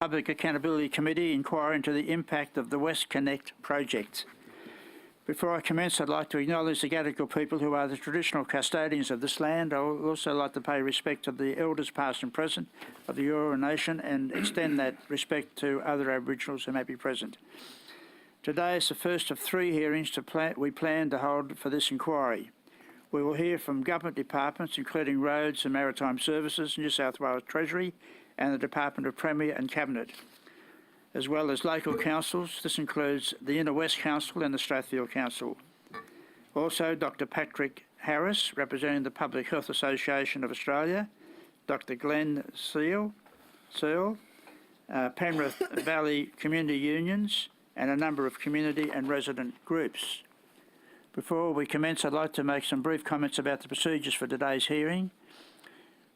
Public Accountability Committee inquiry into the impact of the WestConnex project. Before I commence, I'd like to acknowledge the Gadigal people who are the traditional custodians of this land. I would also like to pay respect to the elders past and present of the Eora Nation and extend that respect to other Aboriginals who may be present. Today is the first of 3 hearings we plan to hold for this inquiry. We will hear from government departments including Roads and Maritime Services, New South Wales Treasury and the Department of Premier and Cabinet, as well as local councils. This includes the Inner West Council and the Strathfield Council. Also, Dr Patrick Harris, representing the Public Health Association of Australia, Dr Glenn Searle, Penrith Valley Community Unions, and a number of community and resident groups. Before we commence, I'd like to make some brief comments about the procedures for today's hearing.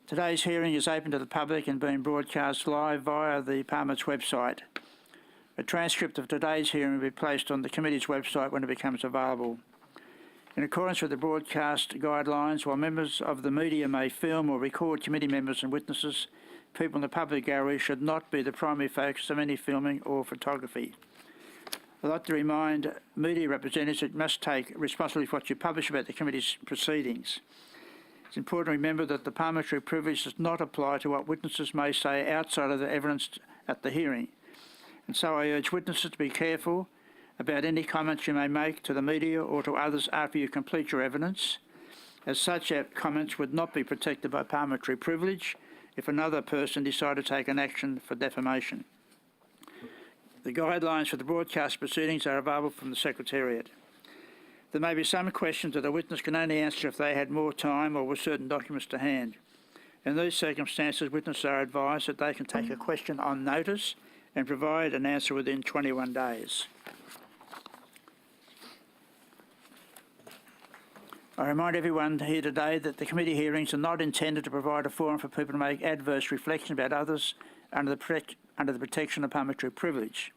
Today's hearing is open to the public and being broadcast live via the Parliament's website. A transcript of today's hearing will be placed on the committee's website when it becomes available. In accordance with the broadcast guidelines, while members of the media may film or record committee members and witnesses, people in the public gallery should not be the primary focus of any filming or photography. I'd like to remind media representatives that you must take responsibility for what you publish about the committee's proceedings. It's important to remember that the parliamentary privilege does not apply to what witnesses may say outside of the evidence at the hearing. And so I urge witnesses to be careful about any comments you may make to the media or to others after you complete your evidence, as such comments would not be protected by parliamentary privilege if another person decided to take an action for defamation. The guidelines for the broadcast proceedings are available from the Secretariat. There may be some questions that a witness can only answer if they had more time or with certain documents to hand. In these circumstances, witnesses are advised that they can take a question on notice and provide an answer within 21 days. I remind everyone here today that the committee hearings are not intended to provide a forum for people to make adverse reflections about others under the protection of parliamentary privilege.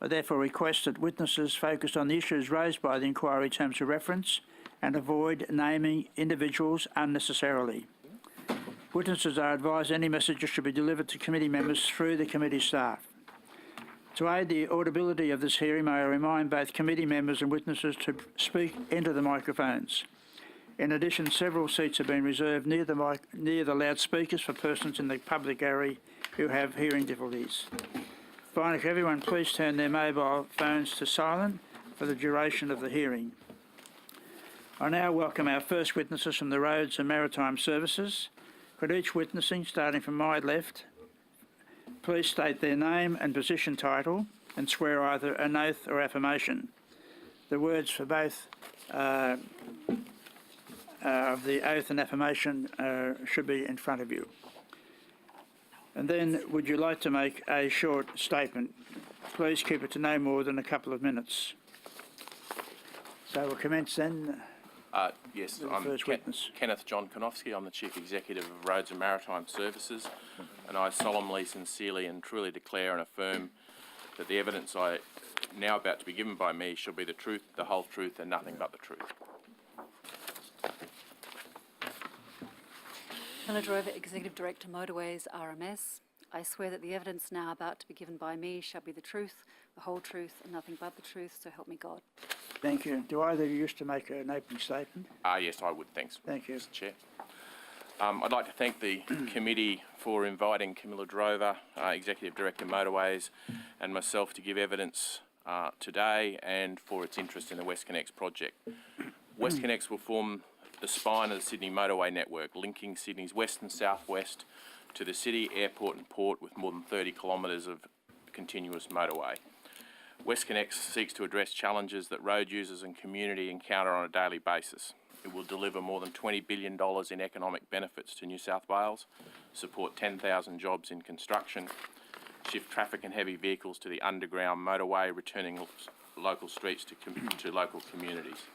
I therefore request that witnesses focus on the issues raised by the inquiry terms of reference and avoid naming individuals unnecessarily. Witnesses are advised any messages should be delivered to committee members through the committee staff. To aid the audibility of this hearing, may I remind both committee members and witnesses to speak into the microphones. In addition, several seats have been reserved near the loudspeakers for persons in the public gallery who have hearing difficulties. Finally, can everyone please turn their mobile phones to silent for the duration of the hearing. I now welcome our first witnesses from the Roads and Maritime Services. Could each witnessing, starting from my left, please state their name and position title and swear either an oath or affirmation. The words for both of the oath and affirmation should be in front of you. And then, would you like to make a short statement? Please keep it to no more than a couple of minutes. So we'll commence then. Yes, I'm Kenneth John Konofsky. I'm the Chief Executive of Roads and Maritime Services, and I solemnly, sincerely and truly declare and affirm that the evidence I now about to be given by me shall be the truth, the whole truth and nothing but the truth. Camilla Drover, Executive Director, Motorways, RMS. I swear that the evidence now about to be given by me shall be the truth, the whole truth, and nothing but the truth, so help me God. Thank you. Do either of you wish to make an opening statement? Yes, I would. Thanks. Thank you. Mr. Chair. I'd like to thank the committee for inviting Camilla Drover, Executive Director, Motorways, and myself to give evidence today and for its interest in the WestConnex project. WestConnex will form the spine of the Sydney motorway network, linking Sydney's west and southwest to the city, airport and port with more than 30 kilometres of continuous motorway. WestConnex seeks to address challenges that road users and community encounter on a daily basis. It will deliver more than $20 billion in economic benefits to New South Wales, support 10,000 jobs in construction, shift traffic and heavy vehicles to the underground motorway, returning local streets to local communities.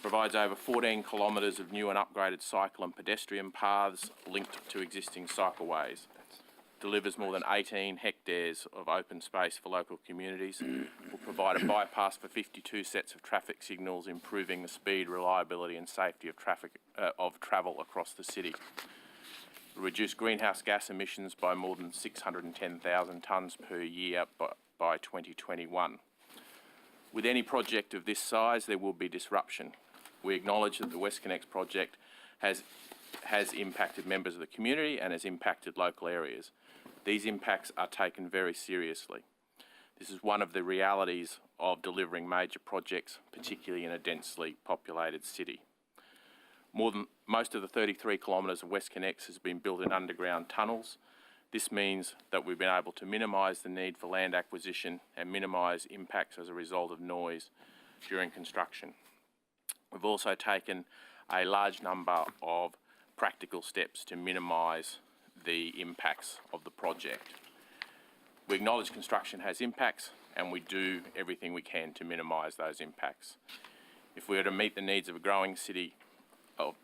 Provides over 14 kilometres of new and upgraded cycle and pedestrian paths linked to existing cycleways. Delivers more than 18 hectares of open space for local communities. Will provide a bypass for 52 sets of traffic signals, improving the speed, reliability and safety of travel across the city. reduce greenhouse gas emissions by more than 610,000 tonnes per year by 2021. With any project of this size, there will be disruption. We acknowledge that the WestConnex project has impacted members of the community and has impacted local areas. These impacts are taken very seriously. This is one of the realities of delivering major projects, particularly in a densely populated city. Most of the 33 kilometres of WestConnex has been built in underground tunnels. This means that we've been able to minimise the need for land acquisition and minimise impacts as a result of noise during construction. We've also taken a large number of practical steps to minimise the impacts of the project. We acknowledge construction has impacts, and we do everything we can to minimise those impacts. If we are to meet the needs of a growing city of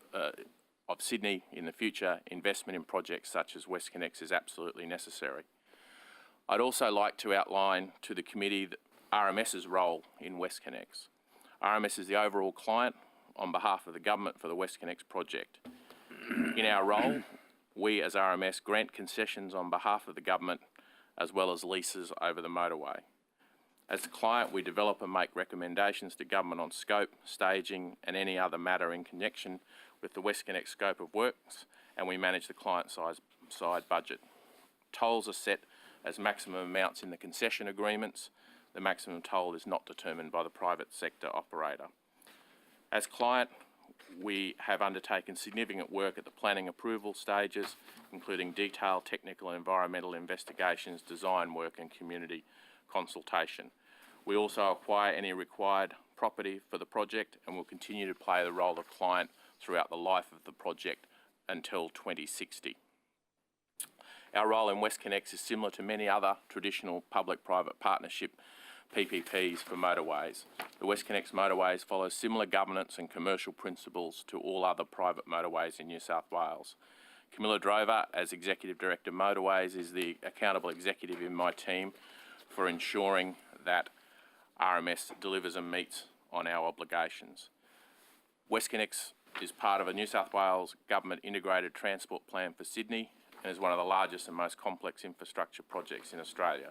Sydney in the future, investment in projects such as WestConnex is absolutely necessary. I'd also like to outline to the committee RMS's role in WestConnex. RMS is the overall client on behalf of the government for the WestConnex project. In our role, we as RMS grant concessions on behalf of the government as well as leases over the motorway. As the client, we develop and make recommendations to government on scope, staging and any other matter in connection with the WestConnex scope of works, and we manage the client-side budget. Tolls are set as maximum amounts in the concession agreements. The maximum toll is not determined by the private sector operator. As client, we have undertaken significant work at the planning approval stages, including detailed technical and environmental investigations, design work and community consultation. We also acquire any required property for the project and will continue to play the role of client throughout the life of the project until 2060. Our role in WestConnex is similar to many other traditional public-private partnership PPPs for motorways. The WestConnex motorways follow similar governance and commercial principles to all other private motorways in New South Wales. Camilla Drover, as Executive Director Motorways, is the accountable executive in my team for ensuring that RMS delivers and meets on our obligations. WestConnex is part of a New South Wales Government Integrated Transport Plan for Sydney and is one of the largest and most complex infrastructure projects in Australia.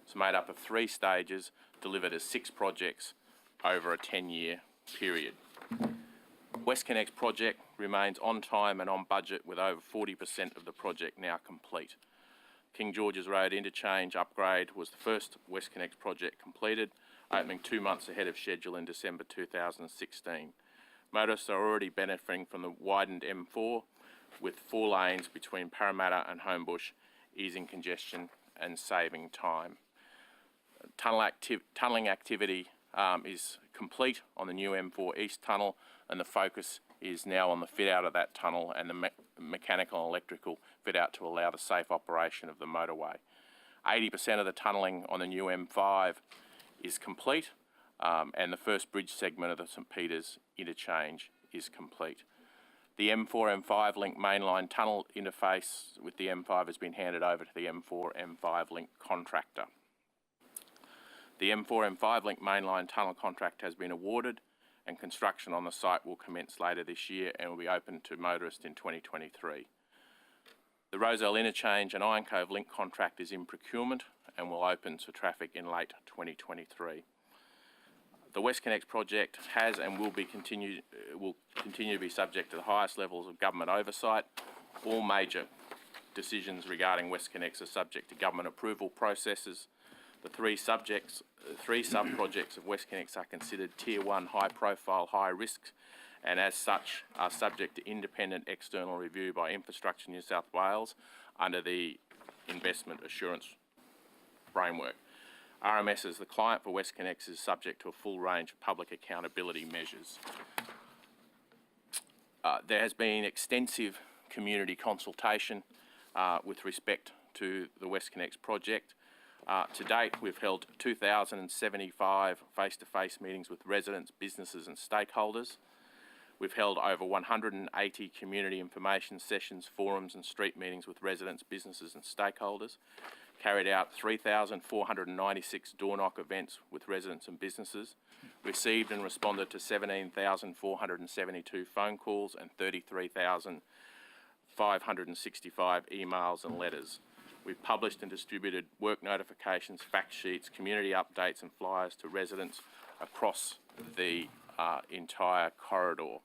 It's made up of 3 stages, delivered as 6 projects over a 10-year period. WestConnex project remains on time and on budget, with over 40% of the project now complete. King George's Road interchange upgrade was the first WestConnex project completed, opening 2 months ahead of schedule in December 2016. Motorists are already benefiting from the widened M4, with 4 lanes between Parramatta and Homebush, easing congestion and saving time. Tunnelling activity is complete on the new M4 East tunnel, and the focus is now on the fit out of that tunnel and the mechanical and electrical fit out to allow the safe operation of the motorway. 80% of the tunnelling on the new M5 is complete, and the first bridge segment of the St Peters interchange is complete. The M4-M5 link mainline tunnel interface with the M5 has been handed over to the M4-M5 link contractor. The M4-M5 link mainline tunnel contract has been awarded, and construction on the site will commence later this year and will be open to motorists in 2023. The Rozelle Interchange and Iron Cove link contract is in procurement and will open to traffic in late 2023. The WestConnex project has and will continue to be subject to the highest levels of government oversight. All major decisions regarding WestConnex are subject to government approval processes. The 3 sub-projects of WestConnex are considered Tier 1 high profile, high risk, and as such are subject to independent external review by Infrastructure New South Wales under the Investment Assurance Framework. RMS as the client for WestConnex is subject to a full range of public accountability measures. There has been extensive community consultation with respect to the WestConnex project. To date, we've held 2,075 face-to-face meetings with residents, businesses and stakeholders. We've held over 180 community information sessions, forums and street meetings with residents, businesses and stakeholders. Carried out 3,496 door knock events with residents and businesses. Received and responded to 17,472 phone calls and 33,000 565 emails and letters. We've published and distributed work notifications, fact sheets, community updates and flyers to residents across the entire corridor.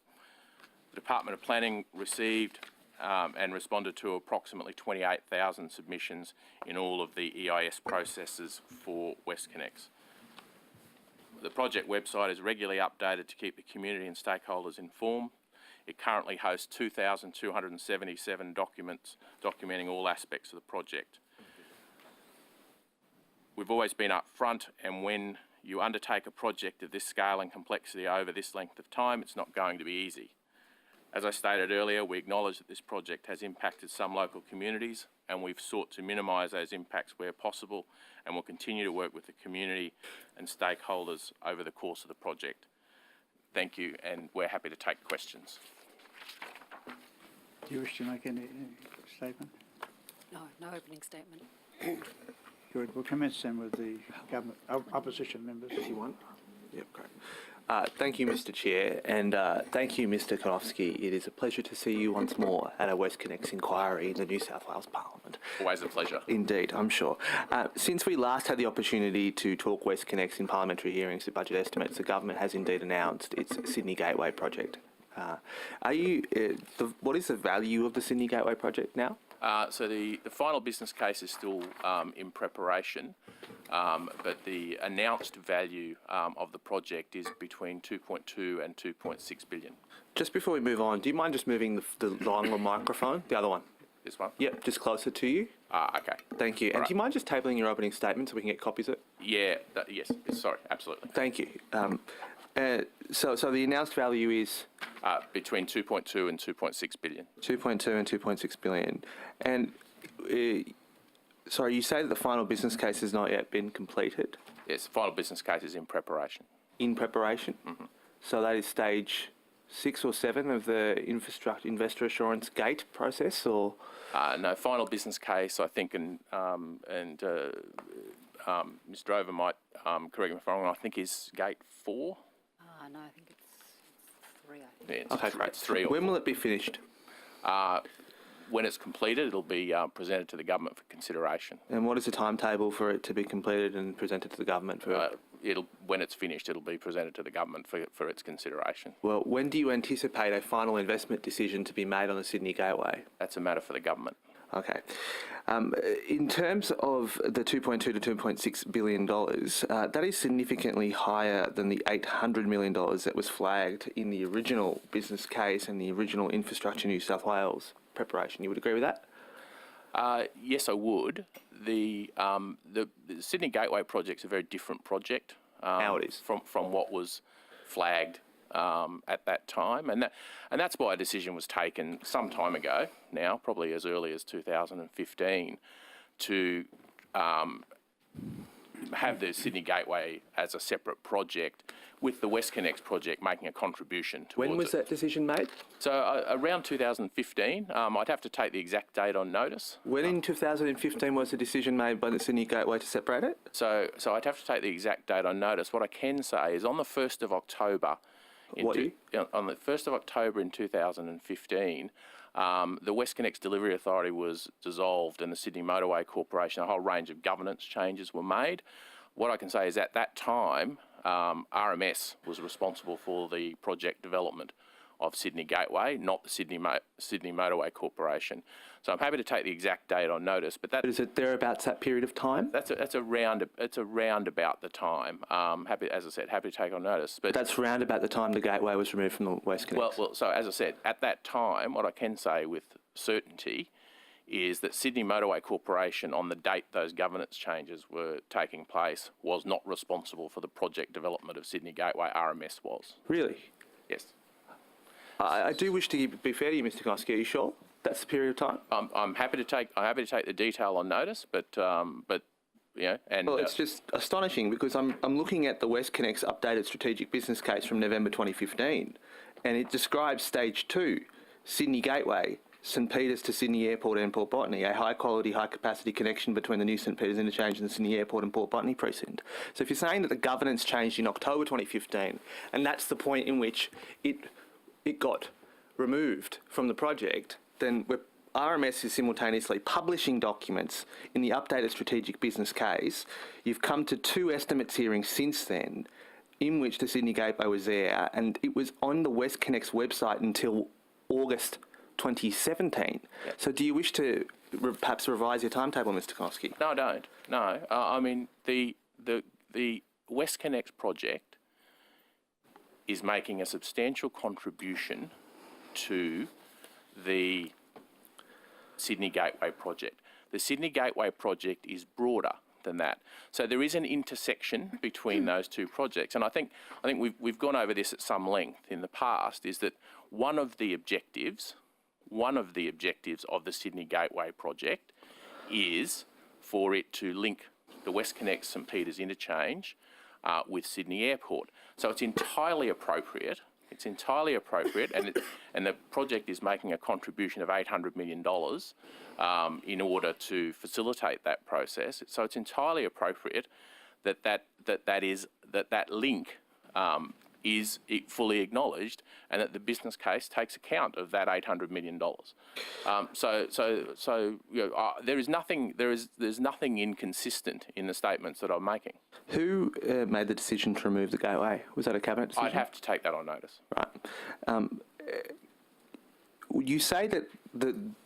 The Department of Planning received and responded to approximately 28,000 submissions in all of the EIS processes for WestConnex. The project website is regularly updated to keep the community and stakeholders informed. It currently hosts 2,277 documents documenting all aspects of the project. We've always been upfront, and when you undertake a project of this scale and complexity over this length of time, it's not going to be easy. As I stated earlier, we acknowledge that this project has impacted some local communities, and we've sought to minimise those impacts where possible, and will continue to work with the community and stakeholders over the course of the project. Thank you, and we're happy to take questions. Do you wish to make any statement? No, no opening statement. Good. We'll commence then with the government opposition members. If you want. Yep, great. Thank you, Mr. Chair, and thank you, Mr. Konofsky. It is a pleasure to see you once more at a WestConnex inquiry in the New South Wales Parliament. Always a pleasure. Indeed, I'm sure. Since we last had the opportunity to talk WestConnex in parliamentary hearings to budget estimates, the government has indeed announced its Sydney Gateway project. What is the value of the Sydney Gateway project now? So the final business case is still in preparation, but the announced value of the project is between 2.2 and 2.6 billion. Just before we move on, do you mind just moving the longer microphone? The other one. This one? Yep, just closer to you. Okay. Thank you. And All do you mind just tabling your opening statement so we can get copies of it? Yeah, yes, sorry, absolutely. Thank you. So the announced value is? Between 2.2 and 2.6 billion. 2.2 and 2.6 billion. And, sorry, you say that the final business case has not yet been completed? Yes, the final business case is in preparation. In preparation? Mm-hmm. So that is stage 6 or 7 of the investor assurance gate process, or? No, final business case, I think, and Ms. Drover might correct me if I'm wrong, I think is gate 4. No, I think it's 3, I think. Yeah, Okay, great. It's 3 or When will it be finished? when it's completed, it'll be presented to the government for consideration. And what is the timetable for it to be completed and presented to the government for? When it's finished, it'll be presented to the government for its consideration. Well, when do you anticipate a final investment decision to be made on the Sydney Gateway? That's a matter for the government. Okay. In terms of the $2.2 to $2.6 billion, that is significantly higher than the $800 million that was flagged in the original business case and the original Infrastructure New South Wales preparation. You would agree with that? Yes, I would. The Sydney Gateway project's a very different project. Now it is. From what was flagged at that time, and that's why a decision was taken some time ago now, probably as early as 2015, to have the Sydney Gateway as a separate project, with the WestConnex project making a contribution towards When was it. that decision made? So around 2015, I'd have to take the exact date on notice. When in 2015 was the decision made by the Sydney Gateway to separate it? So I'd have to take the exact date on notice. What I can say is on the 1st of October, on the 1st of October in 2015, the WestConnex Delivery Authority was dissolved and the Sydney Motorway Corporation, a whole range of governance changes were made. What I can say is at that time, RMS was responsible for the project development of Sydney Gateway, not the Sydney Motorway Corporation. So I'm happy to take the exact date on notice, but that Is it thereabouts that period of time? it's around about the time. As I said, happy to take on notice. But That's round about the time the Gateway was removed from the WestConnex. well, so as I said, at that time, what I can say with certainty is that Sydney Motorway Corporation, on the date those governance changes were taking place, was not responsible for the project development of Sydney Gateway. RMS was. Really? Yes. I do wish to be fair to you, Mr. Koski. Are you sure that's the period of time? I'm happy to take the detail on notice, but yeah, and Well, it's just astonishing because I'm looking at the WestConnex updated strategic business case from November 2015, and it describes stage 2, Sydney Gateway, St Peters to Sydney Airport and Port Botany, a high-quality, high-capacity connection between the new St Peters interchange and the Sydney Airport and Port Botany precinct. So if you're saying that the governance changed in October 2015, and that's the point in which it got removed from the project, then RMS is simultaneously publishing documents in the updated strategic business case. You've come to 2 estimates hearings since then, in which the Sydney Gateway was there, and it was on the WestConnex website until August 2017. Yep. So do you wish to perhaps revise your timetable, Mr. Koski? No, I don't. No, I mean, the WestConnex project is making a substantial contribution to the Sydney Gateway project. The Sydney Gateway project is broader than that. So there is an intersection between those two projects, and I think we've gone over this at some length in the past. Is that one of the objectives of the Sydney Gateway project is for it to link the WestConnex St Peters interchange with Sydney Airport. So it's entirely appropriate. And the project is making a contribution of $800 million in order to facilitate that process. So it's entirely appropriate that link is fully acknowledged, and that the business case takes account of that $800 million. There's nothing inconsistent in the statements that I'm making. Who made the decision to remove the gateway? Was that a cabinet decision? I'd have to take that on notice. Right. You say that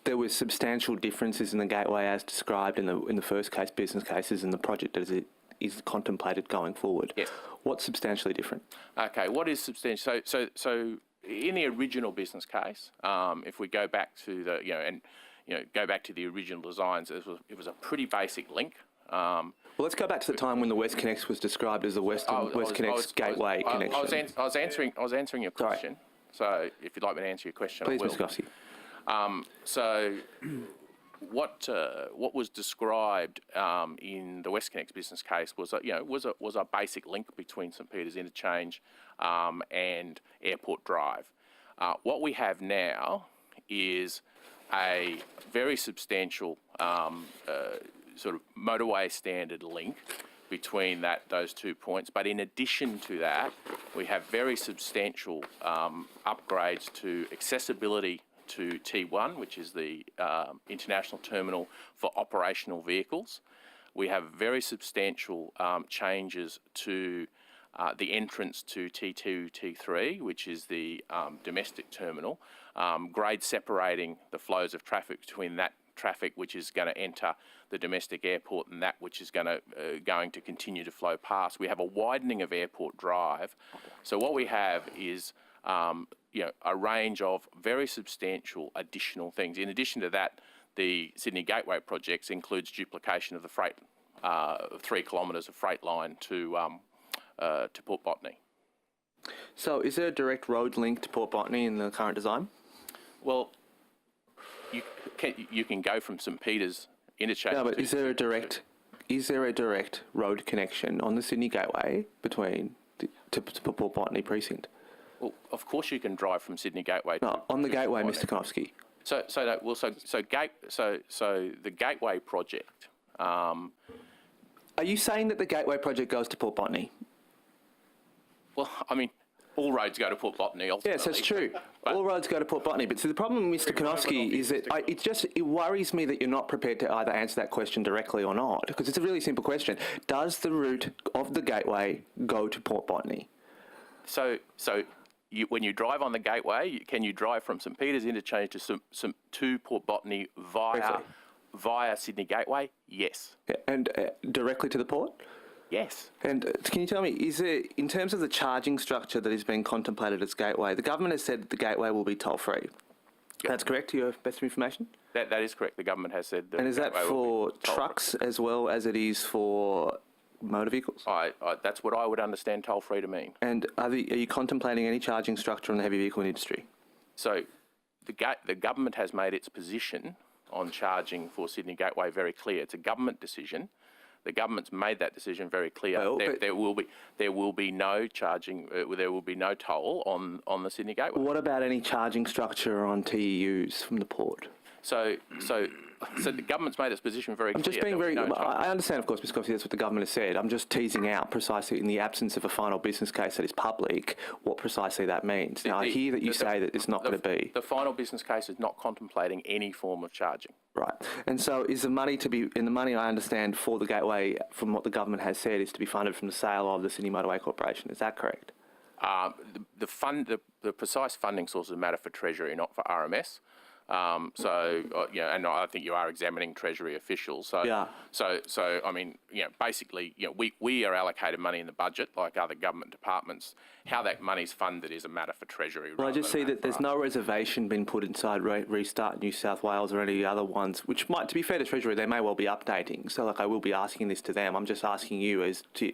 there were substantial differences in the gateway as described in the first case, business cases, and the project as it is contemplated going forward. Yes. What's substantially different? Okay, what is substantial? So in the original business case, if we go back to go back to the original designs, it was a pretty basic link. Well, let's go back to the time when the WestConnex was described as the WestConnex gateway connection. I was answering your question. So if you'd like me to answer your question, please, I will. Mr. Gossey. So what was described in the WestConnex business case was a basic link between St Peters Interchange and Airport Drive. What we have now is a very substantial sort of motorway standard link between those 2 points. But in addition to that, we have very substantial upgrades to accessibility to T1, which is the international terminal for operational vehicles. We have very substantial changes to the entrance to T2, T3, which is the domestic terminal, grade separating the flows of traffic between that traffic which is going to enter the domestic airport and that which is going to continue to flow past. We have a widening of Airport Drive. So what we have is a range of very substantial additional things. In addition to that, the Sydney Gateway projects includes duplication of the freight, 3 kilometres of freight line to Port Botany. So is there a direct road link to Port Botany in the current design? Well, you can go from St Peters interchange. No, but is there a direct road connection on the Sydney Gateway between to Port Botany precinct? Well, of course you can drive from Sydney Gateway. On the Gateway, Mr. Konofsky. So the Gateway project. Are you saying that the Gateway project goes to Port Botany? Well, I mean, all roads go to Port Botany ultimately. Yes, that's true. All roads go to Port Botany. But so the problem, Mr. Konofsky, is that it worries me that you're not prepared to either answer that question directly or not, because it's a really simple question. Does the route of the Gateway go to Port Botany? When you drive on the Gateway, can you drive from St Peters interchange to Port Botany via Sydney Gateway? Yes. Yeah, and directly to the port? Yes. And can you tell me, is it, in terms of the charging structure that is being contemplated as Gateway, the government has said that the Gateway will be toll-free. Yep. That's correct, to your best of information? That is correct. The government has said that. And is that for trucks as well as it is for motor vehicles? That's what I would understand toll-free to mean. And are you contemplating any charging structure in the heavy vehicle industry? So the government has made its position on charging for Sydney Gateway very clear. It's a government decision. The government's made that decision very clear. Well, there will be no charging. There will be no toll on the Sydney Gateway. What about any charging structure on TEUs from the port? So so the government's made its position very clear. I'm just being There'll very. be no time. I understand, of course, Ms. Coffey, that's what the government has said. I'm just teasing out precisely, in the absence of a final business case that is public, what precisely that means. Now, I hear that you say that it's not going to be. The final business case is not contemplating any form of charging. Right. And so is the money to be, in the money I understand for the Gateway, from what the government has said, is to be funded from the sale of the Sydney Motorway Corporation. Is that correct? The precise funding source is a matter for Treasury, not for RMS. And I think you are examining Treasury officials. So, Yeah. So I mean, basically, we are allocated money in the budget like other government departments. How that money's funded is a matter for Treasury. Well, I rather just than see a matter that there's for no us. reservation been put inside Restart New South Wales or any other ones, which might, to be fair to Treasury, they may well be updating. So, I will be asking this to them. I'm just asking you,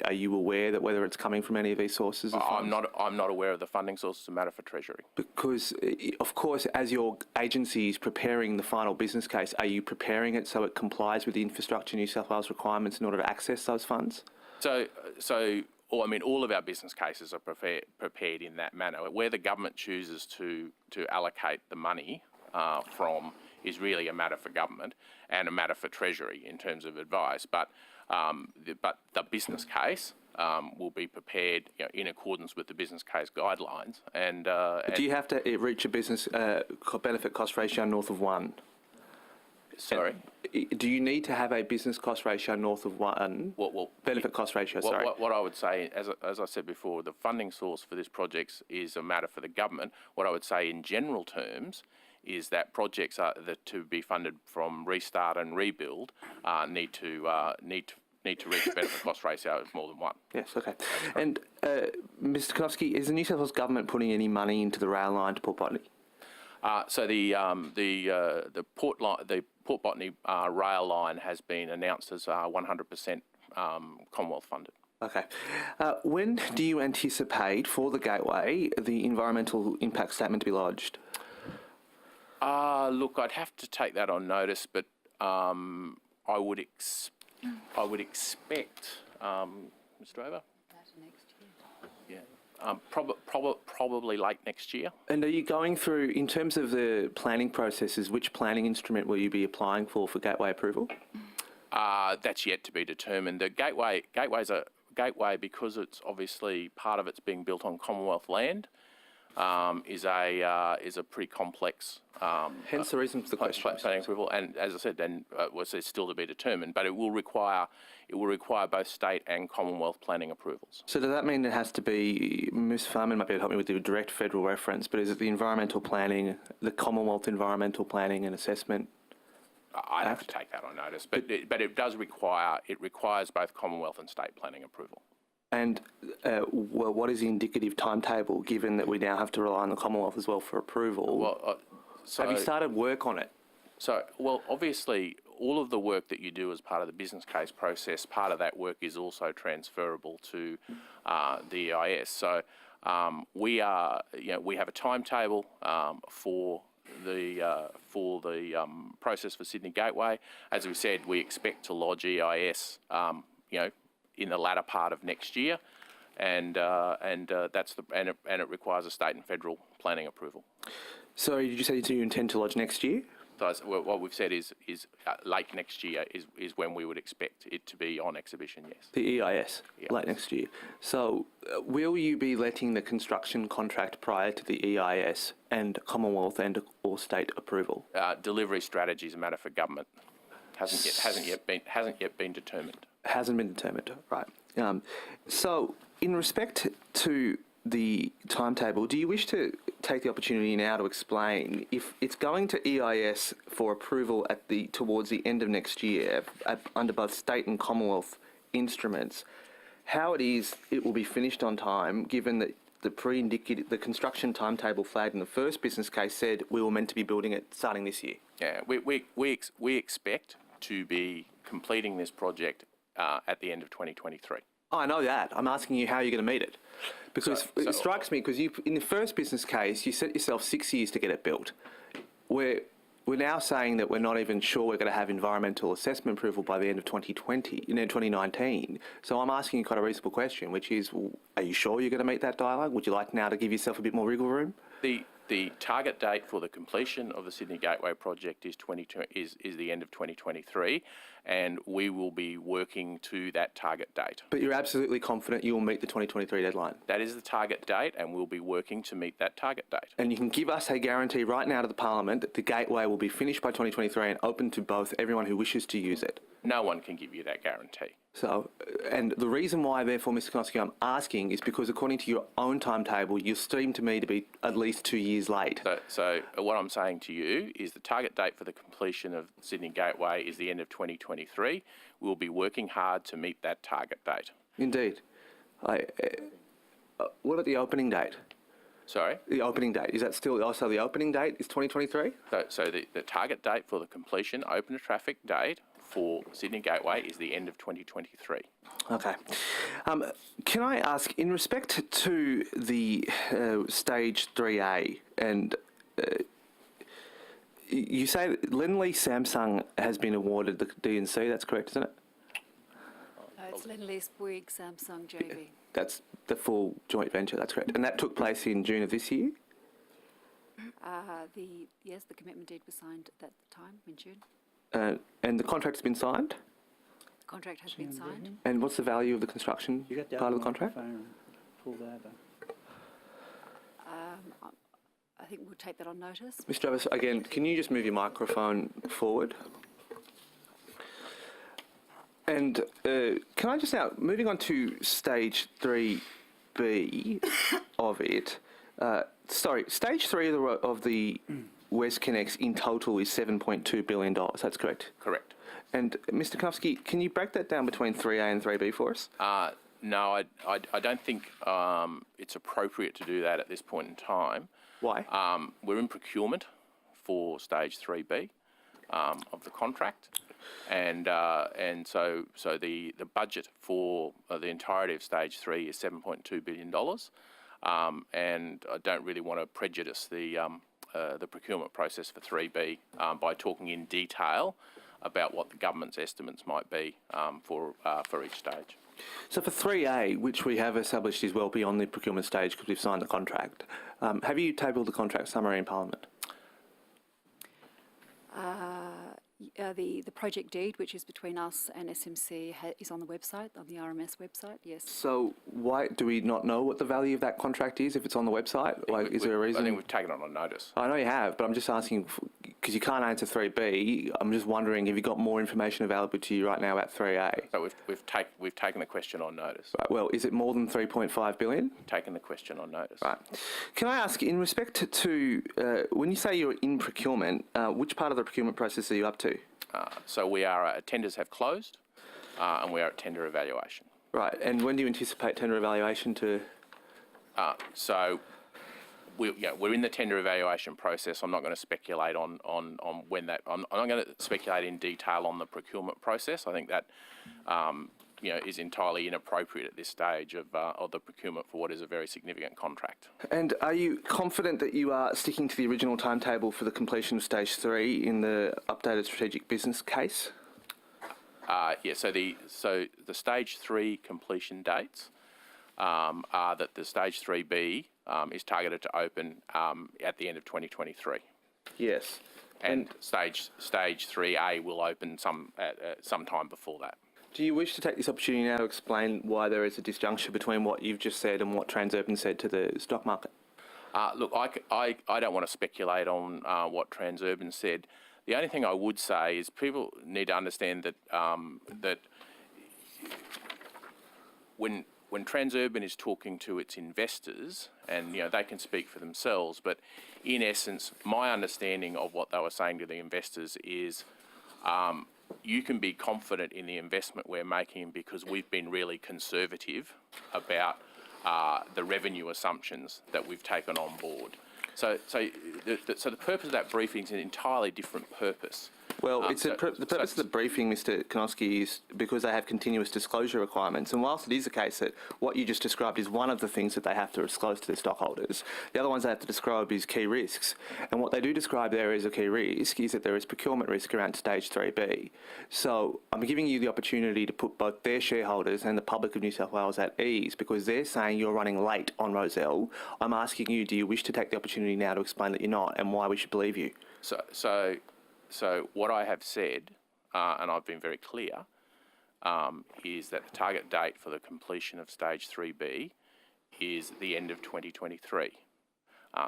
are you aware that whether it's coming from any of these sources of funds? I'm not aware of the funding source. It's a matter for Treasury. Because, of course, as your agency is preparing the final business case, are you preparing it so it complies with the Infrastructure New South Wales requirements in order to access those funds? All of our business cases are prepared in that manner. Where the government chooses to allocate the money from is really a matter for government and a matter for Treasury in terms of advice. But the business case will be prepared in accordance with the business case guidelines. And Do you have to reach a business benefit cost ratio north of 1? sorry. Do you need to have a business cost ratio north of 1? Benefit cost ratio, sorry. What I would say, as I said before, the funding source for this project is a matter for the government. What I would say in general terms is that projects that to be funded from Restart and Rebuild need to reach a benefit cost ratio of more than 1. Yes, okay. And Mr. Konofsky, is the New South Wales government putting any money into the rail line to Port Botany? So the Port Botany rail line has been announced as 100% Commonwealth funded. Okay. When do you anticipate for the Gateway the environmental impact statement to be lodged? Look, I'd have to take that on notice, but I would expect, Mr. Drover? Yeah. Probably late next year. And are you going through, in terms of the planning processes, which planning instrument will you be applying for Gateway approval? That's yet to be determined. The Gateway, because it's obviously part of it's being built on Commonwealth land, is a pretty complex. Hence the reason for the question. Planning approval, and as I said, then it's still to be determined, but it will require both state and Commonwealth planning approvals. So does that mean it has to be, Ms. Farman might be able to help me with the direct federal reference, but is it the environmental planning, the Commonwealth environmental planning and assessment? I'd have to take that on notice, but it does require, it requires both Commonwealth and state planning approval. And well, what is the indicative timetable, given that we now have to rely on the Commonwealth as well for approval? Well, have you started work on it? So, well, obviously, all of the work that you do as part of the business case process, part of that work is also transferable to the EIS. So, we have a timetable for the process for Sydney Gateway. As we said, we expect to lodge EIS, in the latter part of next year, and it requires a state and federal planning approval. Sorry, did you say you intend to lodge next year? So what we've said is late next year is when we would expect it to be on exhibition. Yes. The EIS, late next year. So, will you be letting the construction contract prior to the EIS and Commonwealth and or state approval? Delivery strategy is a matter for government. Hasn't yet been determined. Hasn't been determined, right. So, in respect to the timetable, do you wish to take the opportunity now to explain if it's going to EIS for approval towards the end of next year under both state and Commonwealth instruments, how it will be finished on time, given that the construction timetable flagged in the first business case said we were meant to be building it starting this year? Yeah, we expect to be completing this project at the end of 2023. Oh, I know that. I'm asking you how you're going to meet it. Because it strikes me, because in the first business case, you set yourself 6 years to get it built. We're now saying that we're not even sure we're going to have environmental assessment approval by the end of 2019. So I'm asking you quite a reasonable question, which is, are you sure you're going to meet that dialogue? Would you like now to give yourself a bit more wriggle room? The target date for the completion of the Sydney Gateway project is the end of 2023, and we will be working to that target date. But you're absolutely confident you will meet the 2023 deadline? That is the target date, and we'll be working to meet that target date. And you can give us a guarantee right now to the Parliament that the gateway will be finished by 2023 and open to both everyone who wishes to use it? No one can give you that guarantee. So, and the reason why, therefore, Mr. Konosky, I'm asking is because according to your own timetable, you seem to me to be at least 2 years late. So what I'm saying to you is the target date for the completion of Sydney Gateway is the end of 2023. We'll be working hard to meet that target date. Indeed. What about the opening date? Sorry? The opening date, is that still, also the opening date is 2023? So the target date for the completion, open to traffic date for Sydney Gateway is the end of 2023. Okay. Can I ask, in respect to the stage 3A, and you say that Lend-Lease Samsung has been awarded the D&C, that's correct, isn't it? It's Lend-Lease Bouygues Samsung JV. That's the full joint venture, that's correct. And that took place in June of this year? Yes, the commitment deed was signed at that time, in June. And the contract's been signed? The contract has been signed. And what's the value of the construction You got the part other of the contract? microphone pulled over. I think we'll take that on notice. Mr. Travis, again, can you just move your microphone forward? And can I just now, moving on to stage 3B of it, stage 3 of the WestConnex in total is $7.2 billion, that's correct? Correct. And Mr. Konovsky, can you break that down between 3A and 3B for us? No, I don't think it's appropriate to do that at this point in time. Why? We're in procurement for stage 3B of the contract, and so the budget for the entirety of stage 3 is $7.2 billion, and I don't really want to prejudice the procurement process for 3B by talking in detail about what the government's estimates might be for each stage. So for 3A, which we have established is well beyond the procurement stage because we've signed the contract, have you tabled the contract summary in Parliament? The project deed, which is between us and SMC, is on the website, on the RMS website, yes. So why do we not know what the value of that contract is if it's on the website? Like, is there a reason? I think we've taken it on notice. I know you have, but I'm just asking, because you can't answer 3B, I'm just wondering, have you got more information available to you right now about 3A? So we've taken the question on notice. Right, well, is it more than 3.5 billion? Taken the question on notice. Right. Can I ask, in respect to, when you say you're in procurement, which part of the procurement process are you up to? So tenders have closed, and we are at tender evaluation. Right, and when do you anticipate tender evaluation to? So we're in the tender evaluation process. I'm not going to speculate on when that. I'm not going to speculate in detail on the procurement process. I think that is entirely inappropriate at this stage of the procurement for what is a very significant contract. And are you confident that you are sticking to the original timetable for the completion of stage 3 in the updated strategic business case? Yeah. So the stage 3 completion dates are that the stage 3B is targeted to open at the end of 2023. Yes. And stage 3A will open sometime before that. Do you wish to take this opportunity now to explain why there is a disjuncture between what you've just said and what Transurban said to the stock market? Look, I don't want to speculate on what Transurban said. The only thing I would say is people need to understand that that when Transurban is talking to its investors, and they can speak for themselves, but in essence, my understanding of what they were saying to the investors is, you can be confident in the investment we're making because we've been really conservative about the revenue assumptions that we've taken on board. So the purpose of that briefing is an entirely different purpose. Well, the purpose of the briefing, Mr. Konoski, is because they have continuous disclosure requirements. And whilst it is the case that what you just described is one of the things that they have to disclose to their stockholders, the other ones they have to describe is key risks. And what they do describe there as a key risk is that there is procurement risk around stage 3B. So I'm giving you the opportunity to put both their shareholders and the public of New South Wales at ease because they're saying you're running late on Rozelle. I'm asking you, do you wish to take the opportunity now to explain that you're not and why we should believe you? So what I have said, and I've been very clear, is that the target date for the completion of stage 3B is the end of 2023.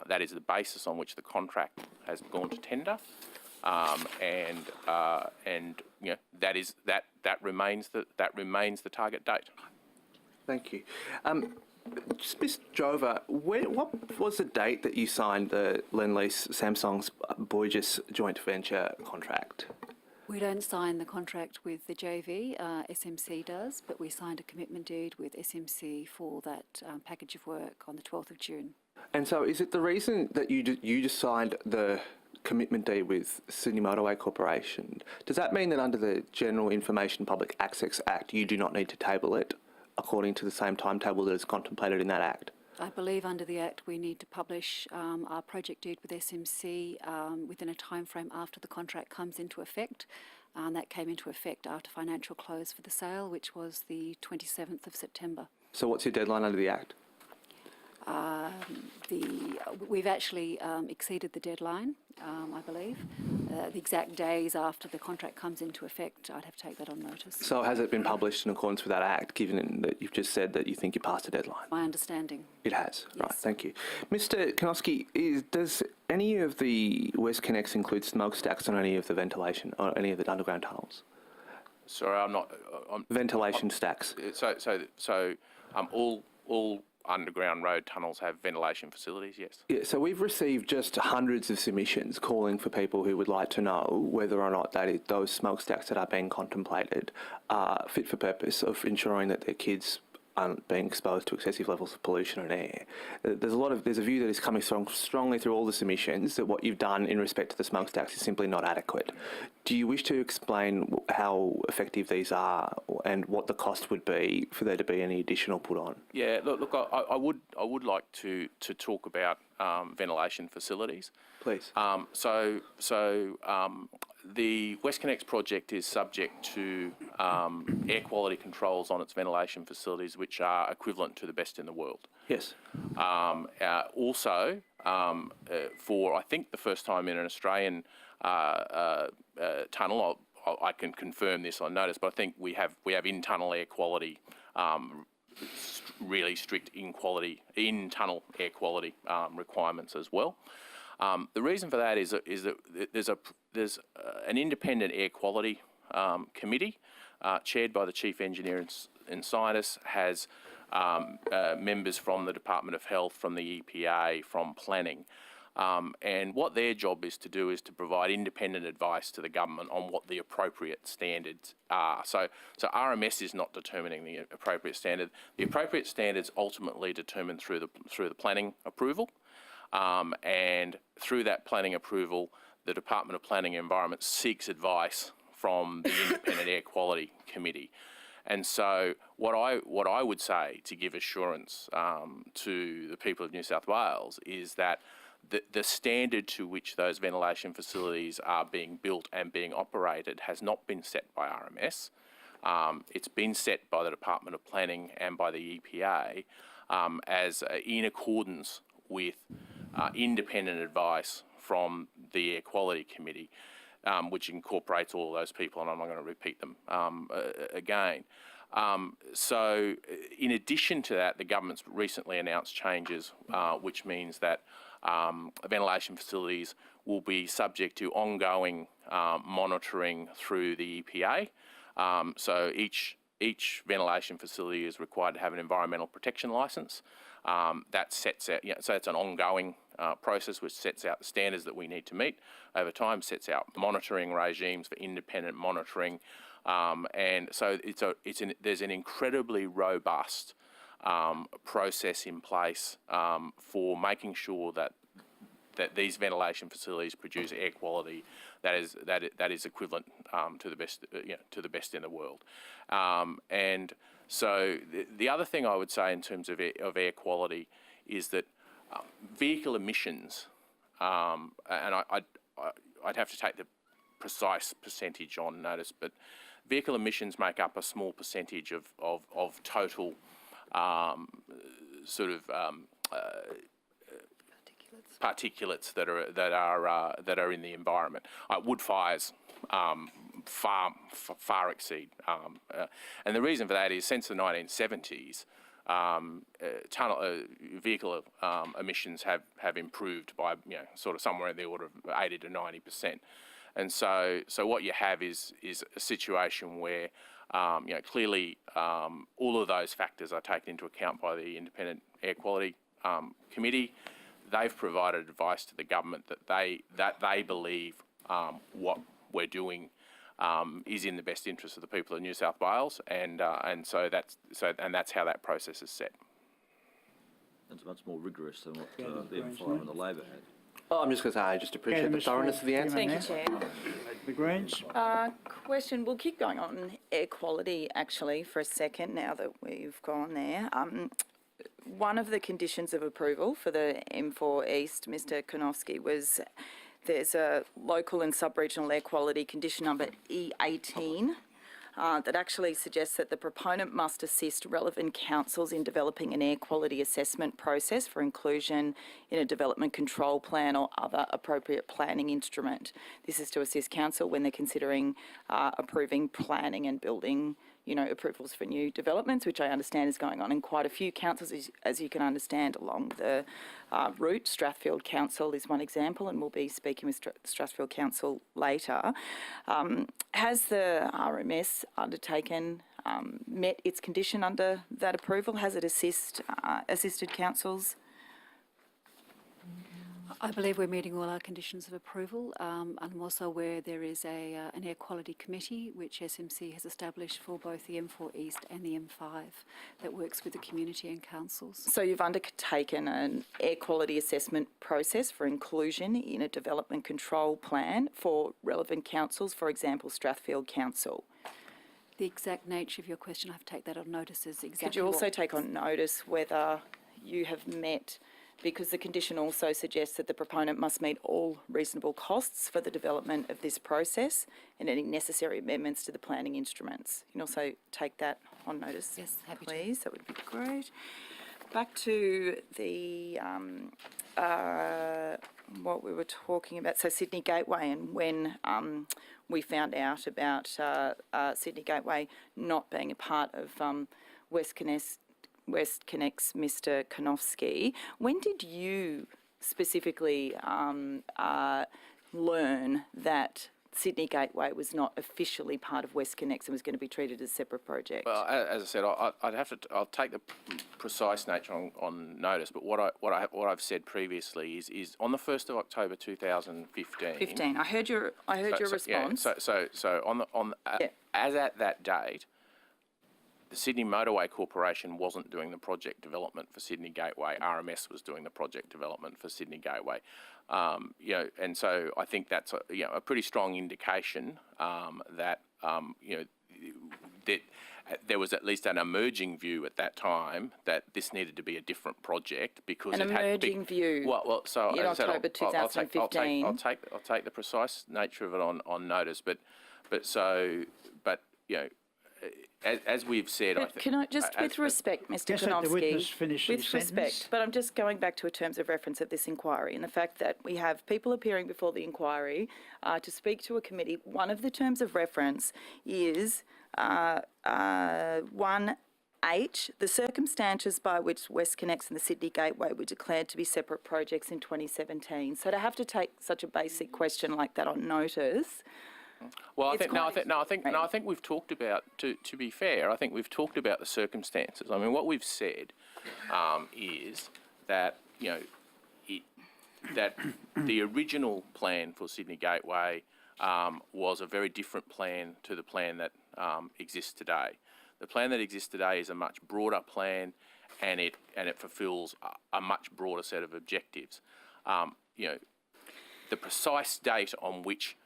That is the basis on which the contract has gone to tender, and you know, that remains the target date. Thank you. Just Ms. Drover, what was the date that you signed the Lend-Lease Samsung's Boygus joint venture contract? We don't sign the contract with the JV, SMC does, but we signed a commitment deed with SMC for that package of work on the 12th of June. And so is it the reason that you just signed the commitment deed with Sydney Motorway Corporation? Does that mean that under the General Information Public Access Act you do not need to table it according to the same timetable that is contemplated in that Act? I believe under the Act we need to publish our project deed with SMC within a timeframe after the contract comes into effect. That came into effect after financial close for the sale, which was the 27th of September. So what's your deadline under the Act? We've actually exceeded the deadline, I believe. The exact days after the contract comes into effect, I'd have to take that on notice. So has it been published in accordance with that Act, given that you've just said that you think you passed the deadline? My understanding. It has? Yes. Right, thank you. Mr. Konoski, does any of the WestConnex include smokestacks on any of the ventilation, or any of the underground tunnels? Sorry, I'm not. Ventilation stacks? All underground road tunnels have ventilation facilities, yes. Yeah, so we've received just hundreds of submissions calling for people who would like to know whether or not those smokestacks that are being contemplated are fit for purpose of ensuring that their kids aren't being exposed to excessive levels of pollution and air. There's a view that is coming strongly through all the submissions that what you've done in respect to the smokestacks is simply not adequate. Do you wish to explain how effective these are and what the cost would be for there to be any additional put on? Yeah, look, I would like to talk about ventilation facilities. Please. The WestConnex project is subject to air quality controls on its ventilation facilities, which are equivalent to the best in the world. Yes. Also, for I think the first time in an Australian tunnel, I can confirm this on notice, but I think we have in-tunnel air quality, really strict in-tunnel air quality requirements as well. The reason for that is that there's an independent air quality committee chaired by the chief engineer and scientist, has members from the Department of Health, from the EPA, from planning. And what their job is to do is to provide independent advice to the government on what the appropriate standards are. So RMS is not determining the appropriate standard. The appropriate standards ultimately determined through the planning approval. And through that planning approval, the Department of Planning and Environment seeks advice from the Independent Air Quality Committee. And so what I would say to give assurance to the people of New South Wales is that the standard to which those ventilation facilities are being built and being operated has not been set by RMS. It's been set by the Department of Planning and by the EPA as in accordance with independent advice from the Air Quality Committee, which incorporates all of those people, and I'm not going to repeat them again. So in addition to that, the government's recently announced changes, which means that ventilation facilities will be subject to ongoing monitoring through the EPA. So each ventilation facility is required to have an environmental protection licence. That sets out, so it's an ongoing process which sets out the standards that we need to meet over time, sets out monitoring regimes for independent monitoring, and so there's an incredibly robust process in place for making sure that that these ventilation facilities produce air quality that is equivalent to the best to the best in the world. And so the other thing I would say in terms of air quality is that vehicle emissions, and I'd have to take the precise percentage on notice, but vehicle emissions make up a small percentage of total particulates that are in the environment. Wood fires far exceed, and the reason for that is since the 1970s, vehicle emissions have improved by sort of somewhere in the order of 80 to 90%, and so what you have is a situation where clearly all of those factors are taken into account by the Independent Air Quality Committee. They've provided advice to the government that they believe what we're doing is in the best interest of the people of New South Wales, and so that's how that process is set. It's much more rigorous than what the M5 and the Labor had. Oh, I'm just going to say I just appreciate the thoroughness of the answer. Thank you, Chair. The Greens. Question, we'll keep going on air quality actually for a second now that we've gone there. One of the conditions of approval for the M4 East, Mr. Konofsky, was there's a local and sub-regional air quality condition number E18 that actually suggests that the proponent must assist relevant councils in developing an air quality assessment process for inclusion in a development control plan or other appropriate planning instrument. This is to assist council when they're considering approving planning and building approvals for new developments, which I understand is going on in quite a few councils, as you can understand, along the route. Strathfield Council is one example, and we'll be speaking with Strathfield Council later. Has the RMS undertaken, met its condition under that approval? Has it assisted councils? I believe we're meeting all our conditions of approval. I'm also aware there is an air quality committee which SMC has established for both the M4 East and the M5 that works with the community and councils. So you've undertaken an air quality assessment process for inclusion in a development control plan for relevant councils, for example, Strathfield Council. The exact nature of your question, I have to take that on notice as exactly. Could you also take on notice whether you have met, because the condition also suggests that the proponent must meet all reasonable costs for the development of this process and any necessary amendments to the planning instruments. You can also take that on notice, yes, happy please. That would be great. Back to the what we were talking about, so Sydney Gateway, and when we found out about Sydney Gateway not being a part of WestConnex, Mr. Konofsky. When did you specifically learn that Sydney Gateway was not officially part of WestConnex and was going to be treated as a separate project? Well, as I said, I'll take the precise nature on notice. But what I've said previously is on the 1st of October 2015. I heard your response. Yeah, as at that date, the Sydney Motorway Corporation wasn't doing the project development for Sydney Gateway. RMS was doing the project development for Sydney Gateway. And so I think that's a pretty strong indication that that there was at least an emerging view at that time that this needed to be a different project because an emerging view. Well, so in October 2015. I'll take the precise nature of it on notice, but as we've said, Can I just, with respect, Mr. Konofsky, with respect, but I'm just going back to a terms of reference of this inquiry and the fact that we have people appearing before the inquiry to speak to a committee. One of the terms of reference is 1H, the circumstances by which WestConnex and the Sydney Gateway were declared to be separate projects in 2017. So to have to take such a basic question like that on notice. Well, I think we've talked about. To be fair, I think we've talked about the circumstances. I mean, what we've said is that that the original plan for Sydney Gateway was a very different plan to the plan that exists today. The plan that exists today is a much broader plan, and it fulfils a much broader set of objectives. the precise date on which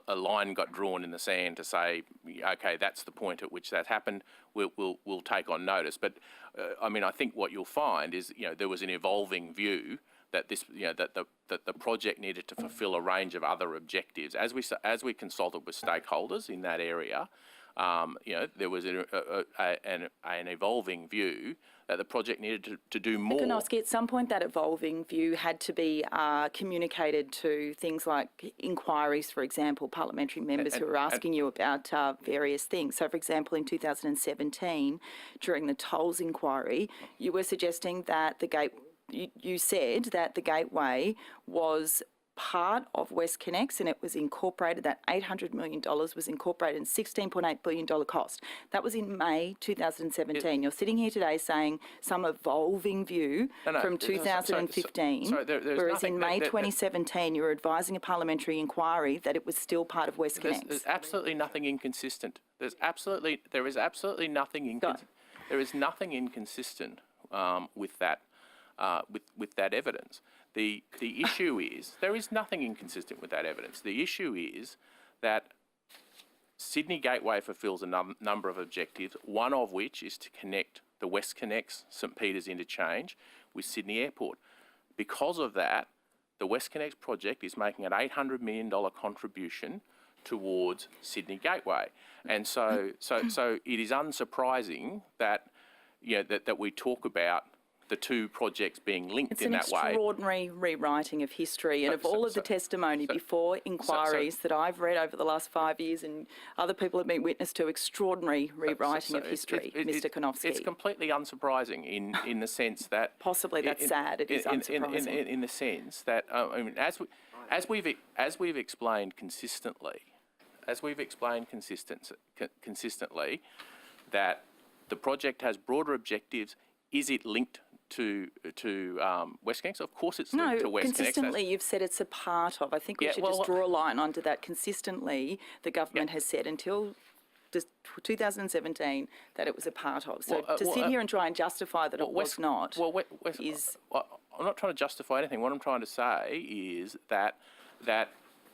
a line got drawn in the sand to say, okay, that's the point at which that happened, we'll take on notice. But I think what you'll find is, there was an evolving view that that the project needed to fulfil a range of other objectives. As we consulted with stakeholders in that area, there was an evolving view that the project needed to do more. Konofsky, at some point that evolving view had to be communicated to things like inquiries, for example, parliamentary members who were asking you about various things. So, for example, in 2017, during the tolls inquiry, you were suggesting that you said that the gateway was part of WestConnex and it was incorporated, that $800 million was incorporated in $16.8 billion cost. That was in May 2017. You're sitting here today saying some evolving view from 2015, whereas in May 2017 you were advising a parliamentary inquiry that it was still part of WestConnex. There's absolutely nothing inconsistent. There is absolutely nothing inconsistent. There is nothing inconsistent with that evidence. The issue is, there is nothing inconsistent with that evidence. The issue is that Sydney Gateway fulfills a number of objectives, one of which is to connect the WestConnex St Peters interchange with Sydney Airport. Because of that, the WestConnex project is making an $800 million contribution towards Sydney Gateway. And so it is unsurprising that, that we talk about the two projects being linked in that way. It's an extraordinary rewriting of history, and of all of the testimony before inquiries that I've read over the last 5 years and other people have been witness to, extraordinary rewriting of history, Mr. Konofsky. It's completely unsurprising in the sense that... Possibly that's sad, it is unsurprising. In the sense that, as we've explained consistently, that the project has broader objectives. Is it linked to WestConnex? Of course it's linked to WestConnex. Consistently you've said it's a part of. I think we should just draw a line onto that. Consistently the government has said until 2017 that it was a part of. So to sit here and try and justify that it was not is... I'm not trying to justify anything. What I'm trying to say is that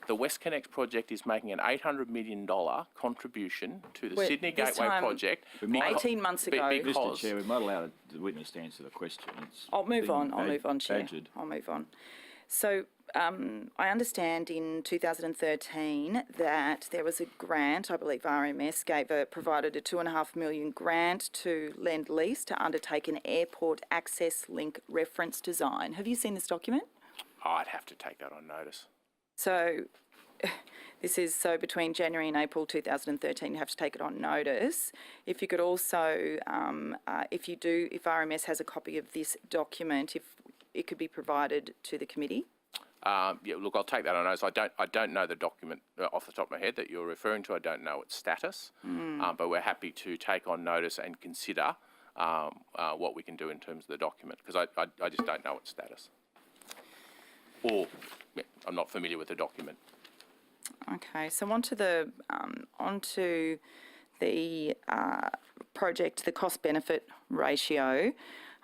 the WestConnex project is making an $800 million contribution to the Sydney Gateway project. 18 months ago. Mr. Chair, we might allow the witness to answer the question. I'll move on, Chair. I'll move on. So I understand in 2013 that there was a grant, I believe RMS provided a $2.5 million grant to Lend-Lease to undertake an airport access link reference design. Have you seen this document? I'd have to take that on notice. So this is between January and April 2013, you have to take it on notice. If you could also, if RMS has a copy of this document, if it could be provided to the committee. Look, I'll take that on notice. I don't know the document off the top of my head that you're referring to. I don't know its status, but we're happy to take on notice and consider what we can do in terms of the document, because I just don't know its status. Or I'm not familiar with the document. Okay, so onto the project, the cost-benefit ratio.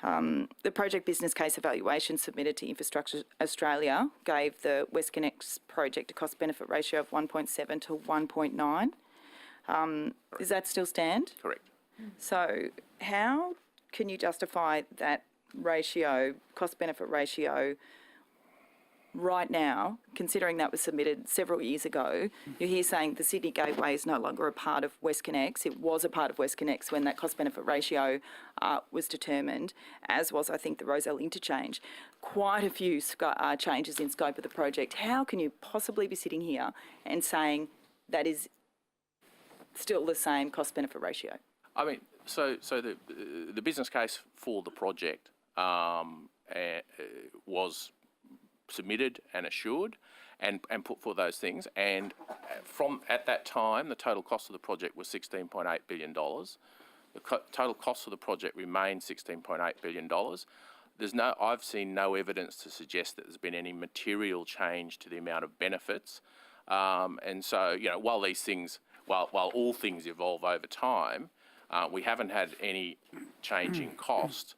The project business case evaluation submitted to Infrastructure Australia gave the WestConnex project a cost-benefit ratio of 1.7 to 1.9. Does that still stand? Correct. So how can you justify that ratio, cost-benefit ratio, right now, considering that was submitted several years ago? You're here saying the Sydney Gateway is no longer a part of WestConnex. It was a part of WestConnex when that cost-benefit ratio was determined, as was, I think, the Rozelle interchange. Quite a few changes in scope of the project. How can you possibly be sitting here and saying that is still the same cost-benefit ratio? I mean, so the business case for the project was submitted and assured and put for those things, and from at that time the total cost of the project was $16.8 billion. The total cost of the project remains $16.8 billion. I've seen no evidence to suggest that there's been any material change to the amount of benefits, and so while all things evolve over time, we haven't had any change in cost.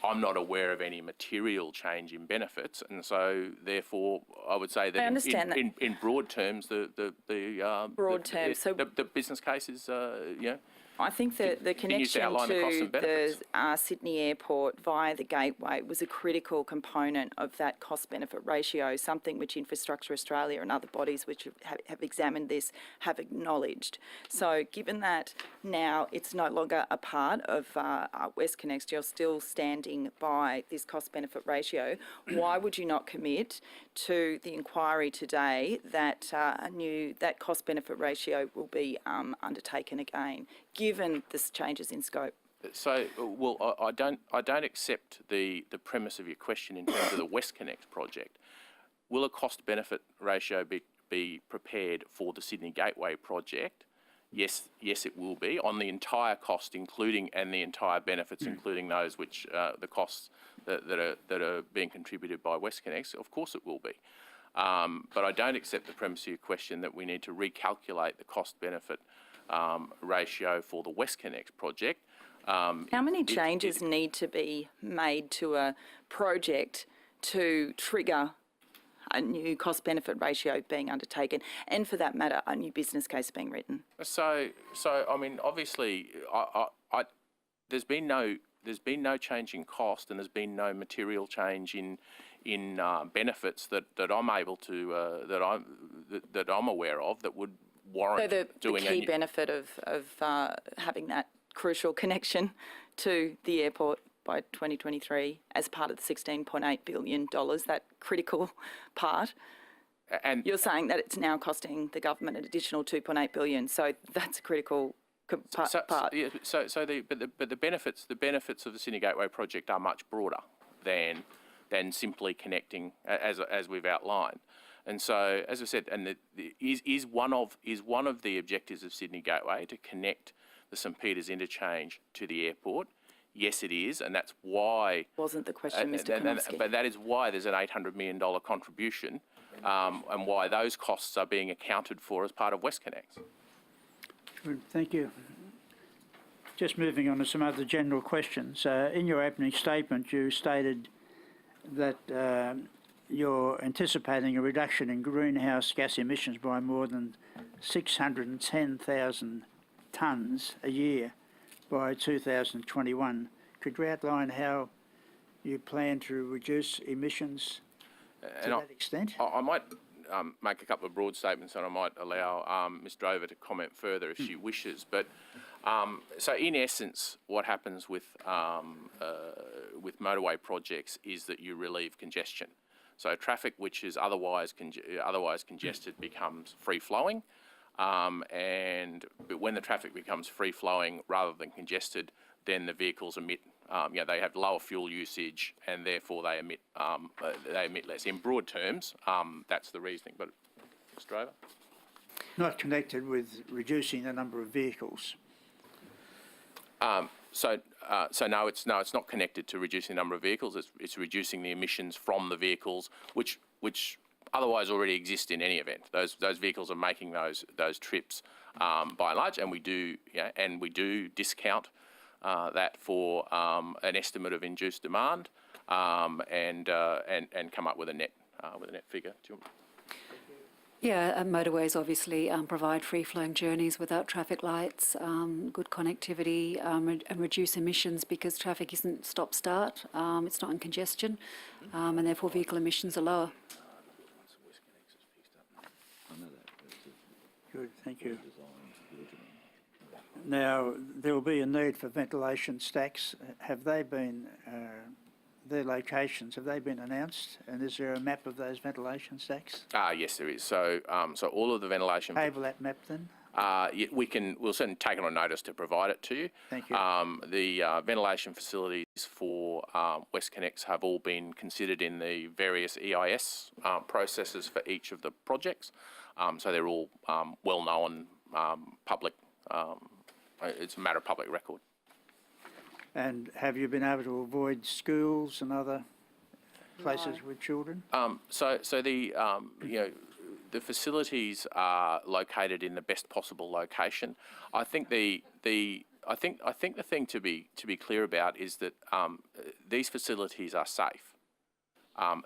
I'm not aware of any material change in benefits, and so therefore I would say that, I understand that. in broad terms, the business case is I think that the continues to connection outline the costs to and benefits. the Sydney Airport via the gateway was a critical component of that cost-benefit ratio, something which Infrastructure Australia and other bodies which have examined this have acknowledged. So given that now it's no longer a part of WestConnex, you're still standing by this cost-benefit ratio, why would you not commit to the inquiry today that that cost-benefit ratio will be undertaken again, given the changes in scope? So, well, I don't accept the premise of your question in terms of the WestConnex project. Will a cost-benefit ratio be prepared for the Sydney Gateway project? Yes, it will be on the entire cost, including and the entire benefits, including those which the costs that are being contributed by WestConnex. Of course, it will be. But I don't accept the premise of your question that we need to recalculate the cost-benefit ratio for the WestConnex project. How many changes need to be made to a project to trigger a new cost-benefit ratio being undertaken, and for that matter, a new business case being written? So I mean, obviously, there's been no change in cost, and there's been no material change in benefits that I'm able to that I'm aware of that would warrant So the doing key benefit of having that crucial connection to the airport by 2023 as part of the $16.8 billion, that critical part. And You're saying that it's now costing the government an additional $2.8 billion, so that's a critical part. Yeah, but the benefits of the Sydney Gateway project are much broader than simply connecting as we've outlined. And so, as I said, and is one of the objectives of Sydney Gateway to connect the St Peters interchange to the airport? Yes, it is, and that's why. Wasn't the question, Mr. Konofsky. But that is why there's an $800 million contribution, and why those costs are being accounted for as part of WestConnex. Good, thank you. Just moving on to some other general questions. In your opening statement, you stated that you're anticipating a reduction in greenhouse gas emissions by more than 610,000 tonnes a year by 2021. Could you outline how you plan to reduce emissions to that extent? I might make a couple of broad statements, and I might allow Ms Drover to comment further if she wishes. But so, in essence, what happens with motorway projects is that you relieve congestion. So traffic which is otherwise congested becomes free-flowing, but when the traffic becomes free-flowing rather than congested, then the vehicles emit. They have lower fuel usage, and therefore they emit less. In broad terms, that's the reasoning. But, Mr. Drover? Not connected with reducing the number of vehicles. So no, it's not connected to reducing the number of vehicles. It's reducing the emissions from the vehicles, which otherwise already exist in any event. Those vehicles are making those trips by and large, and we do discount that for an estimate of induced demand, and come up with a net figure. Do you want? Yeah, motorways obviously provide free-flowing journeys without traffic lights, good connectivity, and reduce emissions because traffic isn't stop-start, it's not in congestion, and therefore vehicle emissions are lower. Good, thank you. Now, there will be a need for ventilation stacks. Have they been, their locations, have they been announced? And is there a map of those ventilation stacks? Yes, there is. So all of the ventilation. Table that map then? We'll certainly take it on notice to provide it to you. Thank you. The ventilation facilities for WestConnex have all been considered in the various EIS processes for each of the projects. So they're all well-known, public. It's a matter of public record. And have you been able to avoid schools and other places with children? So the facilities are located in the best possible location. I think the I think the thing to be clear about is that these facilities are safe.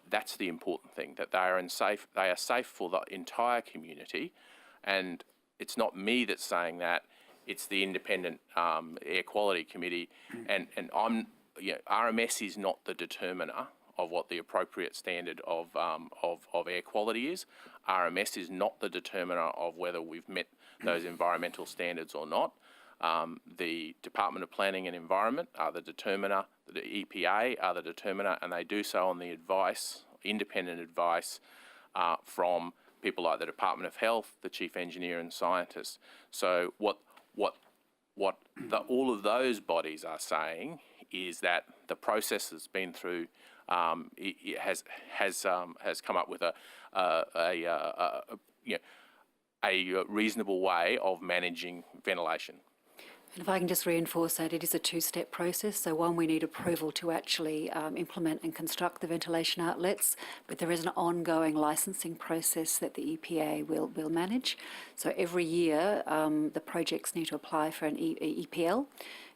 That's the important thing, that they are safe for the entire community, and it's not me that's saying that. It's the independent air quality committee, and RMS is not the determiner of what the appropriate standard of air quality is. RMS is not the determiner of whether we've met those environmental standards or not. The Department of Planning and Environment are the determiner, the EPA are the determiner, and they do so on the advice, independent advice from people like the Department of Health, the Chief Engineer and scientists. So what all of those bodies are saying is that the process that's been through it has come up with a reasonable way of managing ventilation. And if I can just reinforce that, it is a two-step process. So one, we need approval to actually implement and construct the ventilation outlets, but there is an ongoing licensing process that the EPA will manage. So every year, the projects need to apply for an EPL,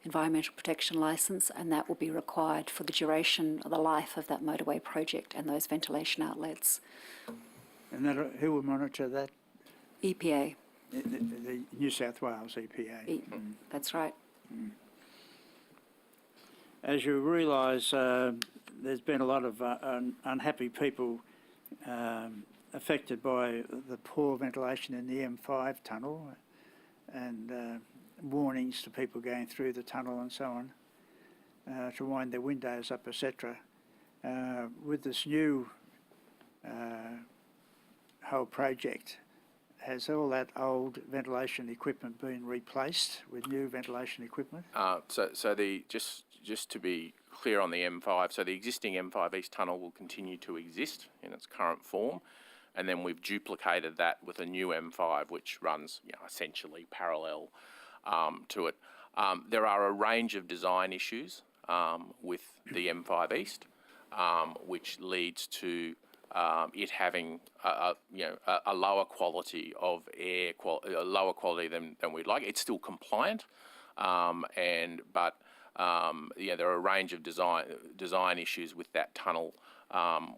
Environmental Protection Licence, and that will be required for the duration of the life of that motorway project and those ventilation outlets. And who will monitor that? EPA. The New South Wales EPA. That's right. As you realise, there's been a lot of unhappy people affected by the poor ventilation in the M5 tunnel, and warnings to people going through the tunnel and so on, to wind their windows up, etc. With this new whole project, has all that old ventilation equipment been replaced with new ventilation equipment? Just to be clear on the M5, so the existing M5 East tunnel will continue to exist in its current form, and then we've duplicated that with a new M5 which runs essentially parallel to it. There are a range of design issues with the M5 East, which leads to it having a lower quality of air, a lower quality than we'd like. It's still compliant, but there are a range of design issues with that tunnel,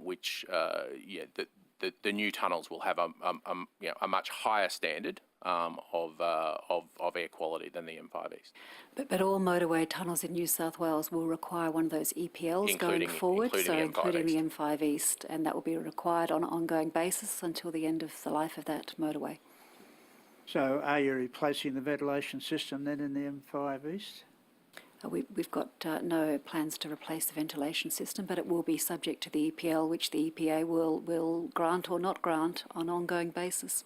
which the new tunnels will have a much higher standard of air quality than the M5 East. But all motorway tunnels in New South Wales will require one of those EPLs going forward, including the M5 East, and that will be required on an ongoing basis until the end of the life of that motorway. So are you replacing the ventilation system then in the M5 East? We've got no plans to replace the ventilation system, but it will be subject to the EPL, which the EPA will grant or not grant on an ongoing basis.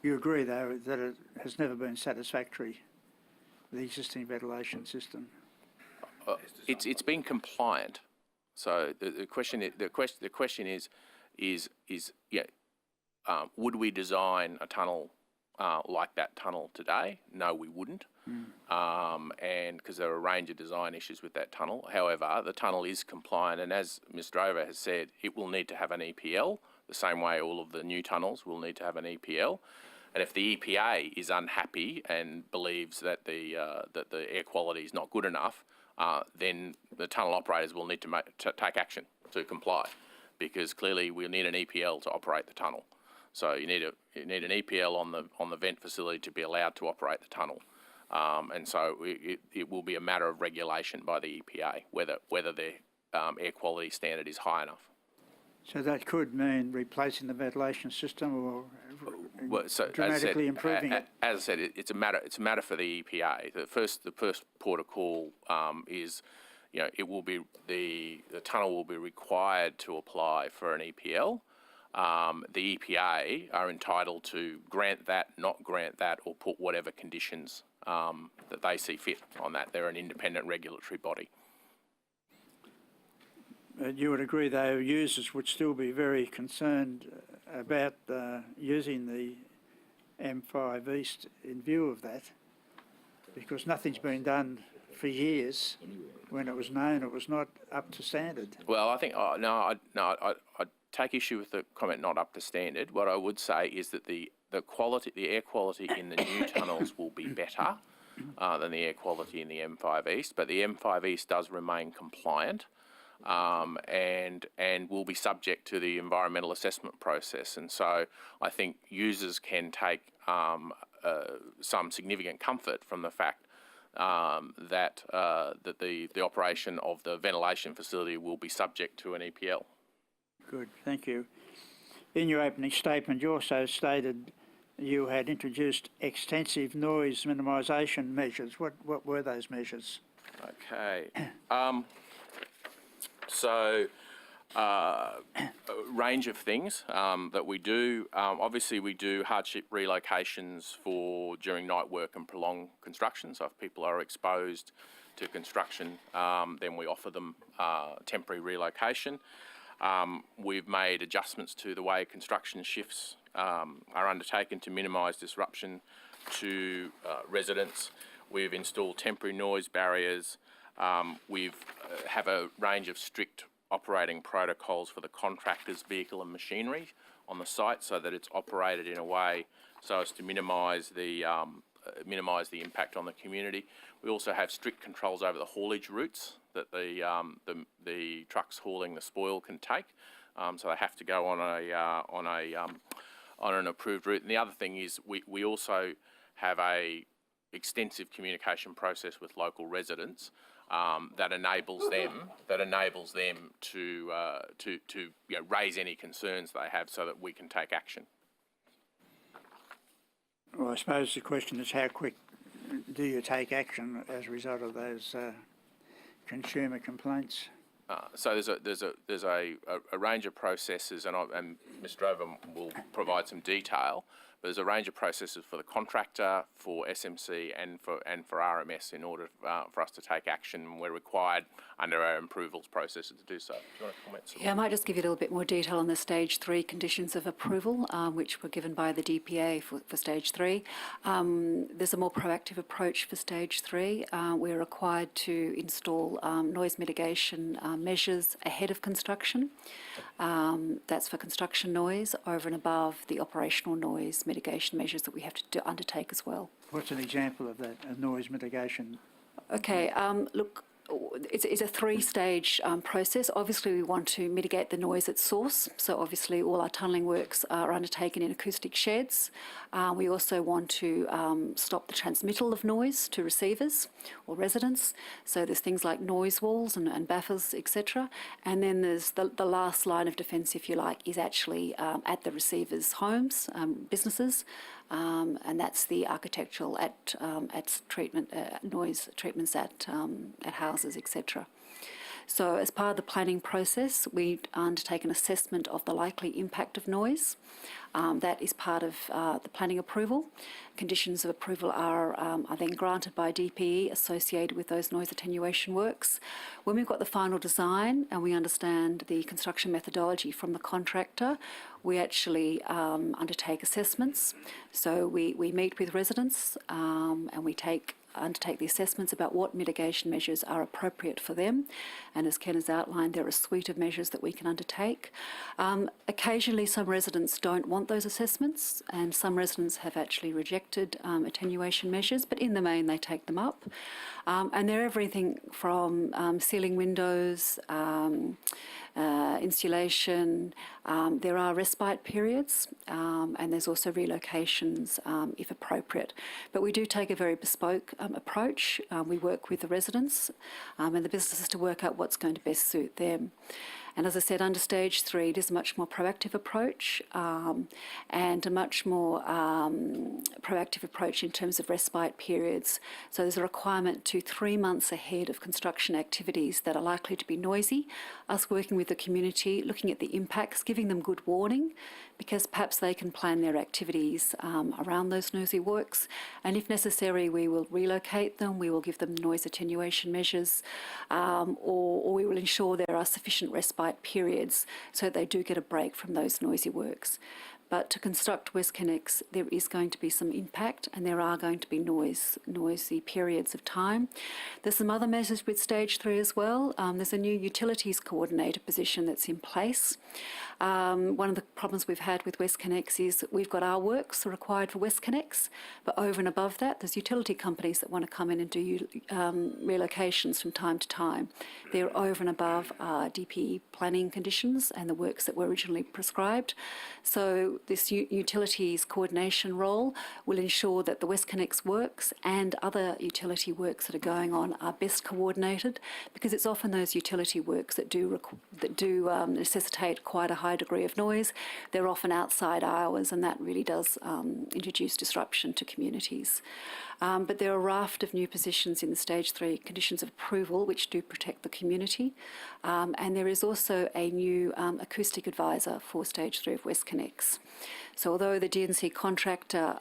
You agree, though, that it has never been satisfactory, the existing ventilation system? It's been compliant. So the question is, would we design a tunnel like that tunnel today? No, we wouldn't. And because there are a range of design issues with that tunnel. However, the tunnel is compliant, and as Ms. Drover has said, it will need to have an EPL, the same way all of the new tunnels will need to have an EPL. And if the EPA is unhappy and believes that the air quality is not good enough, then the tunnel operators will need to take action to comply, because clearly we'll need an EPL to operate the tunnel. So you need an EPL on the vent facility to be allowed to operate the tunnel. And so it will be a matter of regulation by the EPA whether their air quality standard is high enough. So that could mean replacing the ventilation system or dramatically improving it? As I said, it's a matter for the EPA. The first port of call is, it will be the tunnel will be required to apply for an EPL. The EPA are entitled to grant that, not grant that, or put whatever conditions that they see fit on that. They're an independent regulatory body. You would agree, though, users would still be very concerned about using the M5 East in view of that, because nothing's been done for years when it was known it was not up to standard. Well, I think I take issue with the comment not up to standard. What I would say is that the air quality in the new tunnels will be better than the air quality in the M5 East, but the M5 East does remain compliant. And will be subject to the environmental assessment process. And so I think users can take some significant comfort from the fact that the operation of the ventilation facility will be subject to an EPL. Good, thank you. In your opening statement, you also stated you had introduced extensive noise minimisation measures. What were those measures? Okay. So, a range of things that we do. Obviously, we do hardship relocations for during night work and prolonged construction. So, if people are exposed to construction, then we offer them temporary relocation. We've made adjustments to the way construction shifts are undertaken to minimise disruption to residents. We've installed temporary noise barriers. We have a range of strict operating protocols for the contractor's vehicle and machinery on the site, so that it's operated in a way so as to minimise the impact on the community. We also have strict controls over the haulage routes that the trucks hauling the spoil can take, so they have to go on an approved route. And the other thing is we also have a extensive communication process with local residents that enables them to raise any concerns they have, so that we can take action. Well, I suppose the question is how quick do you take action as a result of those consumer complaints? So there's a range of processes, and Ms. Drover will provide some detail. But there's a range of processes for the contractor, for SMC, and for RMS in order for us to take action. We're required under our approvals processes to do so. Do you want to comment? Yeah, I might just give you a little bit more detail on the Stage 3 conditions of approval, which were given by the DPA for Stage 3. There's a more proactive approach for Stage 3. We're required to install noise mitigation measures ahead of construction. That's for construction noise, over and above the operational noise mitigation measures that we have to undertake as well. What's an example of that, a noise mitigation? Okay, look, it's a three-stage process. Obviously, we want to mitigate the noise at source. So obviously, all our tunnelling works are undertaken in acoustic sheds. We also want to stop the transmittal of noise to receivers or residents. So there's things like noise walls and buffers, etc. And then there's the last line of defence, if you like, is actually at the receivers' homes, businesses. And that's the architectural at treatment, noise treatments at houses, etc. So as part of the planning process, we undertake an assessment of the likely impact of noise. That is part of the planning approval. Conditions of approval are then granted by DPE associated with those noise attenuation works. When we've got the final design and we understand the construction methodology from the contractor, we actually undertake assessments. So we meet with residents and we undertake the assessments about what mitigation measures are appropriate for them. And as Ken has outlined, there are a suite of measures that we can undertake. Occasionally, some residents don't want those assessments, and some residents have actually rejected attenuation measures, but in the main, they take them up. And they're everything from ceiling windows, insulation. There are respite periods, and there's also relocations if appropriate. But we do take a very bespoke approach. We work with the residents and the businesses to work out what's going to best suit them. And as I said, under Stage 3, it is a much more proactive approach and a much more proactive approach in terms of respite periods. So there's a requirement to 3 months ahead of construction activities that are likely to be noisy, us working with the community, looking at the impacts, giving them good warning, because perhaps they can plan their activities around those noisy works. And if necessary, we will relocate them, we will give them noise attenuation measures, or we will ensure there are sufficient respite periods so that they do get a break from those noisy works. But to construct WestConnex, there is going to be some impact and there are going to be noisy periods of time. There's some other measures with stage 3 as well. There's a new utilities coordinator position that's in place. One of the problems we've had with WestConnex is that we've got our works are required for WestConnex, but over and above that, there's utility companies that want to come in and do relocations from time to time. They're over and above DPE planning conditions and the works that were originally prescribed. So this utilities coordination role will ensure that the WestConnex works and other utility works that are going on are best coordinated, because it's often those utility works that do necessitate quite a high degree of noise. They're often outside hours, and that really does introduce disruption to communities. But there are a raft of new positions in the stage 3 conditions of approval which do protect the community. And there is also a new acoustic advisor for stage 3 of WestConnex. So although the D&C contractor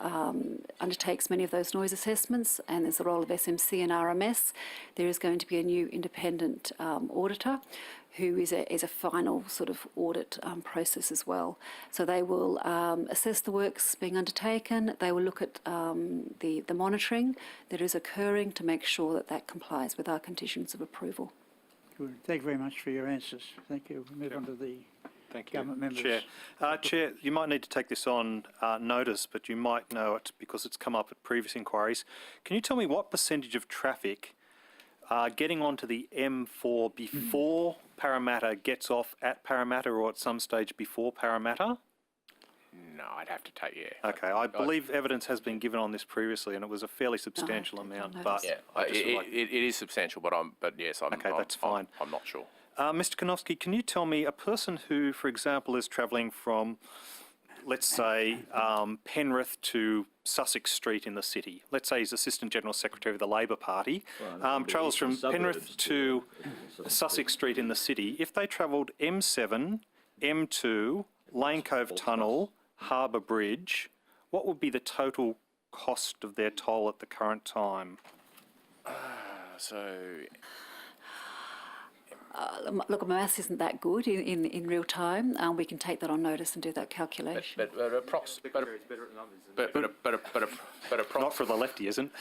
undertakes many of those noise assessments, and there's the role of SMC and RMS, there is going to be a new independent auditor who is a final sort of audit process as well. So they will assess the works being undertaken, they will look at the monitoring that is occurring to make sure that that complies with our conditions of approval. Good. Thank you very much for your answers. Thank you. We'll move on to the government members. Chair. Chair, you might need to take this on notice, but you might know it because it's come up at previous inquiries. Can you tell me what percentage of traffic getting onto the M4 before Parramatta gets off at Parramatta or at some stage before Parramatta? No, I'd have to take, yeah. Okay, I believe evidence has been given on this previously, and it was a fairly substantial amount. But Yeah, it is substantial, but yes, Okay, that's fine. I'm not sure. Mr. Konofsky, can you tell me a person who, for example, is travelling from, let's say, Penrith to Sussex Street in the city. Let's say he's Assistant General Secretary of the Labor Party, travels from Penrith to Sussex Street in the city. If they travelled M7, M2, Lane Cove Tunnel, Harbour Bridge, what would be the total cost of their toll at the current time? Look, my maths isn't that good in real time. We can take that on notice and do that calculation. But Not for the lefty, isn't?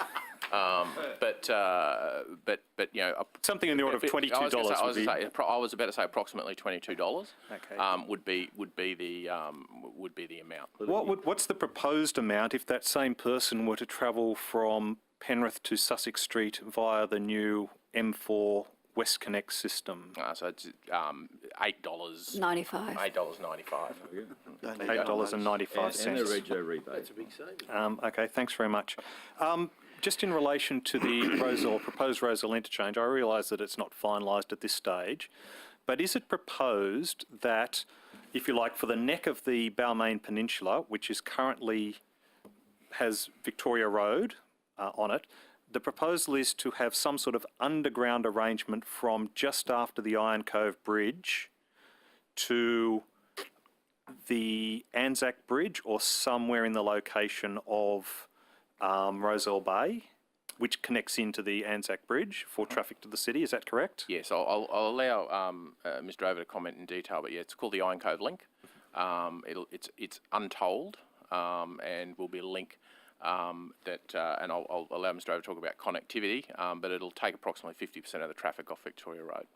but you know, Something in the order of $22 I was about to say approximately $22. Okay. Would be the amount. What's the proposed amount if that same person were to travel from Penrith to Sussex Street via the new M4 WestConnex system? So it's $8.95. $95. $8.95. $8.95. And the rego rebate. That's a big saving. Okay, thanks very much. Just in relation to the proposed Roselle interchange, I realise that it's not finalised at this stage, but is it proposed that, if you like, for the neck of the Balmain Peninsula, which is currently has Victoria Road on it, the proposal is to have some sort of underground arrangement from just after the Iron Cove Bridge to the Anzac Bridge or somewhere in the location of Roselle Bay, which connects into the Anzac Bridge for traffic to the city. Is that correct? Yes, I'll allow Ms. Drover to comment in detail, but yeah, it's called the Iron Cove Link. It's untolled and will be a link and I'll allow Mr. Drover to talk about connectivity, but it'll take approximately 50% of the traffic off Victoria Road.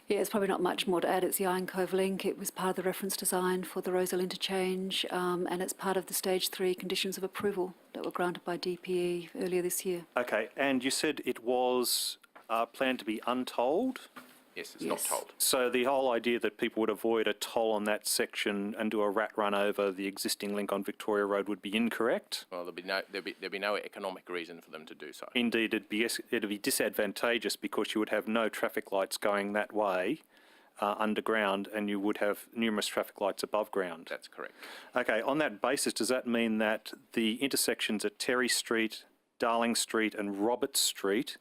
Yeah, there's probably not much more to add. It's the Iron Cove Link. It was part of the reference design for the Roselle interchange, and it's part of the stage 3 conditions of approval that were granted by DPE earlier this year. Okay, and you said it was planned to be untolled? Yes, it's not tolled. So the whole idea that people would avoid a toll on that section and do a rat run over the existing link on Victoria Road would be incorrect? Well, there'd be no economic reason for them to do so. Indeed, it'd be disadvantageous because you would have no traffic lights going that way underground, and you would have numerous traffic lights above ground. That's correct. Okay, on that basis, does that mean that the intersections at Terry Street, Darling Street and Roberts Street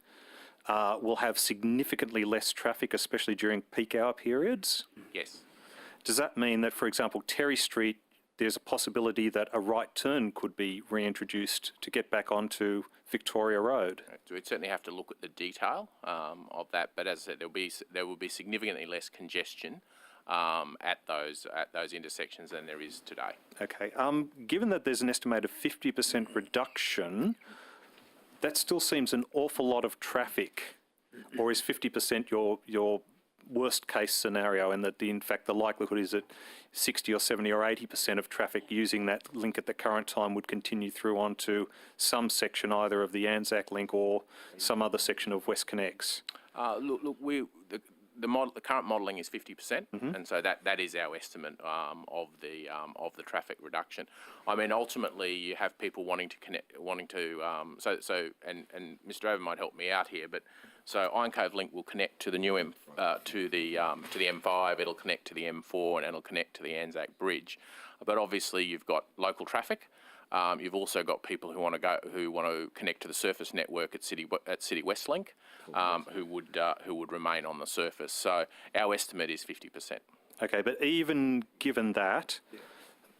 will have significantly less traffic, especially during peak hour periods? Yes. Does that mean that, for example, Terry Street, there's a possibility that a right turn could be reintroduced to get back onto Victoria Road? We'd certainly have to look at the detail of that, but as I said, there will be significantly less congestion at those intersections than there is today. Okay. Given that there's an estimated 50% reduction, that still seems an awful lot of traffic. Or is 50% your worst case scenario, and that in fact the likelihood is that 60 or 70 or 80% of traffic using that link at the current time would continue through onto some section either of the Anzac link or some other section of WestConnex? The current modelling is 50%, and so that is our estimate of the traffic reduction. I mean, ultimately, you have people wanting to connect, and Mr. Drover might help me out here, but so Iron Cove Link will connect to the new to the M5. It'll connect to the M4, and it'll connect to the Anzac Bridge. But obviously, you've got local traffic. You've also got people who want to connect to the surface network at City West Link, who would remain on the surface. So our estimate is 50%. Okay, but even given that,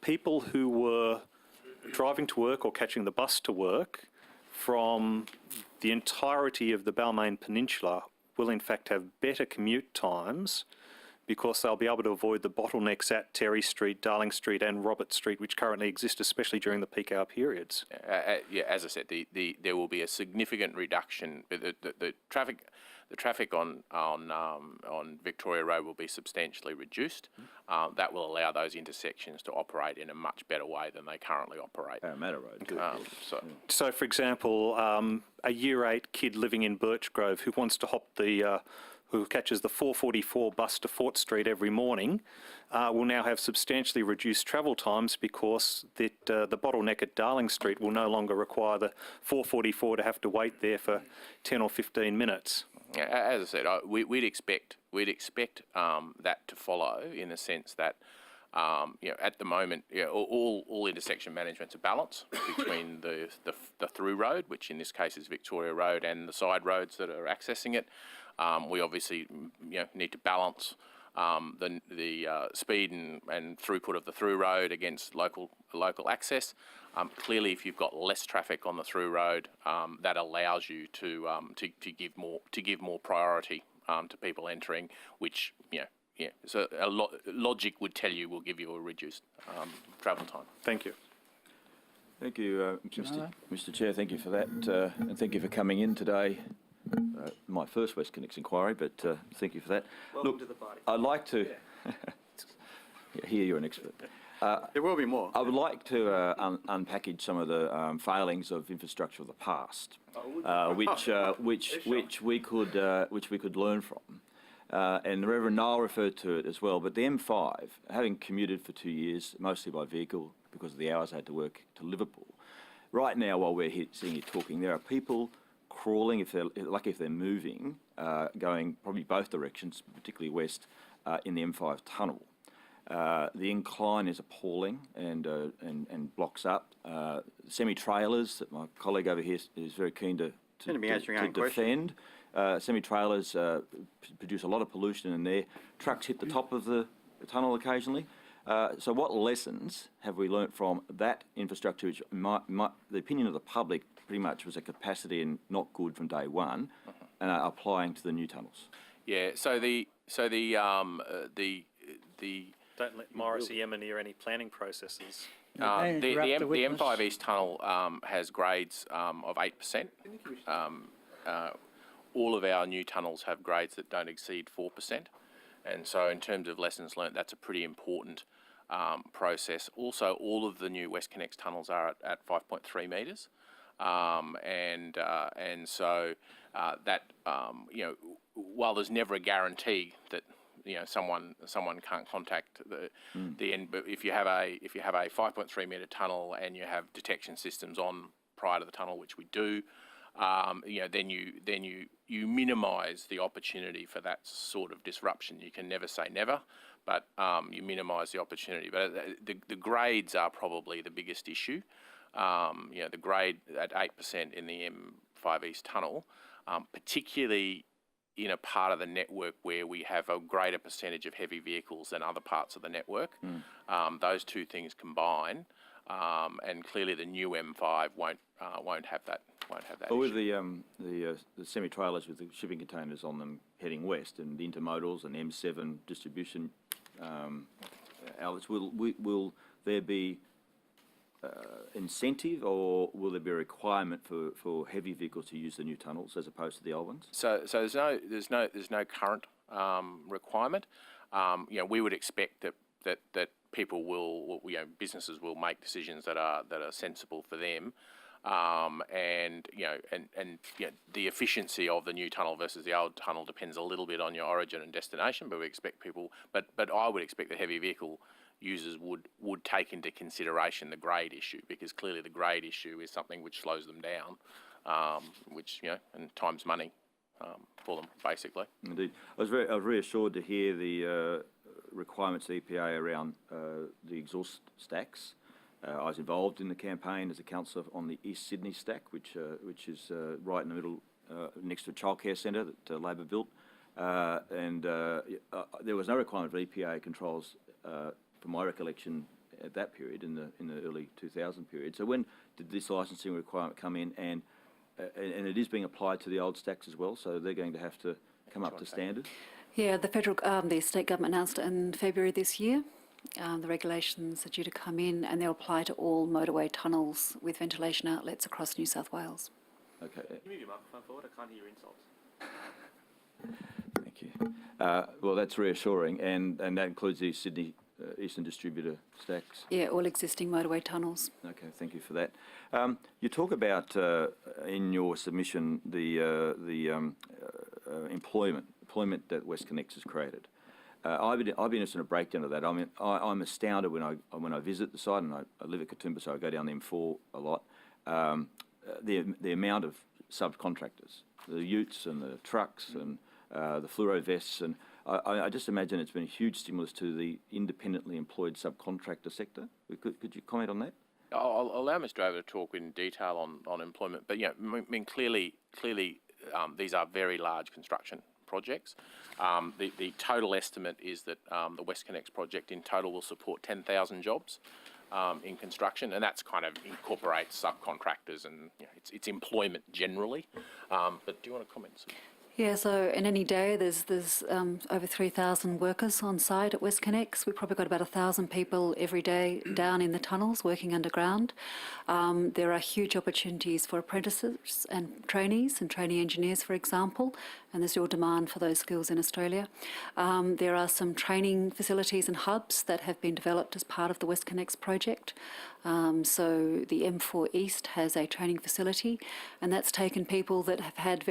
people who were driving to work or catching the bus to work from the entirety of the Balmain Peninsula will in fact have better commute times because they'll be able to avoid the bottlenecks at Terry Street, Darling Street and Robert Street, which currently exist, especially during the peak hour periods. Yeah, as I said, there will be a significant reduction. The traffic on Victoria Road will be substantially reduced. That will allow those intersections to operate in a much better way than they currently operate. Parramatta Road. So, for example, a Year 8 kid living in Birchgrove who wants to hop who catches the 4:44 bus to Fort Street every morning will now have substantially reduced travel times because the bottleneck at Darling Street will no longer require the 4:44 to have to wait there for 10 or 15 minutes. As I said, we'd expect that to follow in the sense that at the moment, all intersection managements are balanced between the through road, which in this case is Victoria Road, and the side roads that are accessing it. We obviously need to balance the speed and throughput of the through road against local access. Clearly, if you've got less traffic on the through road, that allows you to give more priority to people entering, which so logic would tell you will give you a reduced travel time. Thank you. Thank you, Mr. Chair. Thank you for that, and thank you for coming in today. My first WestConnex inquiry, but thank you for that. Welcome to the party. I'd like to hear you're an expert. There will be more. I would like to unpackage some of the failings of infrastructure of the past, which we could learn from. And the Reverend Nile referred to it as well. But the M5, having commuted for 2 years, mostly by vehicle because of the hours I had to work to Liverpool. Right now, while we're sitting here talking, there are people crawling, if they're moving, going probably both directions, particularly west, in the M5 tunnel. The incline is appalling and blocks up. Semi-trailers that my colleague over here is very keen to defend. Semi-trailers produce a lot of pollution in there. Trucks hit the top of the tunnel occasionally. So what lessons have we learnt from that infrastructure, which the opinion of the public pretty much was a capacity and not good from day one, and are applying to the new tunnels? Yeah. So the Don't let Morrissey near any planning processes. the M5 East Tunnel has grades of 8%. All of our new tunnels have grades that don't exceed 4%. And so in terms of lessons learnt, that's a pretty important process. Also, all of the new WestConnex tunnels are at 5.3 metres. And so that, while there's never a guarantee that someone can't contact the end, but if you have a 5.3 metre tunnel and you have detection systems on prior to the tunnel, which we do, then you minimise the opportunity for that sort of disruption. You can never say never, but you minimise the opportunity. But the grades are probably the biggest issue. The grade at 8% in the M5 East Tunnel, particularly in a part of the network where we have a greater percentage of heavy vehicles than other parts of the network. Those two things combine, and clearly the new M5 won't have that. But with the semi-trailers with the shipping containers on them heading west, and the intermodals and M7 distribution Alice, will there be incentive, or will there be a requirement for heavy vehicles to use the new tunnels as opposed to the old ones? So there's no current requirement. We would expect that people will, businesses will make decisions that are sensible for them. And the efficiency of the new tunnel versus the old tunnel depends a little bit on your origin and destination, but we expect people, but I would expect that heavy vehicle users would take into consideration the grade issue, because clearly the grade issue is something which slows them down, and time's money for them, basically. Indeed. I was reassured to hear the requirements of the EPA around the exhaust stacks. I was involved in the campaign as a councillor on the East Sydney stack, which is right in the middle, next to a childcare centre that Labor built, and there was no requirement for EPA controls, from my recollection, at that period in the early 2000 period. So when did this licensing requirement come in, and it is being applied to the old stacks as well? So they're going to have to come up to standard. Yeah, the state government announced it in February this year. The regulations are due to come in, and they'll apply to all motorway tunnels with ventilation outlets across New South Wales. Okay. Can you move your microphone forward? I can't hear your insults. Thank you. Well, that's reassuring, and that includes the Sydney Eastern Distributor stacks. Yeah, all existing motorway tunnels. Okay, thank you for that. You talk about in your submission the employment that WestConnex has created. I've been interested in a breakdown of that. I mean, I'm astounded when I visit the site, and I live at Katoomba, so I go down the M4 a lot. The amount of subcontractors, the utes and the trucks and the fluoro vests, and I just imagine it's been a huge stimulus to the independently employed subcontractor sector. Could you comment on that? I'll allow Mr. Drover to talk in detail on employment, but clearly these are very large construction projects. The total estimate is that the WestConnex project in total will support 10,000 jobs in construction, and that's kind of incorporates subcontractors and it's employment generally. But do you want to comment, Sue? Yeah, so in any day, there's over 3,000 workers on site at WestConnex. We've probably got about 1,000 people every day down in the tunnels working underground. There are huge opportunities for apprentices and trainees and trainee engineers, for example, and there's real demand for those skills in Australia. There are some training facilities and hubs that have been developed as part of the WestConnex project. So the M4 East has a training facility, and that's taken people that have had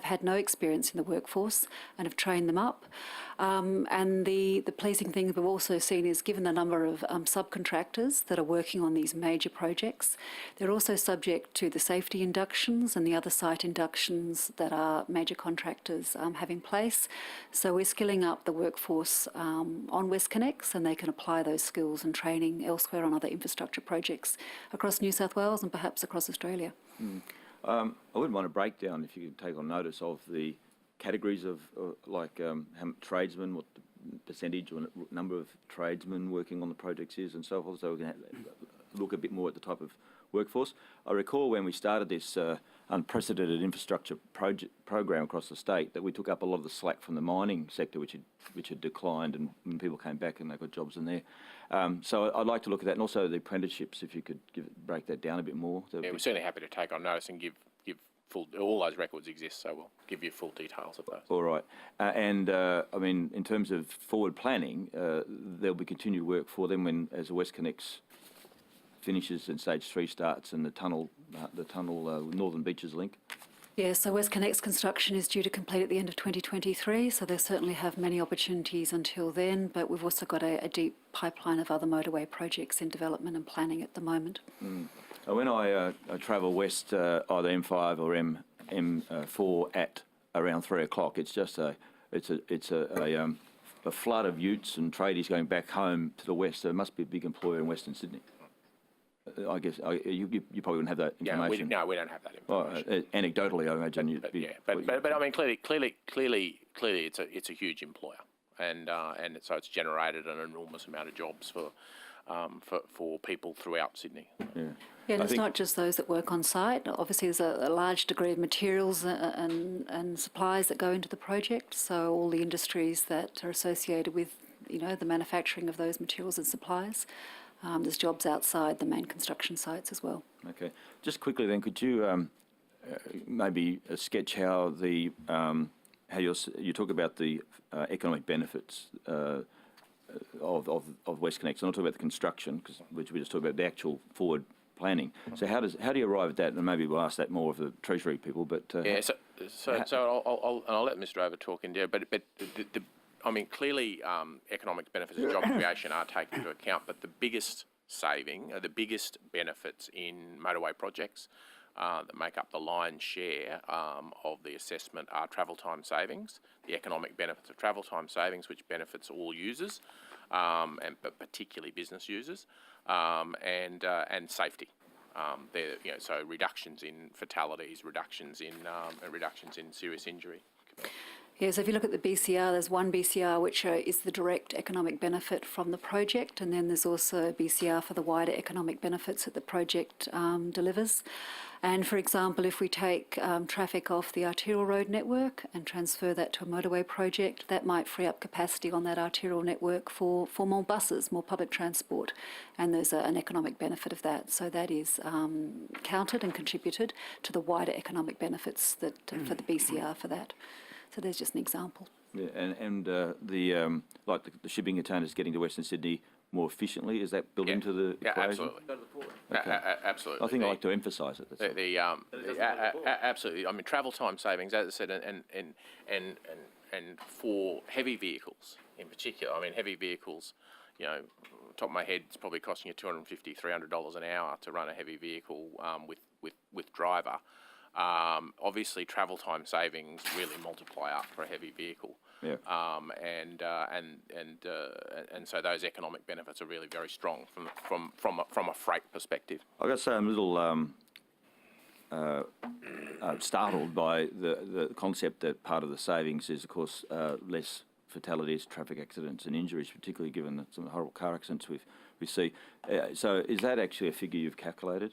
have had no experience in the workforce and have trained them up. And the pleasing thing we've also seen is, given the number of subcontractors that are working on these major projects, they're also subject to the safety inductions and the other site inductions that our major contractors have in place. So we're skilling up the workforce on WestConnex, and they can apply those skills and training elsewhere on other infrastructure projects across New South Wales and perhaps across Australia. I wouldn't want a breakdown, if you could take on notice of the categories of tradesmen, what the percentage or number of tradesmen working on the projects is and so forth, so we can look a bit more at the type of workforce. I recall when we started this unprecedented infrastructure program across the state, that we took up a lot of the slack from the mining sector, which had declined, and people came back and they got jobs in there. So I'd like to look at that, and also the apprenticeships, if you could break that down a bit more. Yeah, we're certainly happy to take on notice and give full, all those records exist, so we'll give you full details of those. All right. I mean, in terms of forward planning, there'll be continued work for them as the WestConnex finishes and stage 3 starts, and the tunnel Northern Beaches link. Yeah, so WestConnex construction is due to complete at the end of 2023, so they certainly have many opportunities until then, but we've also got a deep pipeline of other motorway projects in development and planning at the moment. When I travel west, either M5 or M4 at around 3 o'clock, it's just a flood of utes and tradies going back home to the west. So it must be a big employer in Western Sydney. I guess you probably wouldn't have that information. We don't have that information. Well, anecdotally, I imagine but I mean, clearly, it's a huge employer, and so it's generated an enormous amount of jobs for people throughout Sydney. Yeah, and it's not just those that work on site. Obviously, there's a large degree of materials and supplies that go into the project. So all the industries that are associated with the manufacturing of those materials and supplies. There's jobs outside the main construction sites as well. Okay. Just quickly then, could you maybe sketch how the how you talk about the economic benefits of WestConnex? I'm not talking about the construction, which we just talked about the actual forward planning. So how do you arrive at that? And maybe we'll ask that more of the Treasury people. But I'll let Mr. Over talk in there. But clearly economic benefits of job creation are taken into account. But the biggest the biggest benefits in motorway projects that make up the lion's share of the assessment are travel time savings, the economic benefits of travel time savings, which benefits all users, but particularly business users, and safety. So reductions in fatalities, reductions in serious injury. Yeah, so if you look at the BCR, there's one BCR which is the direct economic benefit from the project, and then there's also a BCR for the wider economic benefits that the project delivers. And for example, if we take traffic off the arterial road network and transfer that to a motorway project, that might free up capacity on that arterial network for more buses, more public transport, and there's an economic benefit of that. So that is counted and contributed to the wider economic benefits that for the BCR for that. So there's just an example. Yeah, and the shipping containers getting to Western Sydney more efficiently, is that built into the equation? Absolutely. Absolutely. I think I like to emphasise it. Absolutely. I mean, travel time savings, as I said, and for heavy vehicles in particular. I mean, heavy vehicles, top of my head, it's probably costing you $250, $300 an hour to run a heavy vehicle with driver. Obviously, travel time savings really multiply up for a heavy vehicle. Yeah. And so those economic benefits are really very strong from a freight perspective. I got to say, I'm a little startled by the concept that part of the savings is, of course, less fatalities, traffic accidents, and injuries, particularly given some of the horrible car accidents we see. So, is that actually a figure you've calculated?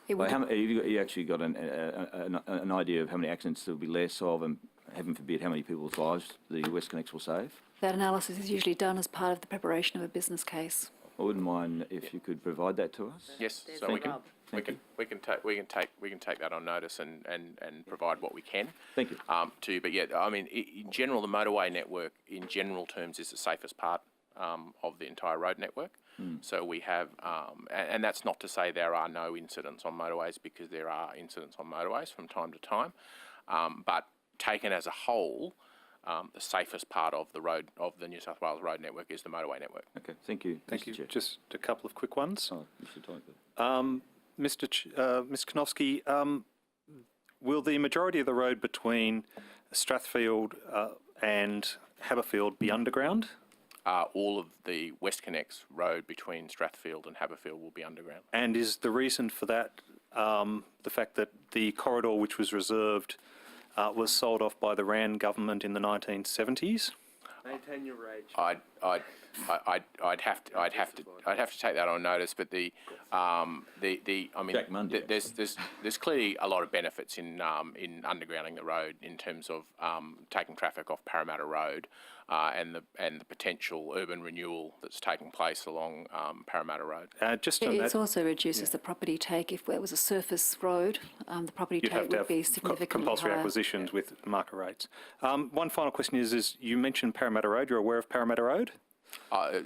Have you actually got an idea of how many accidents there will be less of, and heaven forbid, how many people's lives the WestConnex will save? That analysis is usually done as part of the preparation of a business case. I wouldn't mind if you could provide that to us. Yes, so we can take that on notice and provide what we can. Thank you. To you, but yeah, I mean, in general, the motorway network, in general terms, is the safest part of the entire road network. So we have, and that's not to say there are no incidents on motorways, because there are incidents on motorways from time to time. But taken as a whole, the safest part of the road, of the New South Wales road network, is the motorway network. Okay, thank you. Thank you. Just a couple of quick ones. Oh, you should talk about Mr. Konofsky, will the majority of the road between Strathfield and Haberfield be underground? All of the WestConnex road between Strathfield and Haberfield will be underground. And is the reason for that the fact that the corridor which was reserved was sold off by the Rand government in the 1970s? Maintain your rage. I'd have to take that on notice, but I mean, there's clearly a lot of benefits in undergrounding the road in terms of taking traffic off Parramatta Road and the potential urban renewal that's taking place along Parramatta Road. It also reduces the property take. If it was a surface road, the property take would be significantly compulsory higher. acquisitions with market rates. One final question is you mentioned Parramatta Road. You're aware of Parramatta Road? I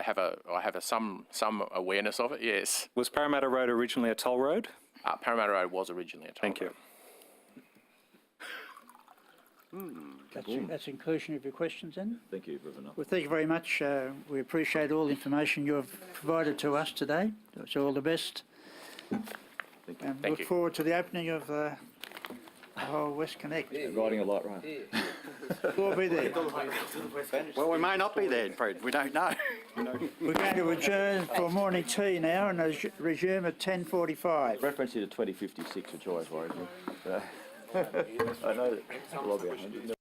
have some awareness of it. Yes. Was Parramatta Road originally a toll road? Parramatta Road was originally a toll Thank road. you. That's the conclusion of your questions then. Thank you, Reverend. Well, thank you very much. We appreciate all the information you have provided to us today. So all the best. Thank you. And Thank look you. forward to the opening of the whole WestConnex. Riding a light rail. We'll be there. Well, we may not be there, Fred. We don't know. We're going to adjourn for morning tea now and resume at 10:45. Reference you to 2056, which always worries me. I know that will be 100.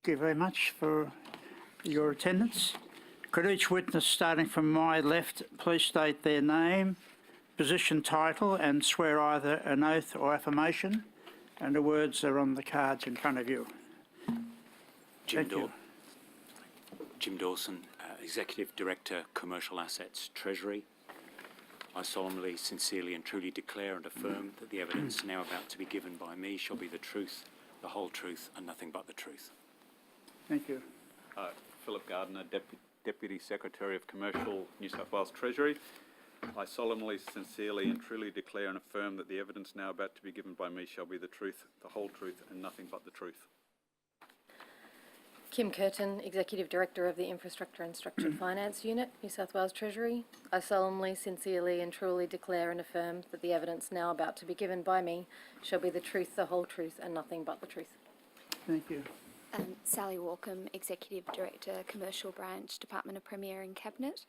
you very much for your attendance. Could each witness, starting from my left, please state their name, position, title, and swear either an oath or affirmation? And the words are on the cards in front of you. Thank you. Jim Dawson, Executive Director, Commercial Assets, Treasury. I solemnly, sincerely and truly declare and affirm that the evidence now about to be given by me shall be the truth, the whole truth and nothing but the truth. Thank you. Philip Gardner, Deputy Secretary of Commercial, New South Wales Treasury. I solemnly, sincerely and truly declare and affirm that the evidence now about to be given by me shall be the truth, the whole truth and nothing but the truth. Kim Curtin, Executive Director of the Infrastructure and Structured Finance Unit, New South Wales Treasury. I solemnly, sincerely and truly declare and affirm that the evidence now about to be given by me shall be the truth, the whole truth and nothing but the truth. Thank you. Sally Walkham, Executive Director, Commercial Branch, Department of Premier and Cabinet.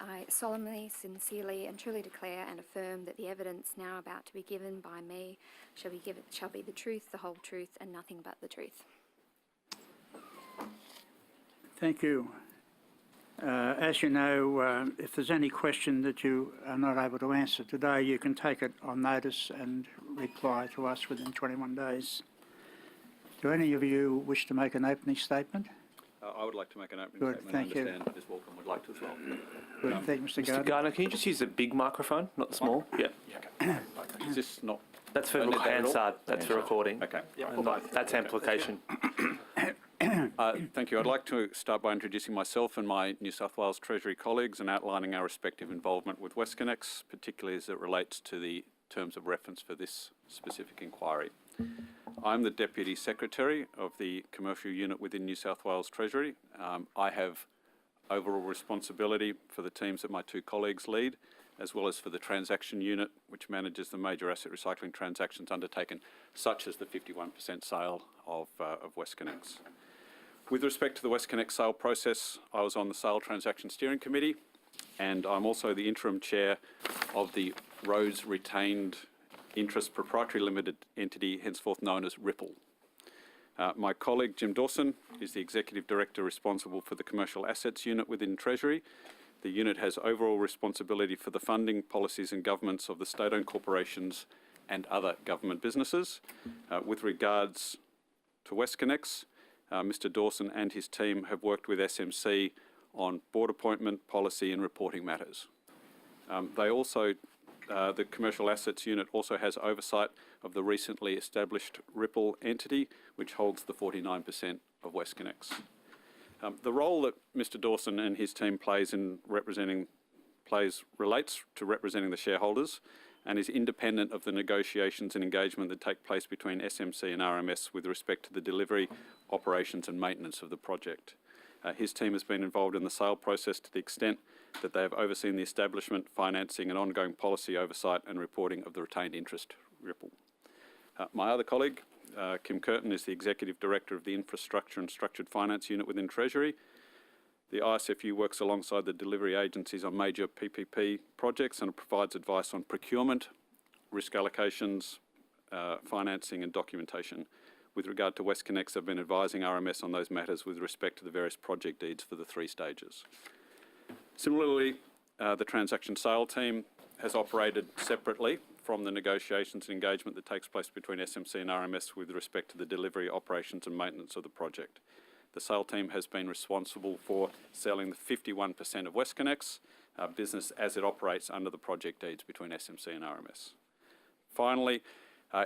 I solemnly, sincerely and truly declare and affirm that the evidence now about to be given by me shall be the truth, the whole truth and nothing but the truth. Thank you. As you know, if there's any question that you are not able to answer today, you can take it on notice and reply to us within 21 days. Do any of you wish to make an opening statement? I would like to make an opening Good, statement. thank you. I understand Ms. Walkham would like to as well. Good, thank you, Mr. Gardner. Mr. Gardner, can you just use the big microphone, not the small? Yeah. Is this not? That's for Don't need that at all? Hansard. That's for recording. Okay. That's amplification. Thank you. I'd like to start by introducing myself and my New South Wales Treasury colleagues and outlining our respective involvement with WestConnex, particularly as it relates to the terms of reference for this specific inquiry. I'm the Deputy Secretary of the Commercial Unit within New South Wales Treasury. I have overall responsibility for the teams that my two colleagues lead, as well as for the transaction unit, which manages the major asset recycling transactions undertaken, such as the 51% sale of WestConnex. With respect to the WestConnex sale process, I was on the Sale Transaction Steering Committee, and I'm also the interim chair of the Roads Retained Interest Proprietary Limited Entity, henceforth known as Ripple. My colleague Jim Dawson is the Executive Director responsible for the Commercial Assets Unit within Treasury. The unit has overall responsibility for the funding, policies and governments of the state-owned corporations and other government businesses. With regards to WestConnex, Mr. Dawson and his team have worked with SMC on board appointment, policy and reporting matters. The Commercial Assets Unit also has oversight of the recently established Ripple entity, which holds the 49% of WestConnex. The role that Mr. Dawson and his team relates to representing the shareholders and is independent of the negotiations and engagement that take place between SMC and RMS with respect to the delivery, operations and maintenance of the project. His team has been involved in the sale process to the extent that they have overseen the establishment, financing and ongoing policy oversight and reporting of the retained interest Ripple. My other colleague, Kim Curtin, is the Executive Director of the Infrastructure and Structured Finance Unit within Treasury. The ISFU works alongside the delivery agencies on major PPP projects and provides advice on procurement, risk allocations, financing and documentation. With regard to WestConnex, I've been advising RMS on those matters with respect to the various project deeds for the 3 stages. Similarly, the transaction sale team has operated separately from the negotiations and engagement that takes place between SMC and RMS with respect to the delivery, operations and maintenance of the project. The sale team has been responsible for selling the 51% of WestConnex business as it operates under the project deeds between SMC and RMS. Finally,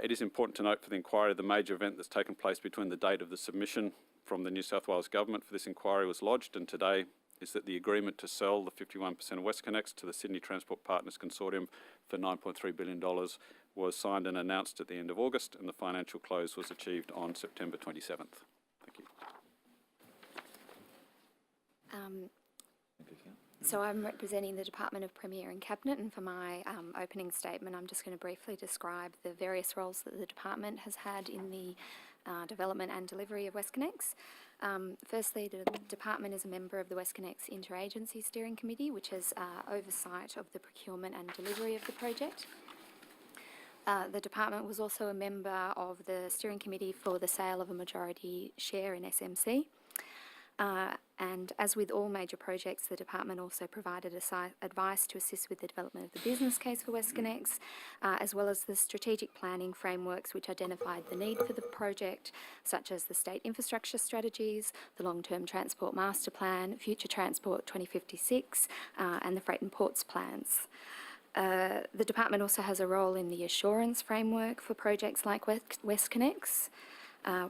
it is important to note for the inquiry the major event that's taken place between the date of the submission from the New South Wales Government for this inquiry was lodged, and today is that the agreement to sell the 51% of WestConnex to the Sydney Transport Partners Consortium for $9.3 billion was signed and announced at the end of August, and the financial close was achieved on September 27th. Thank you. So I'm representing the Department of Premier and Cabinet, and for my opening statement I'm just going to briefly describe the various roles that the department has had in the development and delivery of WestConnex. Firstly, the department is a member of the WestConnex Interagency Steering Committee, which has oversight of the procurement and delivery of the project. The department was also a member of the steering committee for the sale of a majority share in SMC. And as with all major projects, the department also provided advice to assist with the development of the business case for WestConnex, as well as the strategic planning frameworks which identified the need for the project, such as the state infrastructure strategies, the long-term transport master plan, Future Transport 2056, and the freight and ports plans. The department also has a role in the assurance framework for projects like WestConnex.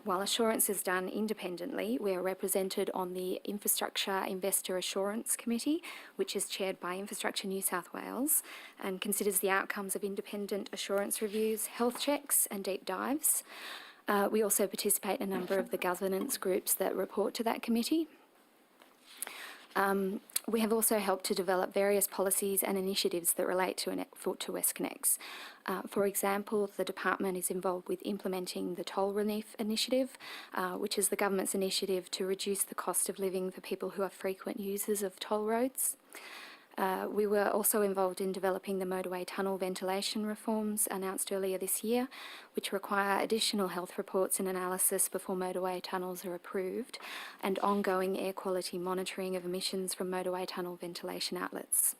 While assurance is done independently, we are represented on the Infrastructure Investor Assurance Committee, which is chaired by Infrastructure New South Wales and considers the outcomes of independent assurance reviews, health checks and deep dives. We also participate in a number of the governance groups that report to that committee. We have also helped to develop various policies and initiatives that relate to WestConnex. For example, the department is involved with implementing the Toll Relief Initiative, which is the government's initiative to reduce the cost of living for people who are frequent users of toll roads. We were also involved in developing the motorway tunnel ventilation reforms announced earlier this year, which require additional health reports and analysis before motorway tunnels are approved, and ongoing air quality monitoring of emissions from motorway tunnel ventilation outlets.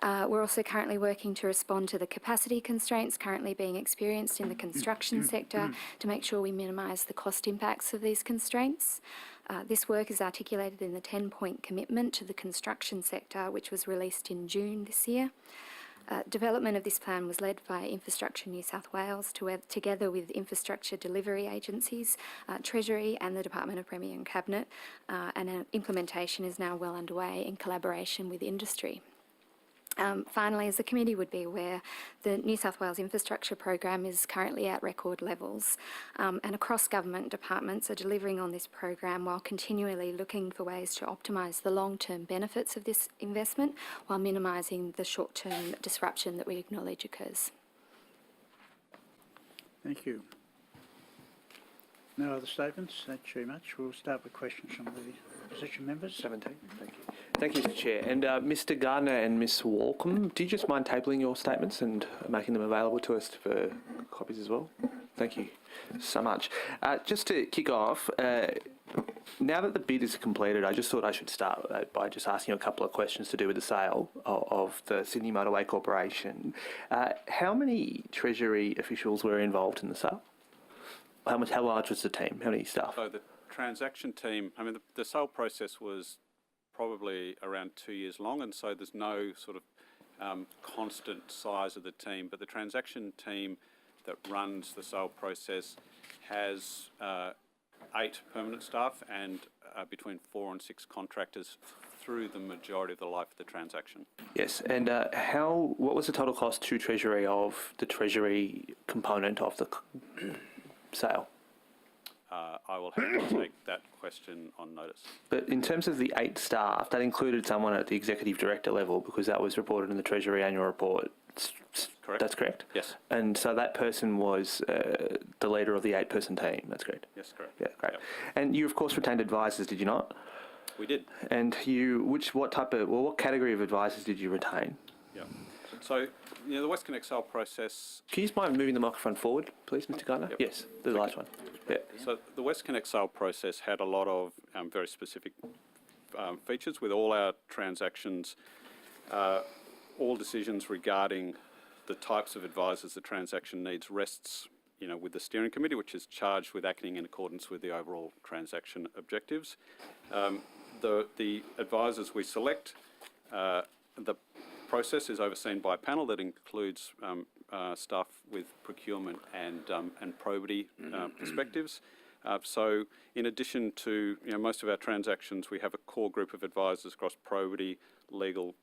We're also currently working to respond to the capacity constraints currently being experienced in the construction sector to make sure we minimise the cost impacts of these constraints. This work is articulated in the 10-point commitment to the construction sector, which was released in June this year. Development of this plan was led by Infrastructure New South Wales together with infrastructure delivery agencies, Treasury and the Department of Premier and Cabinet, and implementation is now well underway in collaboration with industry. Finally, as the committee would be aware, the New South Wales infrastructure program is currently at record levels, and across government departments are delivering on this program while continually looking for ways to optimise the long-term benefits of this investment while minimising the short-term disruption that we acknowledge occurs. Thank you. No other statements? Thank you very much. We'll start with questions from the opposition members. 17, thank you. Thank you, Mr Chair. And Mr Gardner and Ms Walcombe, do you just mind tabling your statements and making them available to us for copies as well? Thank you so much. Just to kick off, now that the bid is completed, I just thought I should start by just asking a couple of questions to do with the sale of the Sydney Motorway Corporation. How many Treasury officials were involved in the sale? How large was the team? How many staff? So the transaction team, I mean, the sale process was probably around 2 years long, and so there's no sort of constant size of the team, but the transaction team that runs the sale process has 8 permanent staff and between 4 and 6 contractors through the majority of the life of the transaction. Yes, and what was the total cost to Treasury of the Treasury component of the sale? I will have to take that question on notice. But in terms of the 8 staff, that included someone at the executive director level because that was reported in the Treasury annual report. Correct. That's correct? Yes. And so that person was the leader of the 8-person team. That's correct? Yes, correct. Yeah, great. Yep. And you, of course, retained advisors, did you not? We did. And what category of advisors did you retain? Yeah. So, the WestConnex sale process... Can you just mind moving the microphone forward, please, Mr Gardner? Yep. Yes, the last one. Yeah. So the WestConnex sale process had a lot of very specific features with all our transactions, all decisions regarding the types of advisors the transaction needs rests, with the steering committee, which is charged with acting in accordance with the overall transaction objectives. The advisors we select, the process is overseen by a panel that includes staff with procurement and probity perspectives. So in addition to most of our transactions, we have a core group of advisors across probity, legal,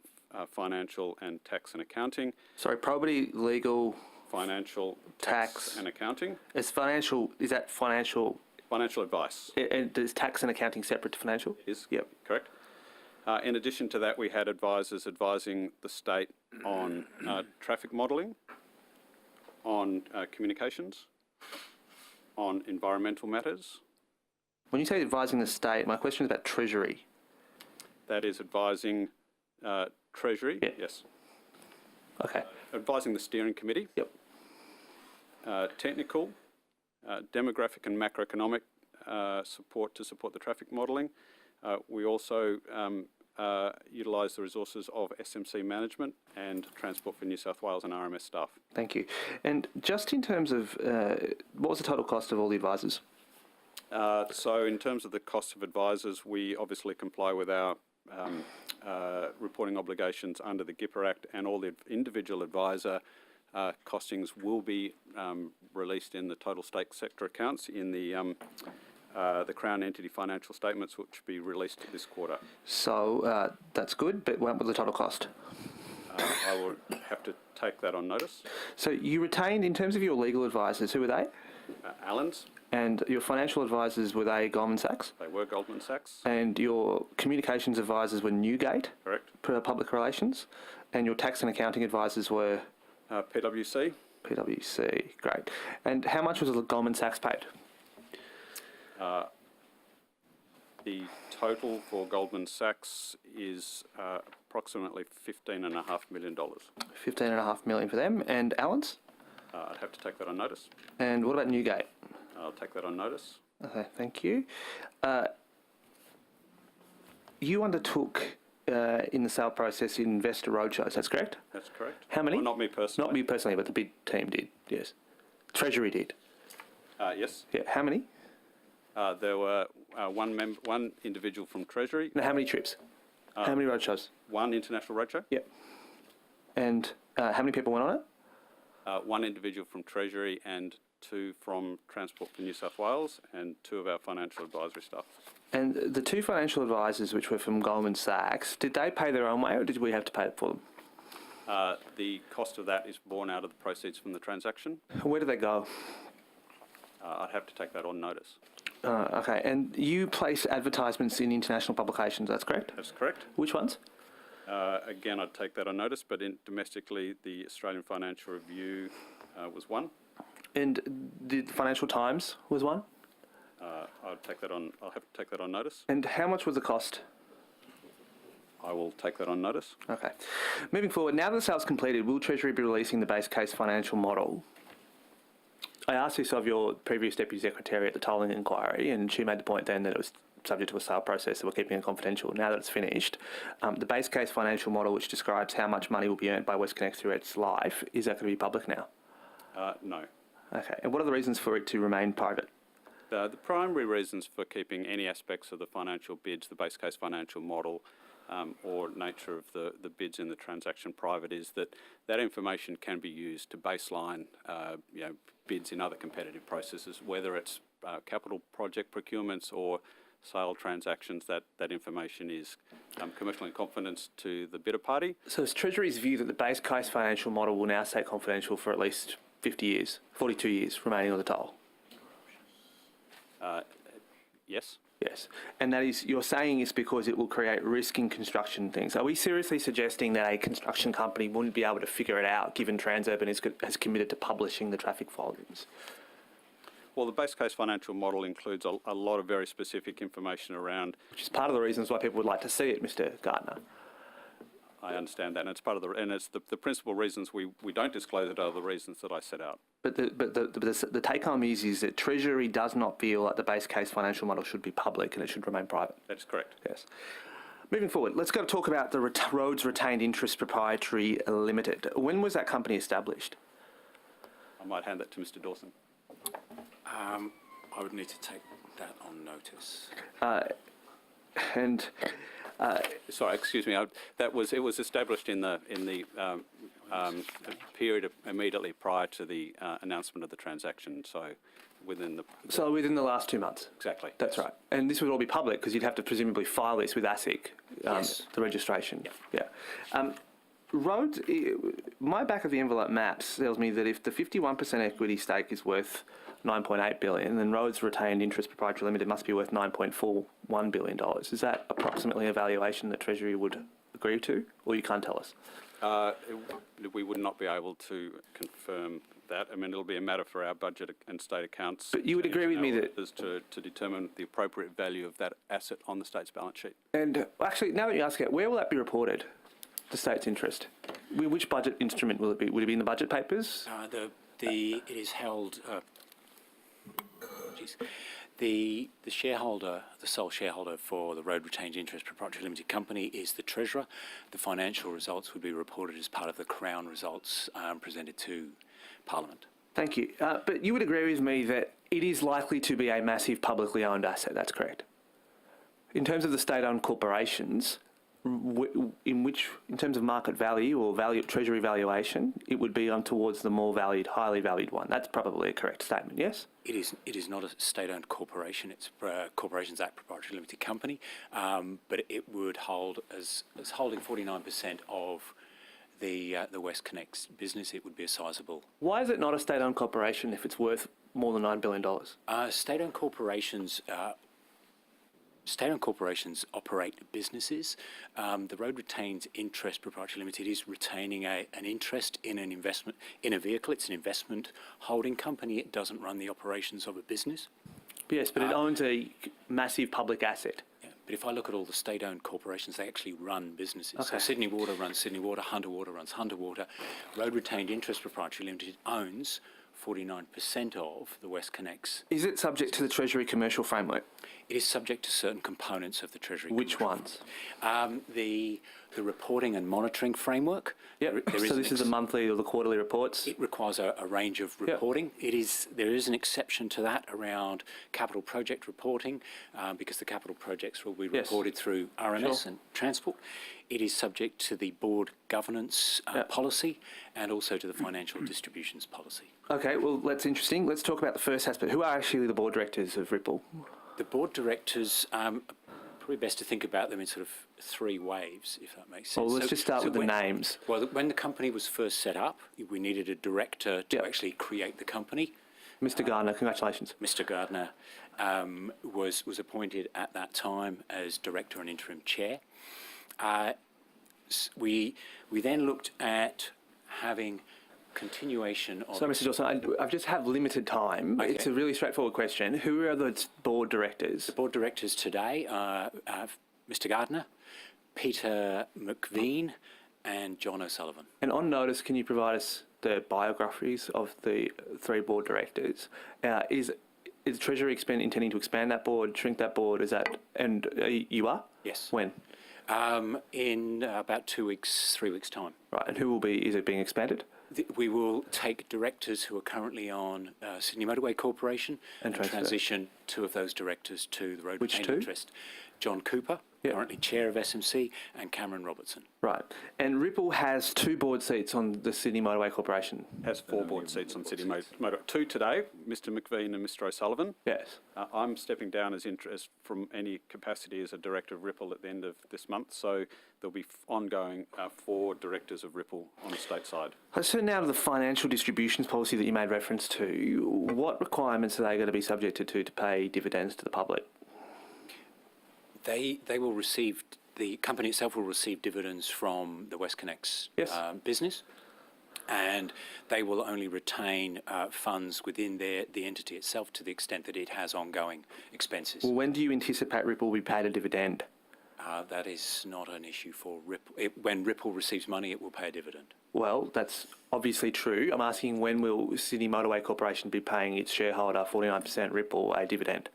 financial and tax and accounting. Sorry, probity, legal... Financial, tax and accounting. Is that financial... Financial advice. And is tax and accounting separate to financial? It is. Yep. Correct. In addition to that, we had advisors advising the state on traffic modelling, on communications, on environmental matters. When you say advising the state, my question is about Treasury. That is advising Treasury, yeah. Yes. Okay. Advising the steering committee. Yep. technical, demographic and macroeconomic support to support the traffic modelling. We also utilise the resources of SMC management and Transport for New South Wales and RMS staff. Thank you. And just in terms of, what was the total cost of all the advisors? So in terms of the cost of advisors, we obviously comply with our reporting obligations under the GIPA Act, and all the individual advisor costings will be released in the total stake sector accounts in the Crown entity financial statements, which will be released this quarter. So that's good, but what was the total cost? I will have to take that on notice. So you retained, in terms of your legal advisors, who were they? Allens. And your financial advisors, were they Goldman Sachs? They were Goldman Sachs. And your communications advisors were Newgate? Correct. Per Public Relations? And your tax and accounting advisors were? PwC. PwC, great. And how much was Goldman Sachs paid? The total for Goldman Sachs is approximately $15.5 million. $15.5 million for them. And Allens? I'd have to take that on notice. And what about Newgate? I'll take that on notice. Okay, thank you. You undertook in the sale process investor roadshows, that's correct? That's correct. How many? Well, not me personally. Not me personally, but the bid team did, yes. Treasury did. Yes. Yeah, how many? There were one individual from Treasury. No, how many trips? How many roadshows? One international roadshow. Yep. And how many people went on it? One individual from Treasury and two from Transport for New South Wales, and two of our financial advisory staff. And the two financial advisors, which were from Goldman Sachs, did they pay their own way, or did we have to pay it for them? The cost of that is borne out of the proceeds from the transaction. Where did they go? I'd have to take that on notice. Okay, and you place advertisements in international publications, that's correct? That's correct. Which ones? Again, I'd take that on notice, but domestically, the Australian Financial Review was one. And the Financial Times was one? I'll have to take that on notice. And how much was the cost? I will take that on notice. Okay. Moving forward, now that the sale's completed, will Treasury be releasing the base case financial model? I asked this of your previous Deputy Secretary at the tolling inquiry, and she made the point then that it was subject to a sale process, so we're keeping it confidential. Now that it's finished, the base case financial model, which describes how much money will be earned by WestConnex through its life, is that going to be public now? No. Okay. And what are the reasons for it to remain private? The primary reasons for keeping any aspects of the financial bids, the base case financial model, or nature of the bids in the transaction private is that information can be used to baseline bids in other competitive processes, whether it's capital project procurements or sale transactions. That information is commercial in confidence to the bidder party. So it's Treasury's view that the base case financial model will now stay confidential for at least 50 years, 42 years remaining on the toll? Yes. Yes. And that is, you're saying it's because it will create risk in construction things. Are we seriously suggesting that a construction company wouldn't be able to figure it out, given Transurban has committed to publishing the traffic volumes? Well, the base case financial model includes a lot of very specific information around... Which is part of the reasons why people would like to see it, Mr. Gardner. I understand that, and it's part of it's the principal reasons we don't disclose it are the reasons that I set out. But the take-home is that Treasury does not feel that the base case financial model should be public and it should remain private. That's correct. Yes. Moving forward, let's go talk about the Roads Retained Interest Proprietary Limited. When was that company established? I might hand that to Mr. Dawson. I would need to take that on notice. Sorry, excuse me. It was established in the period immediately prior to the announcement of the transaction. So within the last 2 months. Exactly. That's right. And this would all be public because you'd have to presumably file this with ASIC, yes. The registration. Yeah. Roads. My back of the envelope maps tells me that if the 51% equity stake is worth $9.8 billion, then Roads Retained Interest Proprietary Limited must be worth $9.41 billion. Is that approximately a valuation that Treasury would agree to, or you can't tell us? We would not be able to confirm that. I mean, it'll be a matter for our budget and state accounts. But you would agree with me that... To determine the appropriate value of that asset on the state's balance sheet. And actually, now that you ask it, where will that be reported, the state's interest? Which budget instrument will it be? Would it be in the budget papers? It is held. The shareholder, the sole shareholder for the Road Retained Interest Proprietary Limited Company is the Treasurer. The financial results would be reported as part of the Crown results presented to Parliament. Thank you. But you would agree with me that it is likely to be a massive publicly owned asset, that's correct? In terms of the state-owned corporations, in terms of market value or treasury valuation, it would be on towards the more valued, highly valued one. That's probably a correct statement, yes? It is not a state-owned corporation. It's Corporations Act Proprietary Limited Company, but it would hold as holding 49% of the WestConnex business. It would be a sizable. Why is it not a state-owned corporation if it's worth more than $9 billion? State-owned corporations. State-owned corporations operate businesses. The Road Retained Interest Proprietary Limited is retaining an interest in an investment in a vehicle. It's an investment holding company. It doesn't run the operations of a business. Yes, but it owns a massive public asset. Yeah, but if I look at all the state-owned corporations, they actually run businesses. Okay. So Sydney Water runs Sydney Water, Hunter Water runs Hunter Water. Road Retained Interest Proprietary Limited owns 49% of the WestConnex. Is it subject to the Treasury Commercial Framework? It is subject to certain components of the Treasury. Which ones? The reporting and monitoring framework. Yep. So this is the monthly or the quarterly reports? It requires a range of reporting. Yep. There is an exception to that around capital project reporting because the capital projects will be reported through RMS and transport. It is subject to the board governance policy and also to the financial distributions policy. Okay, well, that's interesting. Let's talk about the first aspect. Who are actually the board directors of Ripple? The board directors, probably best to think about them in sort of three waves, if that makes sense. Well, let's just start with the names. Well, when the company was first set up, we needed a director to actually create the company. Mr. Gardner, congratulations. Mr. Gardner was appointed at that time as director and interim chair. We then looked at having continuation of... So, Mr. Dawson, I just have limited time. Okay. It's a really straightforward question. Who are the board directors? The board directors today are Mr. Gardner, Peter McVean and John O'Sullivan. And on notice, can you provide us the biographies of the three board directors? Is Treasury intending to expand that board, shrink that board? And you are? Yes. When? In about 2 weeks, 3 weeks' time. Right, and is it being expanded? We will take directors who are currently on Sydney Motorway Corporation and transition 2 of those directors to the Road Retained Interest. John Cooper, currently chair of SMC, and Cameron Robertson. Right, and Ripple has 2 board seats on the Sydney Motorway Corporation. Has 4 board seats on Sydney Motorway. 2 today, Mr. McVean and Mr. O'Sullivan. Yes. I'm stepping down as from any capacity as a director of Ripple at the end of this month, so there'll be ongoing 4 directors of Ripple on the state side. So now to the financial distributions policy that you made reference to, what requirements are they going to be subjected to pay dividends to the public? They will receive, the company itself will receive dividends from the WestConnex business, and they will only retain funds within the entity itself to the extent that it has ongoing expenses. Well, when do you anticipate Ripple will be paid a dividend? That is not an issue for Ripple. When Ripple receives money, it will pay a dividend. Well, that's obviously true. I'm asking, when will Sydney Motorway Corporation be paying its shareholder, 49% Ripple, a dividend?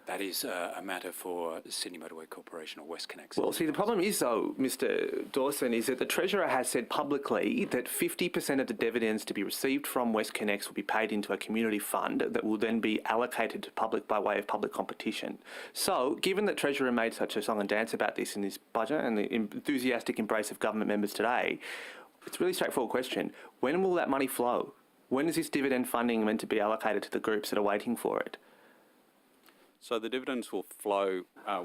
That is a matter for Sydney Motorway Corporation or WestConnex. Well, see, the problem is, though, Mr. Dawson, is that the Treasurer has said publicly that 50% of the dividends to be received from WestConnex will be paid into a community fund that will then be allocated to public by way of public competition. So, given that Treasurer made such a song and dance about this in his budget and the enthusiastic embrace of government members today, it's a really straightforward question. When will that money flow? When is this dividend funding meant to be allocated to the groups that are waiting for it? So the dividends will flow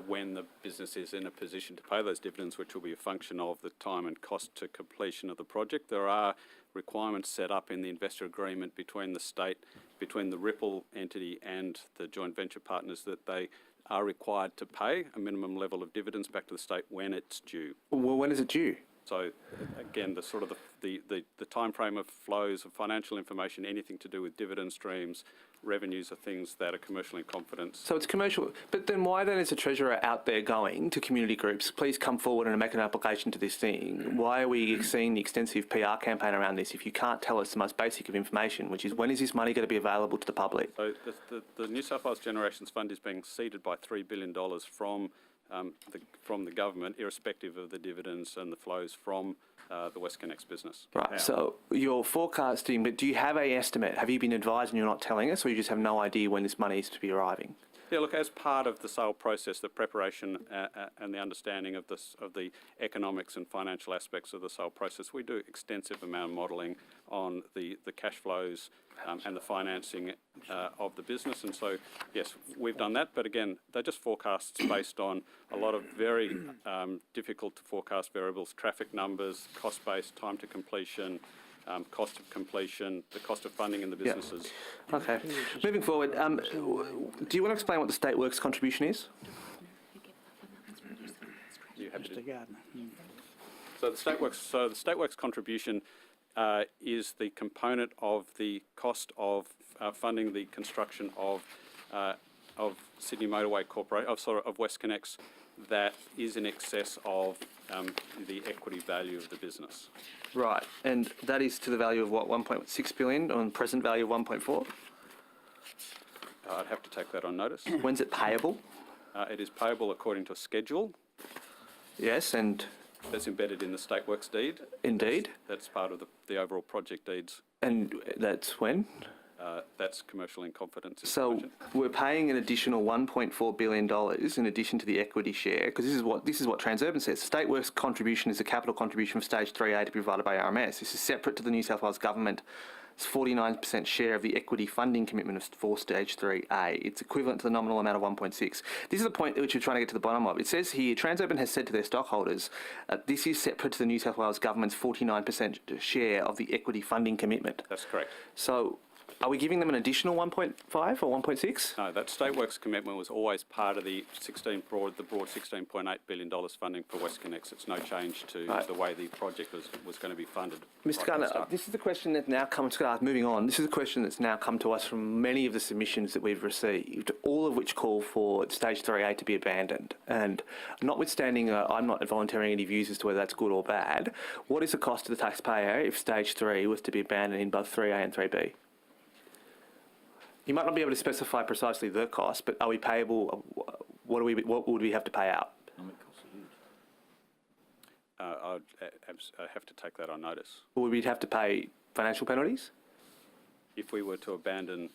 when the business is in a position to pay those dividends, which will be a function of the time and cost to completion of the project. There are requirements set up in the investor agreement between the state, between the Ripple entity and the joint venture partners, that they are required to pay a minimum level of dividends back to the state when it's due. Well, when is it due? So again, the time frame of flows of financial information, anything to do with dividend streams, revenues are things that are commercial in confidence. So it's commercial. But then why then is the Treasurer out there going to community groups, please come forward and make an application to this thing? Why are we seeing the extensive PR campaign around this if you can't tell us the most basic of information, which is when is this money going to be available to the public? So the New South Wales Generations Fund is being seeded by $3 billion from the government, irrespective of the dividends and the flows from the WestConnex business. Right, so you're forecasting, but do you have a estimate? Have you been advised and you're not telling us, or you just have no idea when this money is to be arriving? Yeah, look, as part of the sale process, the preparation and the understanding of the economics and financial aspects of the sale process, we do extensive amount of modelling on the cash flows and the financing of the business. And so, yes, we've done that. But again, they're just forecasts based on a lot of very difficult to forecast variables, traffic numbers, cost base, time to completion, cost of completion, the cost of funding in the businesses. Yep. Okay. Moving forward, do you want to explain what the State Works contribution is? You have to. Mr. Gardner. So the State Works contribution is the component of the cost of funding the construction of Sydney Motorway Corporation, of WestConnex, that is in excess of the equity value of the business. Right, and that is to the value of what, 1.6 billion on present value of 1.4? I'd have to take that on notice. When's it payable? It is payable according to a schedule. Yes, and that's embedded in the State Works deed. Indeed. That's part of the overall project deeds. And that's when? That's commercial in confidence. So we're paying an additional $1.4 billion in addition to the equity share, because this is what Transurban says. The State Works contribution is a capital contribution for Stage 3A to be provided by RMS. This is separate to the New South Wales Government's 49% share of the equity funding commitment for Stage 3A. It's equivalent to the nominal amount of 1.6. This is the point which we're trying to get to the bottom of. It says here, Transurban has said to their stockholders, this is separate to the New South Wales Government's 49% share of the equity funding commitment. That's correct. So are we giving them an additional 1.5 or 1.6? No, that State Works commitment was always part of the broad $16.8 billion funding for WestConnex. It's no change to the way the project was going to be funded. Mr. Gardner, this is the question that now comes, moving on, this is a question that's now come to us from many of the submissions that we've received, all of which call for Stage 3A to be abandoned. And notwithstanding, I'm not volunteering any views as to whether that's good or bad, what is the cost to the taxpayer if Stage 3 was to be abandoned in both 3A and 3B? You might not be able to specify precisely the cost, but are we payable? What would we have to pay out? I'd have to take that on notice. Would we have to pay financial penalties? If we were to abandon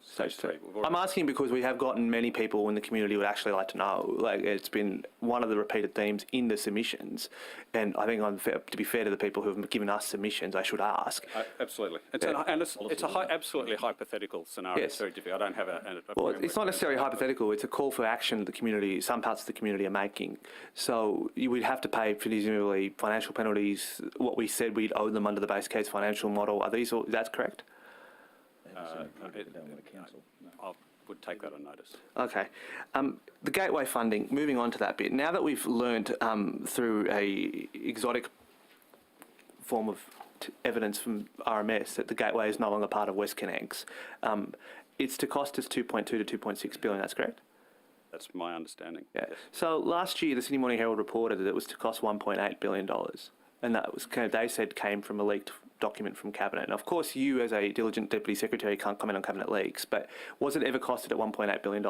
Stage 3. I'm asking because we have gotten many people in the community would actually like to know. Like, it's been one of the repeated themes in the submissions, and I think to be fair to the people who have given us submissions, I should ask. Absolutely. It's absolutely hypothetical scenario. Yes. It's very difficult. I don't have a well, it's not necessarily hypothetical. It's a call for action that the community, some parts of the community are making. So you would have to pay presumably financial penalties. What we said we'd owe them under the base case financial model. Are these all? That's correct. I would take that on notice. Okay. The gateway funding, moving on to that bit, now that we've learned through a exotic form of evidence from RMS that the gateway is no longer part of WestConnex, it's to cost us 2.2 to 2.6 billion, that's correct? That's my understanding. Yeah. So last year, the Sydney Morning Herald reported that it was to cost $1.8 billion. And that was they said came from a leaked document from Cabinet. And of course, you as a diligent Deputy Secretary can't comment on Cabinet leaks, but was it ever costed at $1.8 billion?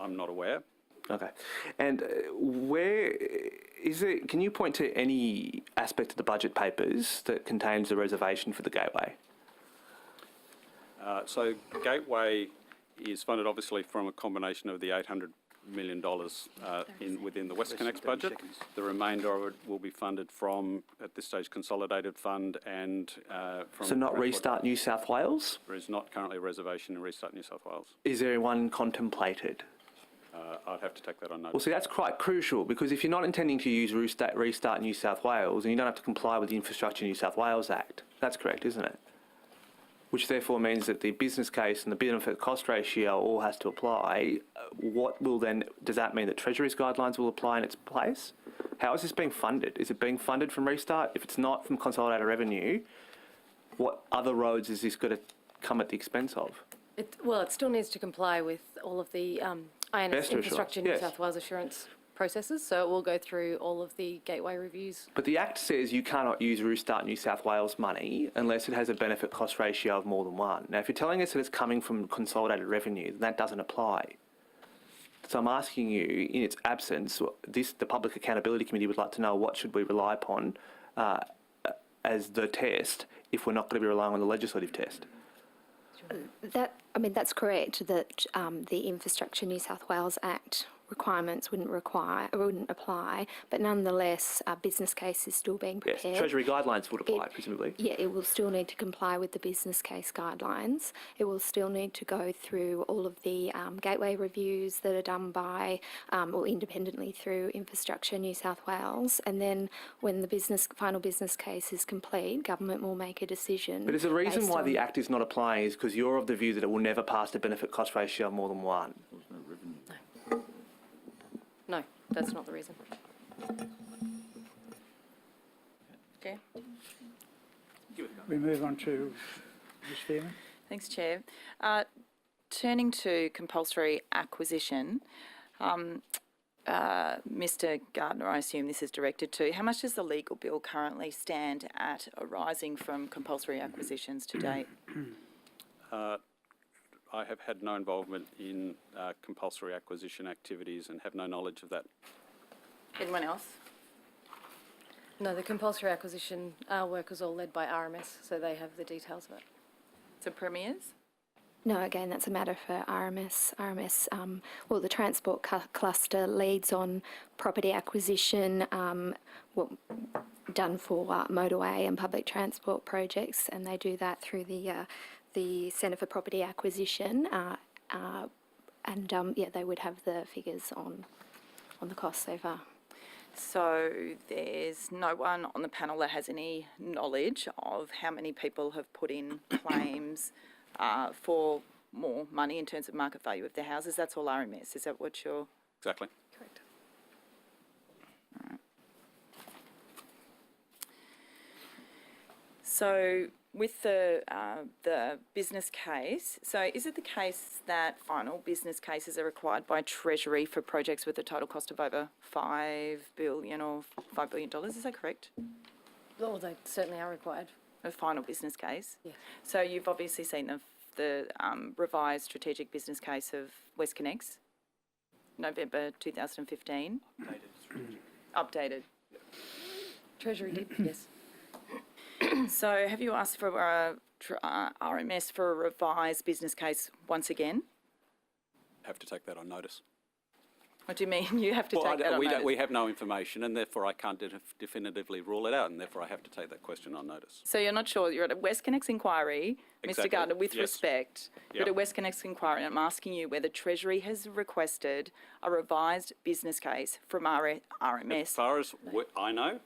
I'm not aware. Okay. And where is it? Can you point to any aspect of the budget papers that contains a reservation for the gateway? So Gateway is funded obviously from a combination of the $800 million within the WestConnex budget. The remainder of it will be funded from, at this stage, Consolidated Fund and from... So not Restart New South Wales? There is not currently a reservation in Restart New South Wales. Is there one contemplated? I'd have to take that on notice. Well, see, that's quite crucial, because if you're not intending to use Restart New South Wales, and you don't have to comply with the Infrastructure New South Wales Act, that's correct, isn't it? Which therefore means that the business case and the benefit cost ratio all has to apply. What will then, does that mean that Treasury's guidelines will apply in its place? How is this being funded? Is it being funded from Restart? If it's not from consolidated revenue, what other roads is this going to come at the expense of? Well, it still needs to comply with all of the INS Best Infrastructure assurance, New yes. South Wales assurance processes, so it will go through all of the gateway reviews. But the Act says you cannot use Restart New South Wales money unless it has a benefit cost ratio of more than 1. Now, if you're telling us that it's coming from consolidated revenue, then that doesn't apply. So I'm asking you, in its absence, the Public Accountability Committee would like to know what should we rely upon as the test if we're not going to be relying on the legislative test. That's correct, that the Infrastructure New South Wales Act requirements wouldn't apply, but nonetheless, a business case is still being prepared. Yes, Treasury guidelines would apply, presumably. Yeah, it will still need to comply with the business case guidelines. It will still need to go through all of the gateway reviews that are done by or independently through Infrastructure New South Wales, and then when the final business case is complete, government will make a decision. But is the reason why the Act is not applying is because you're of the view that it will never pass the benefit cost ratio of more than 1? No, that's not the reason. Chair. We move on to Ms. Fairman. Thanks, Chair. Turning to compulsory acquisition, Mr. Gardner, I assume this is directed to, how much does the legal bill currently stand at arising from compulsory acquisitions to date? I have had no involvement in compulsory acquisition activities and have no knowledge of that. Anyone else? No, the compulsory acquisition work is all led by RMS, so they have the details of it. So Premiers? No, again, that's a matter for RMS. Well, the transport cluster leads on property acquisition, done for motorway and public transport projects, and they do that through the Centre for Property Acquisition, they would have the figures on the costs so far. So there's no one on the panel that has any knowledge of how many people have put in claims for more money in terms of market value of their houses. That's all RMS. Is that what you're... Exactly. Correct. All right. So with the business case, so is it the case that final business cases are required by Treasury for projects with a total cost of over $5 billion or $5 billion? Is that correct? Oh, they certainly are required. A final business case? Yeah. So you've obviously seen the revised strategic business case of WestConnex, November 2015. Updated. Treasury did, yes. So have you asked for RMS for a revised business case once again? Have to take that on notice. What do you mean you have to take that on notice? We have no information, and therefore I can't definitively rule it out, and therefore I have to take that question on notice. So you're not sure? You're at a WestConnex inquiry, Exactly. Mr. Gardner, with Yes. respect. You're at a WestConnex inquiry, and I'm asking you whether Treasury has requested a revised business case from RMS. As far as I know,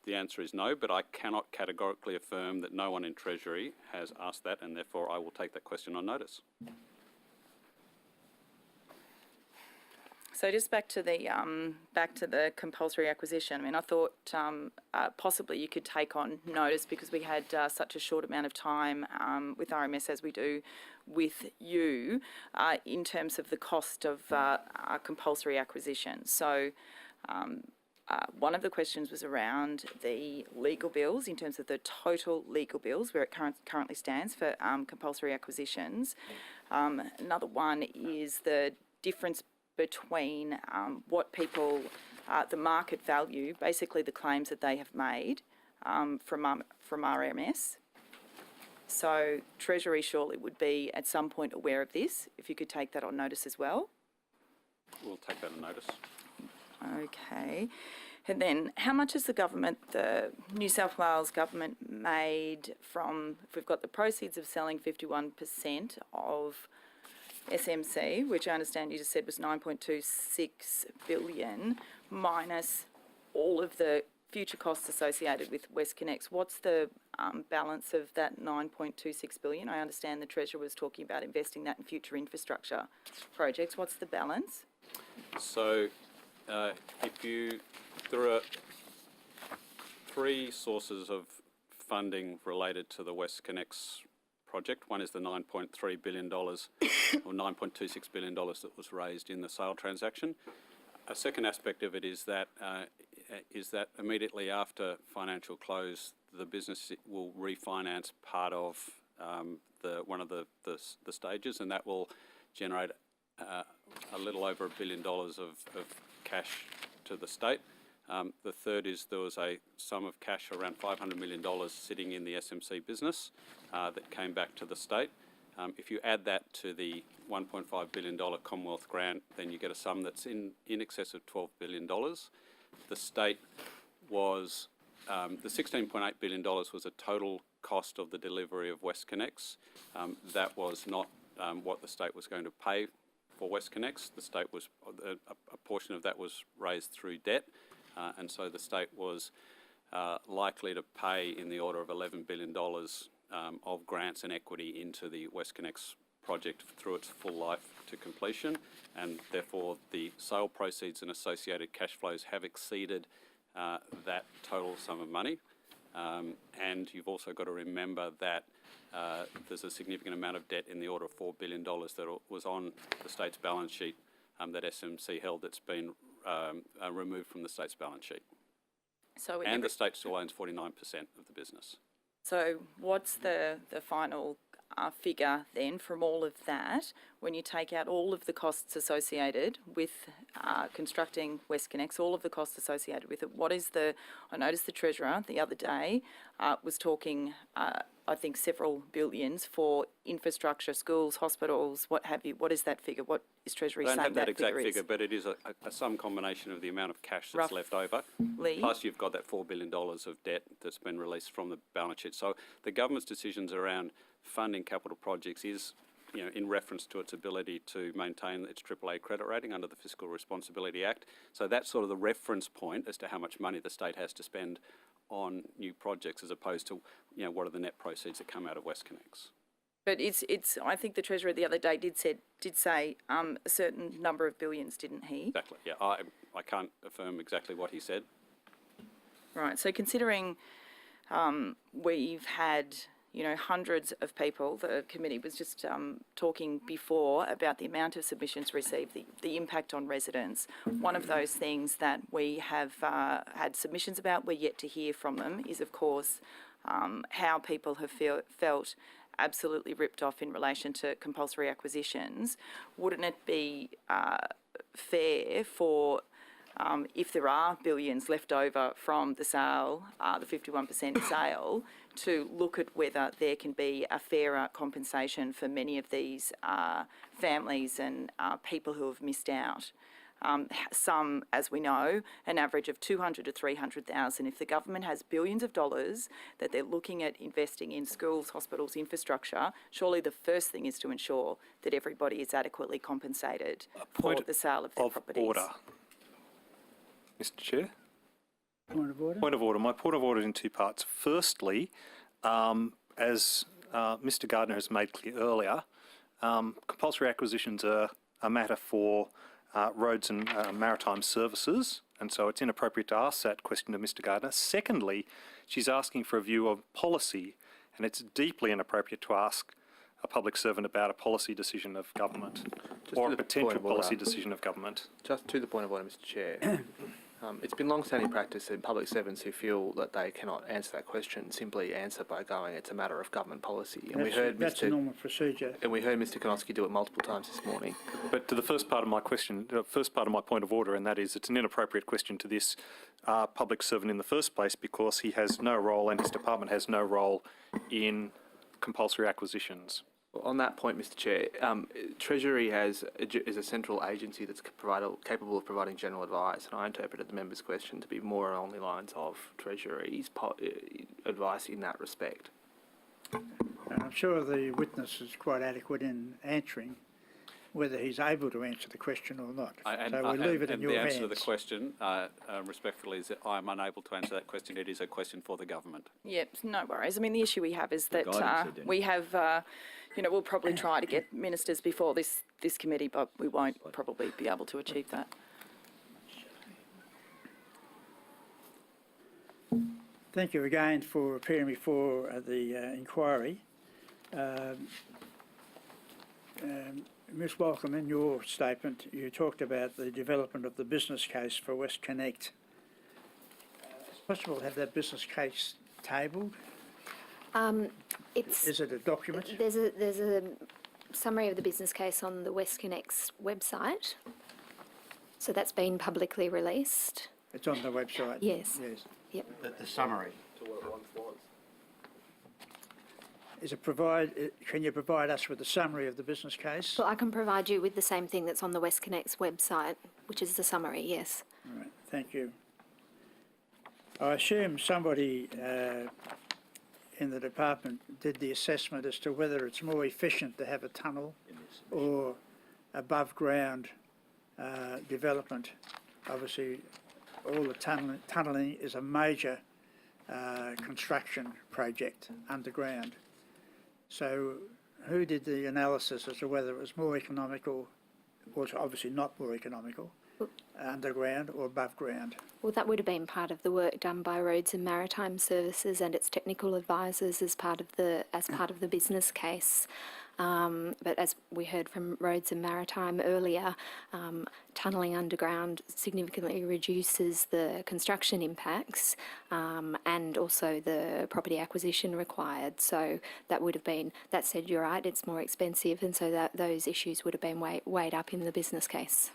the answer is no, but I cannot categorically affirm that no one in Treasury has asked that, and therefore I will take that question on notice. So just back to the compulsory acquisition. I mean, I thought possibly you could take on notice because we had such a short amount of time with RMS as we do with you in terms of the cost of compulsory acquisition. So one of the questions was around the legal bills in terms of the total legal bills where it currently stands for compulsory acquisitions. Another one is the difference between what people, the market value, basically the claims that they have made from RMS. So Treasury surely would be at some point aware of this, if you could take that on notice as well. We'll take that on notice. Okay. And then how much has the New South Wales government made from, if we've got the proceeds of selling 51% of SMC, which I understand you just said was 9.26 billion, minus all of the future costs associated with WestConnex. What's the balance of that 9.26 billion? I understand the Treasurer was talking about investing that in future infrastructure projects. What's the balance? So there are three sources of funding related to the WestConnex project. One is the $9.3 billion or $9.26 billion that was raised in the sale transaction. A second aspect of it is that immediately after financial close, the business will refinance part of one of the stages, and that will generate a little over $1 billion of cash to the state. The third is there was a sum of cash around $500 million sitting in the SMC business that came back to the state. If you add that to the $1.5 billion Commonwealth grant, then you get a sum that's in excess of $12 billion. The state was, the $16.8 billion was a total cost of the delivery of WestConnex. That was not what the state was going to pay for WestConnex. The state was, a portion of that was raised through debt, and so the state was likely to pay in the order of $11 billion of grants and equity into the WestConnex project through its full life to completion, and therefore the sale proceeds and associated cash flows have exceeded that total sum of money. And you've also got to remember that there's a significant amount of debt in the order of $4 billion that was on the state's balance sheet that SMC held that's been removed from the state's balance sheet. So and the state still owns 49% of the business. So what's the final figure then from all of that when you take out all of the costs associated with constructing WestConnex, all of the costs associated with it? What is the, I noticed the Treasurer the other day was talking, I think, several billions for infrastructure, schools, hospitals, what have you. What is that figure? What is Treasury saying that figure is? I don't have that exact figure, but it is some combination of the amount of cash that's left over. Plus you've got that $4 billion of debt that's been released from the balance sheet. So the government's decisions around funding capital projects is, you know, in reference to its ability to maintain its AAA credit rating under the Fiscal Responsibility Act. So that's sort of the reference point as to how much money the state has to spend on new projects, as opposed to, you know, what are the net proceeds that come out of WestConnex. But it's. I think the Treasurer the other day did say a certain number of billions, didn't he? Exactly. Yeah, I can't affirm exactly what he said. Right. So considering we've had, you know, hundreds of people, the committee was just talking before about the amount of submissions received, the impact on residents. One of those things that we have had submissions about, we're yet to hear from them, is of course how people have felt absolutely ripped off in relation to compulsory acquisitions. Wouldn't it be fair for, if there are billions left over from the sale, the 51% sale, to look at whether there can be a fairer compensation for many of these families and people who have missed out? Some, as we know, an average of 200 to 300,000. If the government has billions of dollars that they're looking at investing in schools, hospitals, infrastructure, surely the first thing is to ensure that everybody is adequately compensated for the sale of their properties. Order. Mr. Chair. Point of order. Point of order. My point of order is in two parts. Firstly, as Mr. Gardner has made clear earlier, compulsory acquisitions are a matter for roads and maritime services, and so it's inappropriate to ask that question to Mr. Gardner. Secondly, she's asking for a view of policy, and it's deeply inappropriate to ask a public servant about a policy decision of government or a potential policy decision of government. Just to the point of order, Mr. Chair. It's been long-standing practice in public servants who feel that they cannot answer that question simply answer by going, it's a matter of government policy. And that's a normal procedure. And we heard Mr. Konofsky do it multiple times this morning. But to the first part of my question, the first part of my point of order, and that is it's an inappropriate question to this public servant in the first place, because he has no role and his department has no role in compulsory acquisitions. On that point, Mr. Chair, Treasury is a central agency that's capable of providing general advice, and I interpreted the member's question to be more along the lines of Treasury's advice in that respect. I'm sure the witness is quite adequate in answering whether he's able to answer the question or not. So we'll leave it in your hands. The answer to the question, respectfully, is that I'm unable to answer that question. It is a question for the government. Yep, no worries. I mean, the issue we have is that we have, you know, we'll probably try to get ministers before this committee, but we won't probably be able to achieve that. Thank you again for appearing before the inquiry. Ms. Walcombe, in your statement, you talked about the development of the business case for WestConnex. Is it possible to have that business case tabled? Is it a document? There's a summary of the business case on the WestConnex website. So that's been publicly released. It's on the website? Yes. Yes. Yep. The summary. Is it can you provide us with a summary of the business case? Well, I can provide you with the same thing that's on the WestConnex website, which is the summary, yes. All right, thank you. I assume somebody in the department did the assessment as to whether it's more efficient to have a tunnel or above ground development. Obviously, all the tunnelling is a major construction project underground. So who did the analysis as to whether it was more economical, or obviously not more economical, underground or above ground? Well, that would have been part of the work done by Roads and Maritime Services and its technical advisors as part of the business case. But as we heard from Roads and Maritime earlier, tunnelling underground significantly reduces the construction impacts and also the property acquisition required. So that would have been, that said, you're right, it's more expensive, and so that those issues would have been weighed up in the business case.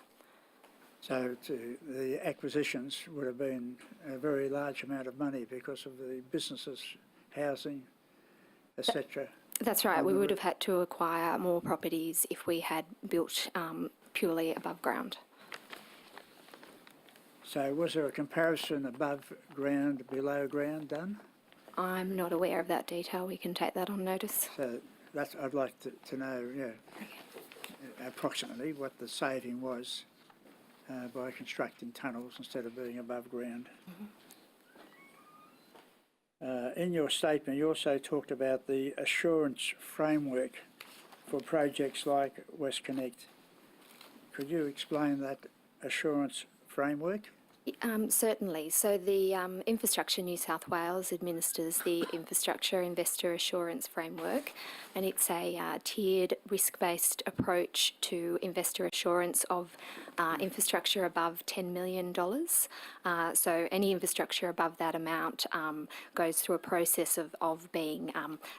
So the acquisitions would have been a very large amount of money because of the businesses, housing, etc. That's right. We would have had to acquire more properties if we had built purely above ground. So was there a comparison above ground, below ground done? I'm not aware of that detail. We can take that on notice. So that's, I'd like to know, approximately what the saving was by constructing tunnels instead of being above ground. Mm-hmm. In your statement, you also talked about the assurance framework for projects like WestConnex. Could you explain that assurance framework? Certainly. So the Infrastructure New South Wales administers the Infrastructure Investor Assurance Framework, and it's a tiered risk-based approach to investor assurance of infrastructure above $10 million. So any infrastructure above that amount goes through a process of being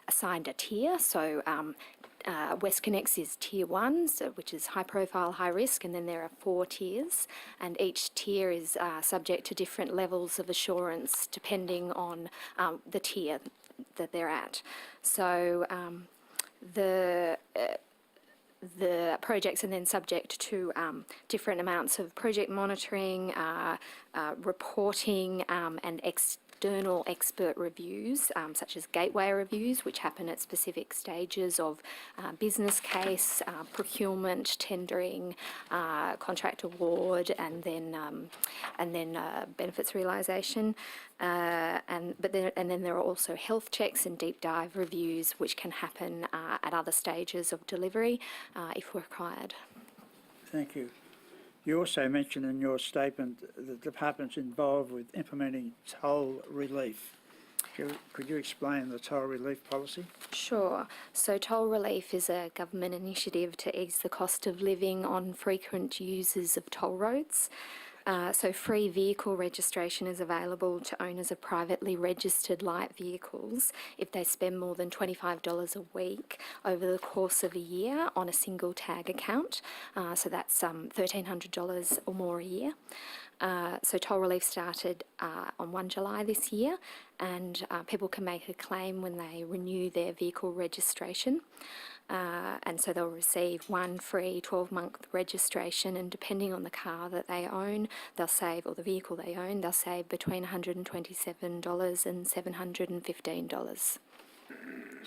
assigned a tier. So WestConnex is Tier 1, so, which is high profile, high risk, and then there are 4 tiers, and each tier is subject to different levels of assurance depending on the tier that they're at. So the projects are then subject to different amounts of project monitoring, reporting, and external expert reviews, such as gateway reviews, which happen at specific stages of business case, procurement, tendering, contract award, and then benefits realisation. And then there are also health checks and deep dive reviews, which can happen at other stages of delivery if required. Thank you. You also mentioned in your statement the department's involved with implementing toll relief. Could you explain the toll relief policy? Sure. So toll relief is a government initiative to ease the cost of living on frequent users of toll roads. So free vehicle registration is available to owners of privately registered light vehicles if they spend more than $25 a week over the course of a year on a single tag account. So that's $1,300 or more a year. So toll relief started on 1 July this year, and people can make a claim when they renew their vehicle registration. And so they'll receive one free 12-month registration, and depending on the car that they own, they'll save, or the vehicle they own, they'll save between $127 and $715.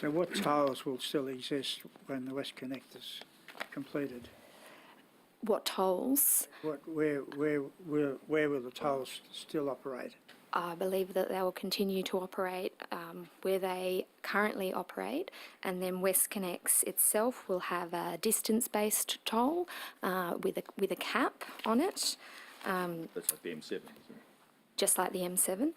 So what tolls will still exist when the WestConnex is completed? What tolls? Where will the tolls still operate? I believe that they will continue to operate where they currently operate, and then WestConnex itself will have a distance-based toll with a cap on it. That's like the M7, isn't it? just like the M7.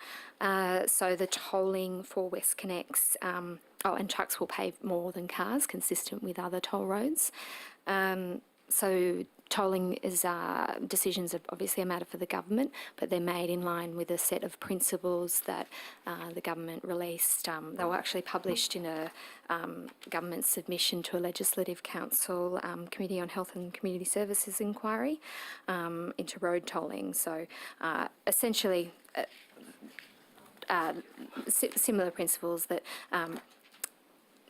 So the tolling for WestConnex, and trucks will pay more than cars, consistent with other toll roads. So tolling is decisions are obviously a matter for the government, but they're made in line with a set of principles that the government released. They were actually published in a government submission to a Legislative Council Committee on Health and Community Services inquiry into road tolling. So essentially similar principles that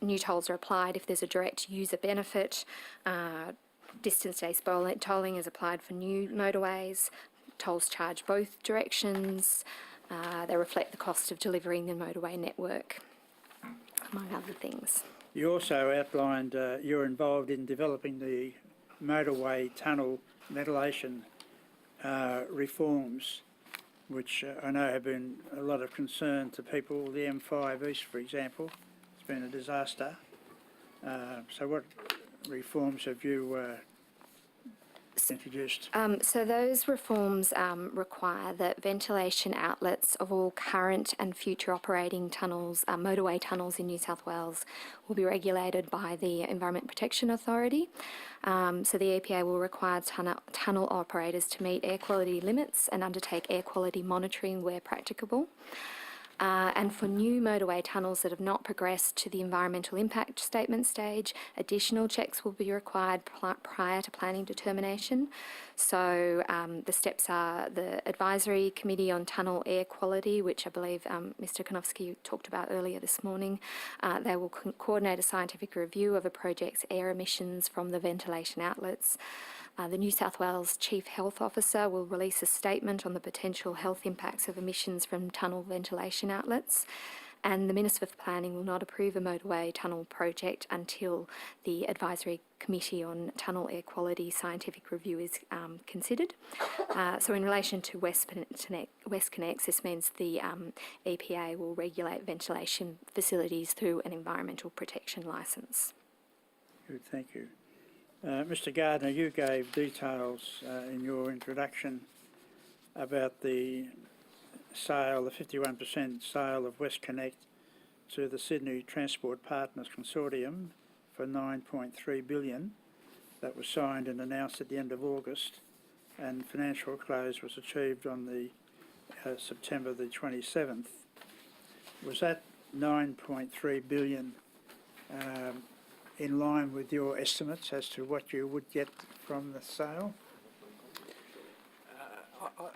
new tolls are applied if there's a direct user benefit. Distance-based tolling is applied for new motorways. Tolls charge both directions. They reflect the cost of delivering the motorway network, among other things. You also outlined you're involved in developing the motorway tunnel ventilation reforms, which I know have been a lot of concern to people. The M5 East, for example, it's been a disaster. So what reforms have you introduced? So those reforms require that ventilation outlets of all current and future operating tunnels, motorway tunnels in New South Wales, will be regulated by the Environment Protection Authority. So the EPA will require tunnel operators to meet air quality limits and undertake air quality monitoring where practicable. And for new motorway tunnels that have not progressed to the environmental impact statement stage, additional checks will be required prior to planning determination. So the steps are the Advisory Committee on Tunnel Air Quality, which I believe Mr. Konofsky talked about earlier this morning. They will coordinate a scientific review of a project's air emissions from the ventilation outlets. The New South Wales Chief Health Officer will release a statement on the potential health impacts of emissions from tunnel ventilation outlets. And the Minister for Planning will not approve a motorway tunnel project until the Advisory Committee on Tunnel Air Quality scientific review is considered. So in relation to WestConnex, this means the EPA will regulate ventilation facilities through an environmental protection licence. Good, thank you. Mr. Gardner, you gave details in your introduction about the sale, the 51% sale of WestConnex to the Sydney Transport Partners Consortium for $9.3 billion. That was signed and announced at the end of August, and financial close was achieved on the September the 27th. Was that $9.3 billion in line with your estimates as to what you would get from the sale?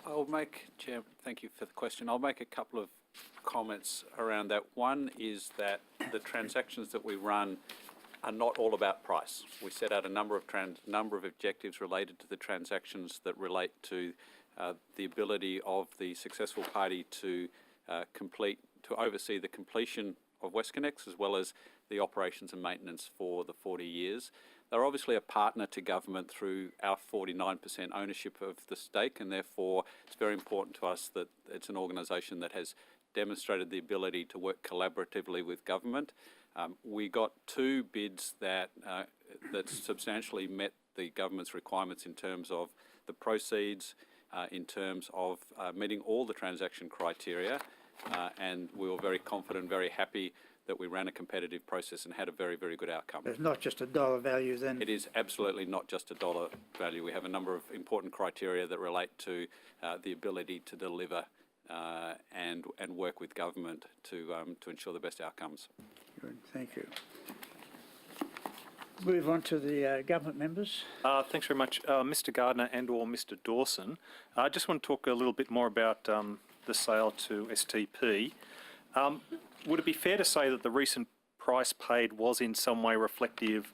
I'll make, Chair, thank you for the question. I'll make a couple of comments around that. One is that the transactions that we run are not all about price. We set out a number of objectives related to the transactions that relate to the ability of the successful party to oversee the completion of WestConnex, as well as the operations and maintenance for the 40 years. They're obviously a partner to government through our 49% ownership of the stake, and therefore it's very important to us that it's an organisation that has demonstrated the ability to work collaboratively with government. We got two bids that substantially met the government's requirements in terms of the proceeds, in terms of meeting all the transaction criteria, and we were very confident, very happy that we ran a competitive process and had a very, very good outcome. It's not just a dollar value then? It is absolutely not just a dollar value. We have a number of important criteria that relate to the ability to deliver and work with government to ensure the best outcomes. Good, thank you. Move on to the government members. Thanks very much. Mr. Gardner and or Mr. Dawson, I just want to talk a little bit more about the sale to STP. Would it be fair to say that the recent price paid was in some way reflective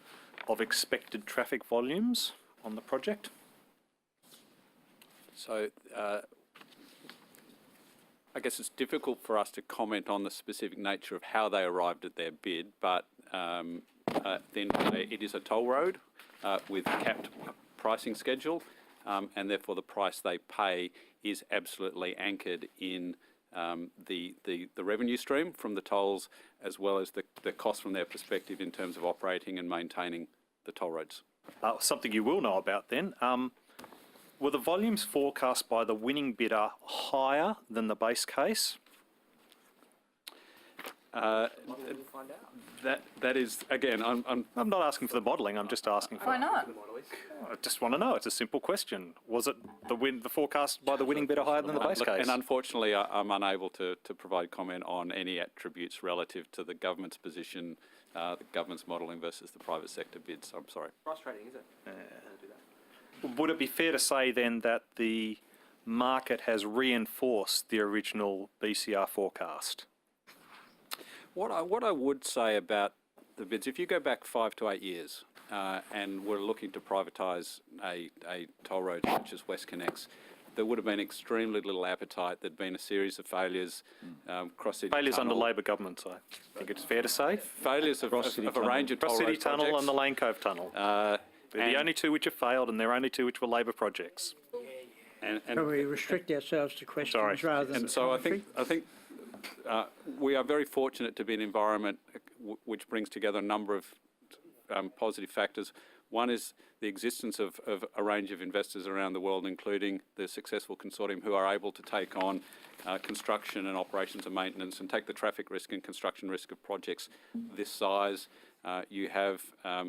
of expected traffic volumes on the project? So I guess it's difficult for us to comment on the specific nature of how they arrived at their bid, but then it is a toll road with capped pricing schedule, and therefore the price they pay is absolutely anchored in the revenue stream from the tolls, as well as the cost from their perspective in terms of operating and maintaining the toll roads. Something you will know about then. Were the volumes forecast by the winning bidder higher than the base case? That is, again, I'm not asking for the modelling, I'm just asking for... Why not? I just want to know, it's a simple question. Was it the forecast by the winning bidder higher than the base case? And unfortunately, I'm unable to provide comment on any attributes relative to the government's position, the government's modelling versus the private sector bids. I'm sorry. Frustrating, is it? Would it be fair to say then that the market has reinforced the original BCR forecast? What I would say about the bids, if you go back 5 to 8 years and we're looking to privatise a toll road such as WestConnex, there would have been extremely little appetite. There'd been a series of failures, cross-city Failures tunnel. under Labor governments, I think it's fair to say. Failures of a range of toll Cross-city road tunnel projects. and the Lane Cove tunnel. They're the only two which have failed, and they're only two which were Labor projects. Shall we restrict ourselves to questions rather than And so commentary? I think we are very fortunate to be in an environment which brings together a number of positive factors. One is the existence of a range of investors around the world, including the successful consortium who are able to take on construction and operations and maintenance and take the traffic risk and construction risk of projects this size. You have a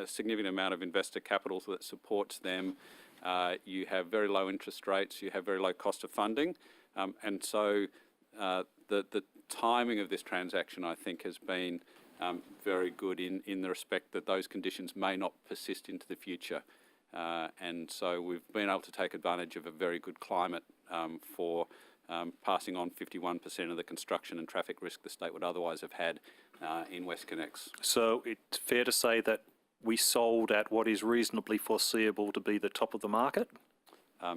significant amount of investor capital that supports them. You have very low interest rates. You have very low cost of funding. And so the timing of this transaction, I think, has been very good in the respect that those conditions may not persist into the future. And so we've been able to take advantage of a very good climate for passing on 51% of the construction and traffic risk the state would otherwise have had in WestConnex. So it's fair to say that we sold at what is reasonably foreseeable to be the top of the market? I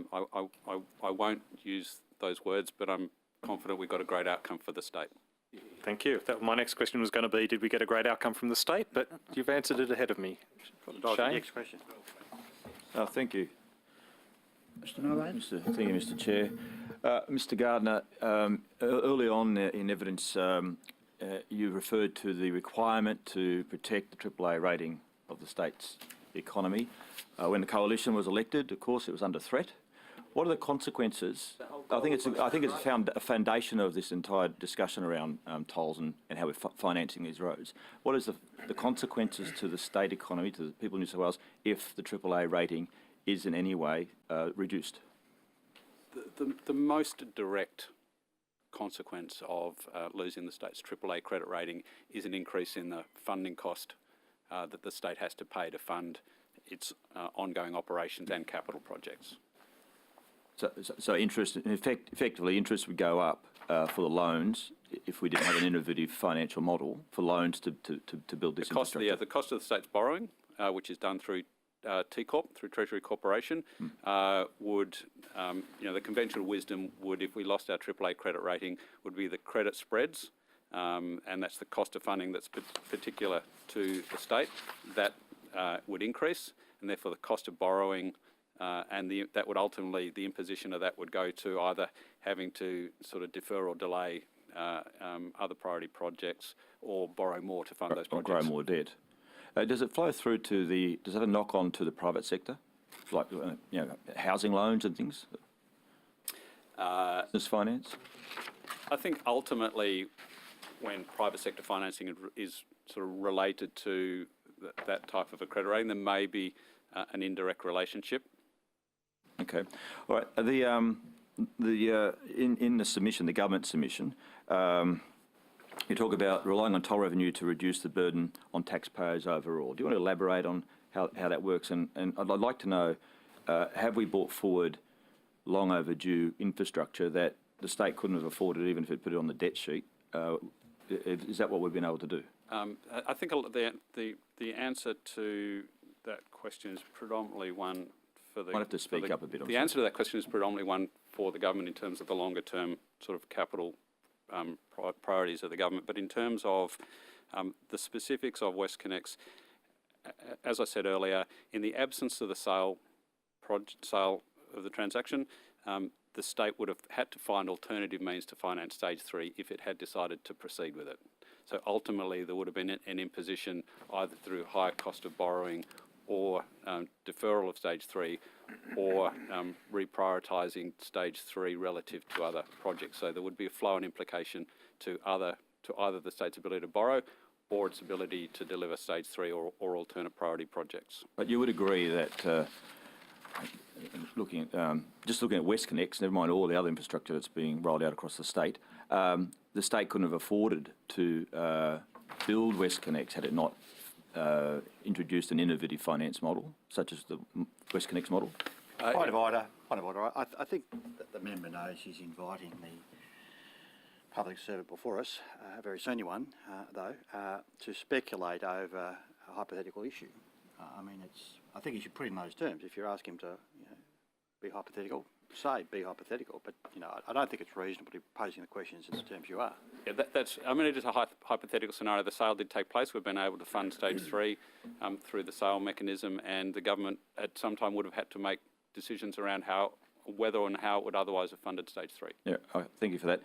won't use those words, but I'm confident we got a great outcome for the state. Thank you. My next question was going to be, did we get a great outcome from the state? But you've answered it ahead of me. Shane? Next question. Thank you. Mr. Nolan? Thank you, Mr. Chair. Mr. Gardner, early on in evidence, you referred to the requirement to protect the AAA rating of the state's economy. When the coalition was elected, of course, it was under threat. What are the consequences? I think it's a foundation of this entire discussion around tolls and how we're financing these roads. What is the consequences to the state economy, to the people of New South Wales, if the AAA rating is in any way reduced? The most direct consequence of losing the state's AAA credit rating is an increase in the funding cost that the state has to pay to fund its ongoing operations and capital projects. So interest, effectively, interest would go up for the loans if we didn't have an innovative financial model for loans to build this infrastructure. The cost of the state's borrowing, which is done through T-Corp, through Treasury Corporation, would, the conventional wisdom would, if we lost our AAA credit rating, would be the credit spreads, and that's the cost of funding that's particular to the state. That would increase, and therefore the cost of borrowing that would ultimately, the imposition of that would go to either having to sort of defer or delay other priority projects or borrow more to fund those projects. Or grow more debt. Does it flow through to does that have a knock on to the private sector? Like, housing loans and things? Business finance? I think ultimately when private sector financing is sort of related to that type of a credit rating, there may be an indirect relationship. Okay. All right. In the submission, the government submission, you talk about relying on toll revenue to reduce the burden on taxpayers overall. Do you want to elaborate on how that works? And I'd like to know, have we brought forward long overdue infrastructure that the state couldn't have afforded even if it put it on the debt sheet? Is that what we've been able to do? I think the answer to that question is predominantly one for the... Might have to speak up a bit. The answer to that question is predominantly one for the government in terms of the longer term sort of capital priorities of the government. But in terms of the specifics of WestConnex, as I said earlier, in the absence of the sale of the transaction, the state would have had to find alternative means to finance stage 3 if it had decided to proceed with it. So ultimately there would have been an imposition either through higher cost of borrowing or deferral of stage 3, or reprioritising stage 3 relative to other projects. So there would be a flow and implication to either the state's ability to borrow or its ability to deliver stage 3 or alternate priority projects. But you would agree that just looking at WestConnex, never mind all the other infrastructure that's being rolled out across the state couldn't have afforded to build WestConnex had it not introduced an innovative finance model, such as the WestConnex model? Point of order. I think that the member knows he's inviting the public servant before us, a very senior one, though, to speculate over a hypothetical issue. I think he should put in those terms. If you ask him to, be hypothetical, say be hypothetical. But I don't think it's reasonable to be posing the questions in the terms you are. Yeah, it is a hypothetical scenario. The sale did take place. We've been able to fund stage 3 through the sale mechanism, and the government at some time would have had to make decisions around whether and how it would otherwise have funded stage 3. Yeah, thank you for that.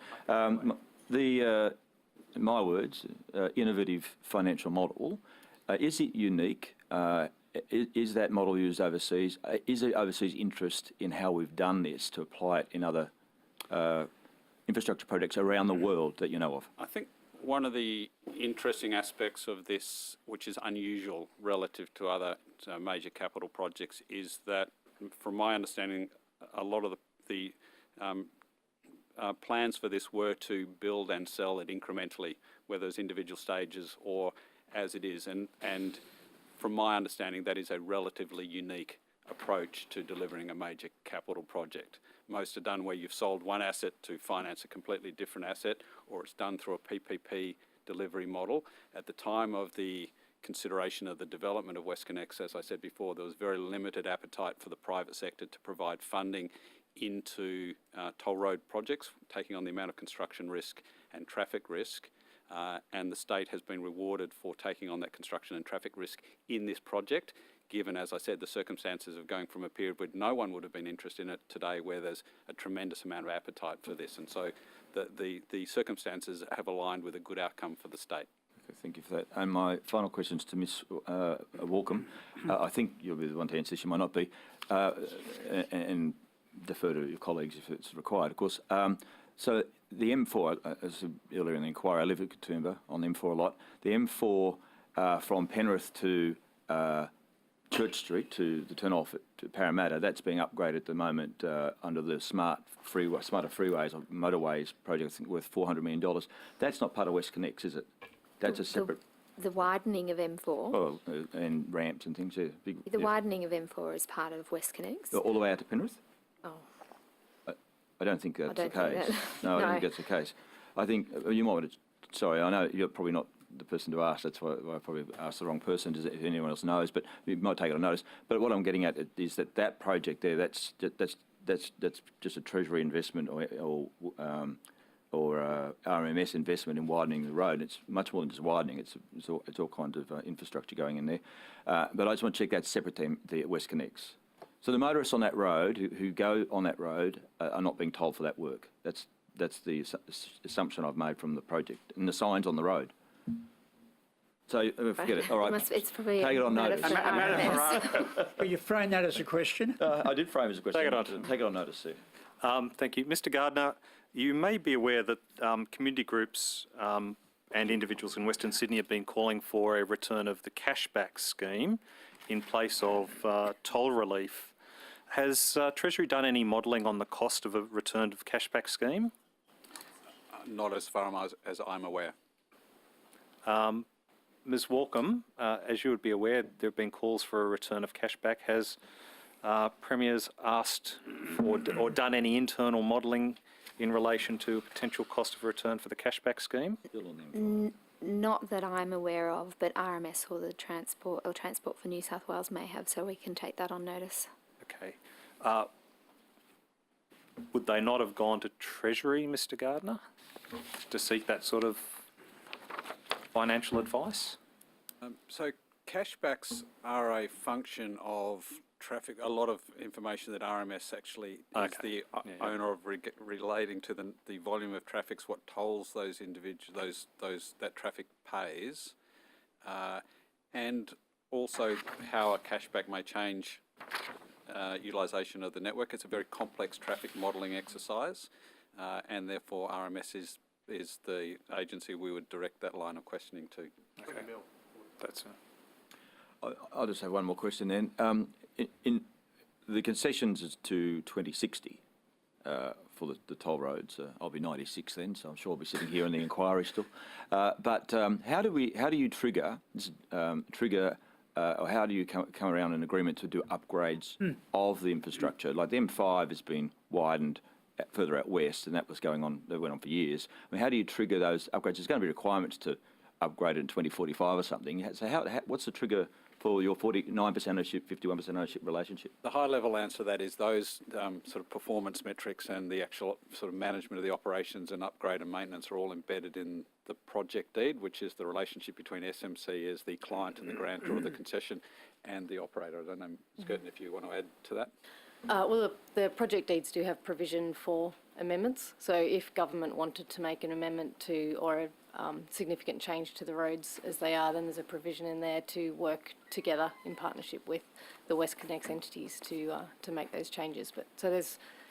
In my words, innovative financial model, is it unique? Is that model used overseas? Is there overseas interest in how we've done this to apply it in other infrastructure projects around the world that you know of? I think one of the interesting aspects of this, which is unusual relative to other major capital projects, is that, from my understanding, a lot of the plans for this were to build and sell it incrementally, whether as individual stages or as it is. And from my understanding, that is a relatively unique approach to delivering a major capital project. Most are done where you've sold one asset to finance a completely different asset, or it's done through a PPP delivery model. At the time of the consideration of the development of WestConnex, as I said before, there was very limited appetite for the private sector to provide funding into toll road projects, taking on the amount of construction risk and traffic risk. And the state has been rewarded for taking on that construction and traffic risk in this project, given, as I said, the circumstances of going from a period where no one would have been interested in it today where there's a tremendous amount of appetite for this. And so the circumstances have aligned with a good outcome for the state. Okay, thank you for that. And my final question is to Ms Walkham. I think you'll be the one to answer this, you might not be, and defer to your colleagues if it's required, of course. So the M4, as I said earlier in the inquiry, I live at Katoomba on the M4 a lot. The M4 from Penrith to Church Street to the turn-off to Parramatta, that's being upgraded at the moment under the Smarter Freeways or Motorways project, I think worth $400 million. That's not part of WestConnex, is it? That's a separate... The widening of M4? Oh, and ramps and things, yeah. The widening of M4 is part of WestConnex? All the way out to Penrith? Oh. I don't think that's the case. That. No, I don't think that's the case. I think you might want to... Sorry, I know you're probably not the person to ask. That's why I probably asked the wrong person, if anyone else knows, but you might take it on notice. But what I'm getting at is that project there, that's just a Treasury investment or RMS investment in widening the road. It's much more than just widening. It's all kinds of infrastructure going in there. But I just want to check that's separate to the WestConnex. So the motorists on that road who go on that road are not being told for that work. That's the assumption I've made from the project and the signs on the road. So forget it. All right. It's probably take it on notice. Well, you framed that as a question. I did frame it as a question. Take it on notice, Sue. Thank you. Mr. Gardner, you may be aware that community groups and individuals in Western Sydney have been calling for a return of the cashback scheme in place of toll relief. Has Treasury done any modelling on the cost of a return of cashback scheme? Not as far as I'm aware. Ms Walkham, as you would be aware, there have been calls for a return of cashback. Has Premier's asked or done any internal modelling in relation to a potential cost of return for the cashback scheme? Not that I'm aware of, but RMS or the Transport for New South Wales may have, so we can take that on notice. Okay. Would they not have gone to Treasury, Mr. Gardner, to seek that sort of financial advice? So cashbacks are a function of traffic. A lot of information that RMS actually is the owner of relating to the volume of traffic, what tolls those individuals, that traffic pays, and also how a cashback may change utilisation of the network. It's a very complex traffic modelling exercise, and therefore RMS is the agency we would direct that line of questioning to. Okay. That's I'll just have one more question then. In the concessions is to 2060 for the toll roads. I'll be 96 then, so I'm sure I'll be sitting here in the inquiry still. But how do you trigger or how do you come around an agreement to do upgrades of the infrastructure? Like the M5 has been widened further out west, and that went on for years. I mean, how do you trigger those upgrades? There's going to be requirements to upgrade it in 2045 or something. So what's the trigger for your 49% ownership, 51% ownership relationship? The high-level answer to that is those sort of performance metrics and the actual sort of management of the operations and upgrade and maintenance are all embedded in the project deed, which is the relationship between SMC as the client and the grantor of the concession and the operator. I don't know, Skirton, if you want to add to that. Well, the project deeds do have provision for amendments. So if government wanted to make an amendment to or a significant change to the roads as they are, then there's a provision in there to work together in partnership with the WestConnex entities to make those changes. But so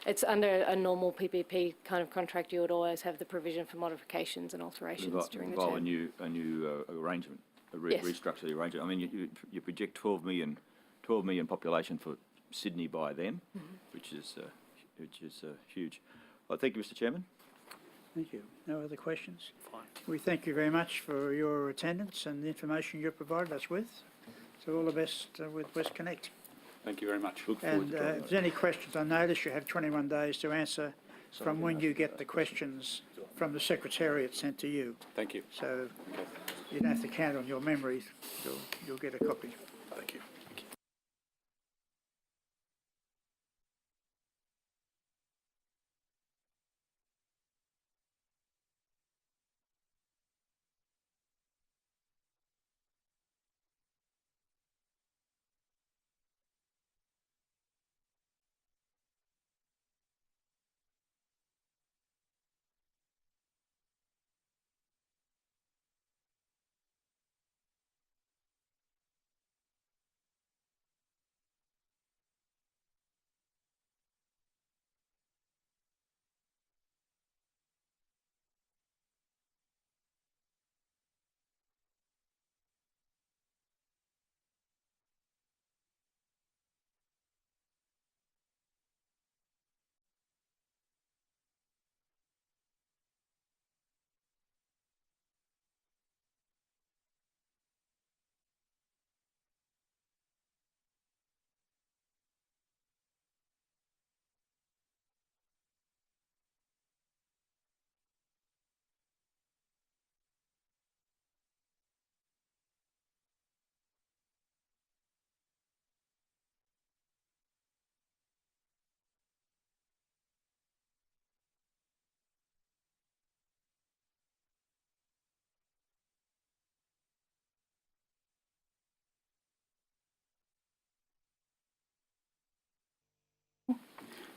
it's under a normal PPP kind of contract. You would always have the provision for modifications and alterations during the term. A new arrangement, restructure the arrangement. I mean, you project 12 million population for Sydney by then, which is huge. Well, thank you, Mr. Chairman. Thank you. No other questions? fine. We thank you very much for your attendance and the information you provided us with. So all the best with WestConnex. Thank you very much. And if there's any questions, I notice you have 21 days to answer from when you get the questions from the Secretariat sent to you. Thank you. So you don't have to count on your memory. You'll get a copy. Thank you.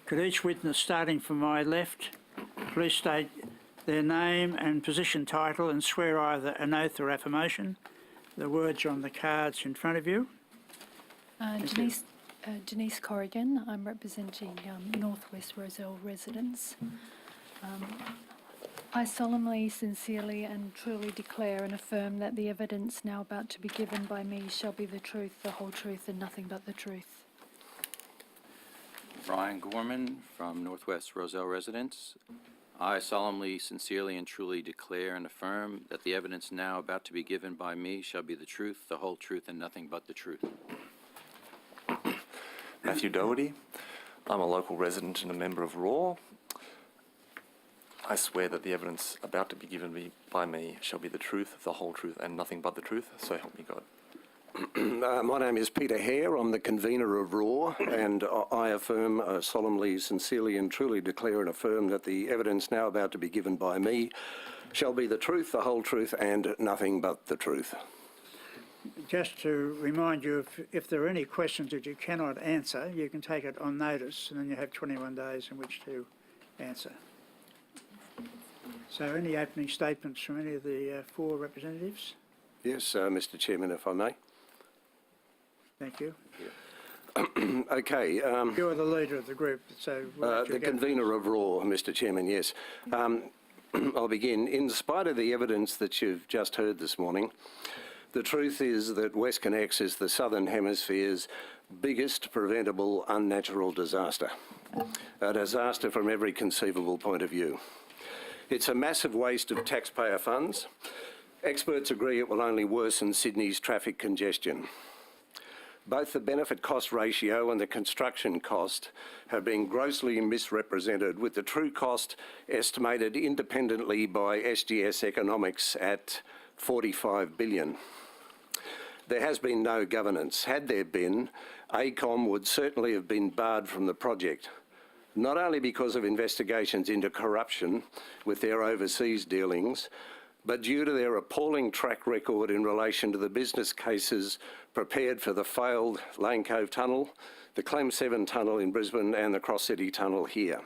Could each witness, starting from my left, please state their name and position title and swear either an oath or affirmation. The words are on the cards in front of you. Denise Corrigan. I'm representing Northwest Roselle residents. I solemnly, sincerely and truly declare and affirm that the evidence now about to be given by me shall be the truth, the whole truth and nothing but the truth. Brian Gorman from Northwest Roselle residents. I solemnly, sincerely and truly declare and affirm that the evidence now about to be given by me shall be the truth, the whole truth and nothing but the truth. Matthew Doherty. I'm a local resident and a member of RAW. I swear that the evidence about to be given by me shall be the truth, the whole truth and nothing but the truth, so help me God. My name is Peter Hare. I'm the convener of RAW, and I affirm, solemnly, sincerely and truly declare and affirm that the evidence now about to be given by me shall be the truth, the whole truth and nothing but the truth. Just to remind you, if there are any questions that you cannot answer, you can take it on notice and then you have 21 days in which to answer. So any opening statements from any of the four representatives? Yes, Mr. Chairman, if I may. Thank you. Okay. You are the leader of the group, so... The convener of RAW, Mr Chairman, yes. I'll begin. In spite of the evidence that you've just heard this morning, the truth is that WestConnex is the Southern Hemisphere's biggest preventable unnatural disaster. A disaster from every conceivable point of view. It's a massive waste of taxpayer funds. Experts agree it will only worsen Sydney's traffic congestion. Both the benefit-cost ratio and the construction cost have been grossly misrepresented, with the true cost estimated independently by SGS Economics at $45 billion. There has been no governance. Had there been, AECOM would certainly have been barred from the project, not only because of investigations into corruption with their overseas dealings, but due to their appalling track record in relation to the business cases prepared for the failed Lane Cove Tunnel, the Clem 7 Tunnel in Brisbane and the Cross City Tunnel here.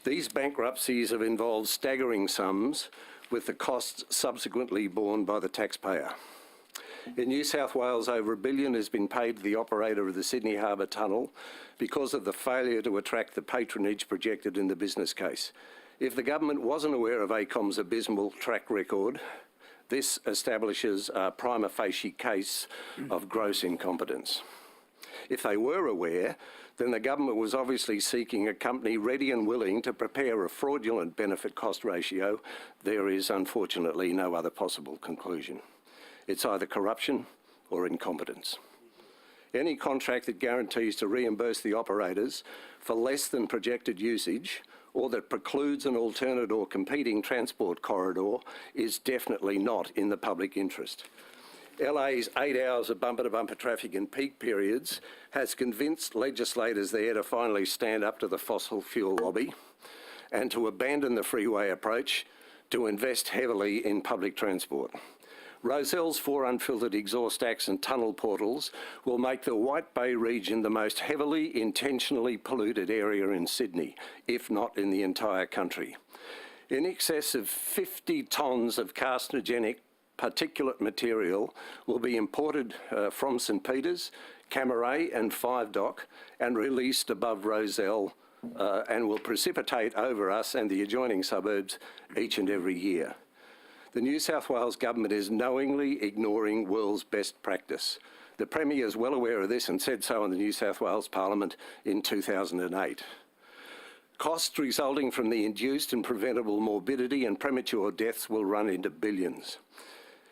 These bankruptcies have involved staggering sums, with the costs subsequently borne by the taxpayer. In New South Wales, over $1 billion has been paid to the operator of the Sydney Harbour Tunnel because of the failure to attract the patronage projected in the business case. If the government wasn't aware of AECOM's abysmal track record, this establishes a prima facie case of gross incompetence. If they were aware, then the government was obviously seeking a company ready and willing to prepare a fraudulent benefit-cost ratio. There is, unfortunately, no other possible conclusion. It's either corruption or incompetence. Any contract that guarantees to reimburse the operators for less than projected usage, or that precludes an alternate or competing transport corridor, is definitely not in the public interest. LA's 8 hours of bumper-to-bumper traffic in peak periods has convinced legislators there to finally stand up to the fossil fuel lobby and to abandon the freeway approach to invest heavily in public transport. Roselle's 4 unfiltered exhaust stacks and tunnel portals will make the White Bay region the most heavily intentionally polluted area in Sydney, if not in the entire country. In excess of 50 tonnes of carcinogenic particulate material will be imported from St Peters, Camaret and Five Dock and released above Roselle and will precipitate over us and the adjoining suburbs each and every year. The New South Wales government is knowingly ignoring world's best practice. The Premier is well aware of this and said so in the New South Wales Parliament in 2008. Costs resulting from the induced and preventable morbidity and premature deaths will run into billions.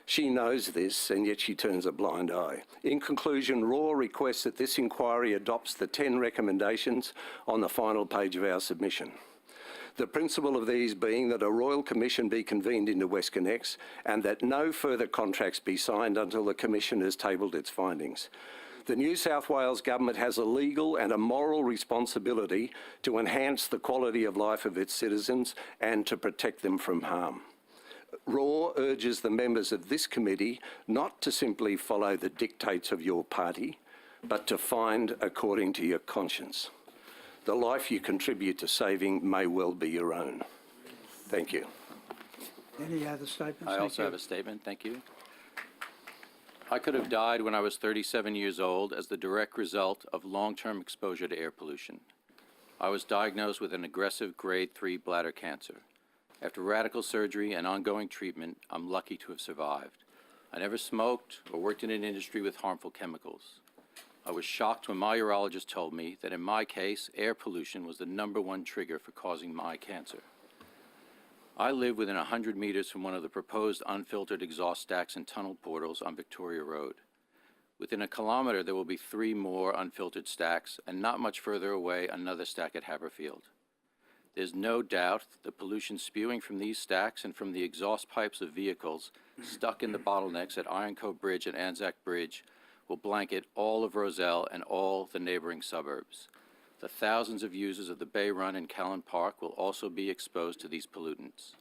She knows this, and yet she turns a blind eye. In conclusion, RAW requests that this inquiry adopts the 10 recommendations on the final page of our submission. The principle of these being that a Royal Commission be convened into WestConnex and that no further contracts be signed until the Commission has tabled its findings. The New South Wales Government has a legal and a moral responsibility to enhance the quality of life of its citizens and to protect them from harm. RAW urges the members of this committee not to simply follow the dictates of your party, but to find according to your conscience. The life you contribute to saving may well be your own. Thank you. Any other statements? I also have a statement. Thank you. I could have died when I was 37 years old as the direct result of long-term exposure to air pollution. I was diagnosed with an aggressive grade 3 bladder cancer. After radical surgery and ongoing treatment, I'm lucky to have survived. I never smoked or worked in an industry with harmful chemicals. I was shocked when my urologist told me that in my case, air pollution was the #1 trigger for causing my cancer. I live within 100 meters from one of the proposed unfiltered exhaust stacks and tunnel portals on Victoria Road. Within a kilometre, there will be 3 more unfiltered stacks, and not much further away, another stack at Haberfield. There's no doubt the pollution spewing from these stacks and from the exhaust pipes of vehicles stuck in the bottlenecks at Iron Cove Bridge and Anzac Bridge will blanket all of Roselle and all the neighbouring suburbs. The thousands of users of the Bay Run and Callan Park will also be exposed to these pollutants.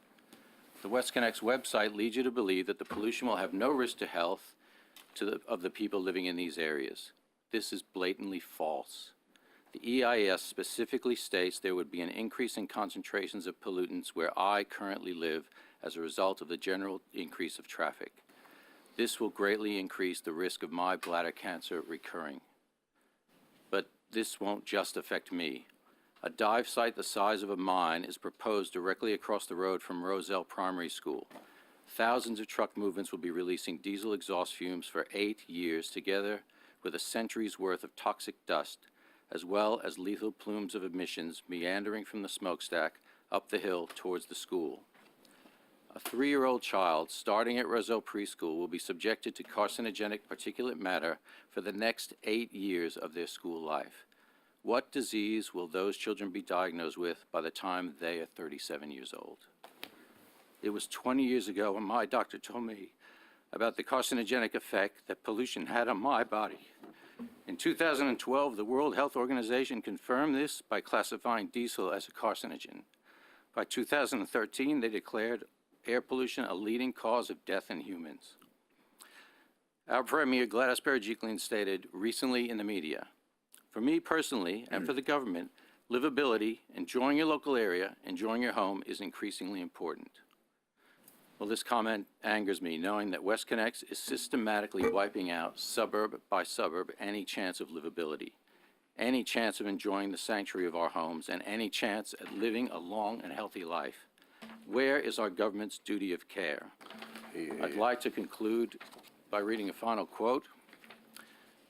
The WestConnex website leads you to believe that the pollution will have no risk to health of the people living in these areas. This is blatantly false. The EIS specifically states there would be an increase in concentrations of pollutants where I currently live as a result of the general increase of traffic. This will greatly increase the risk of my bladder cancer recurring. But this won't just affect me. A dive site the size of a mine is proposed directly across the road from Roselle Primary School. Thousands of truck movements will be releasing diesel exhaust fumes for 8 years, together with a century's worth of toxic dust, as well as lethal plumes of emissions meandering from the smokestack up the hill towards the school. A 3-year-old child starting at Roselle Preschool will be subjected to carcinogenic particulate matter for the next 8 years of their school life. What disease will those children be diagnosed with by the time they are 37 years old? It was 20 years ago when my doctor told me about the carcinogenic effect that pollution had on my body. In 2012, the World Health Organization confirmed this by classifying diesel as a carcinogen. By 2013, they declared air pollution a leading cause of death in humans. Our Premier, Gladys Berejiklian, stated recently in the media, "For me personally, and for the government, livability, enjoying your local area, enjoying your home is increasingly important." Well, this comment angers me, knowing that WestConnex is systematically wiping out, suburb by suburb, any chance of livability, any chance of enjoying the sanctuary of our homes, and any chance at living a long and healthy life. Where is our government's duty of care? I'd like to conclude by reading a final quote.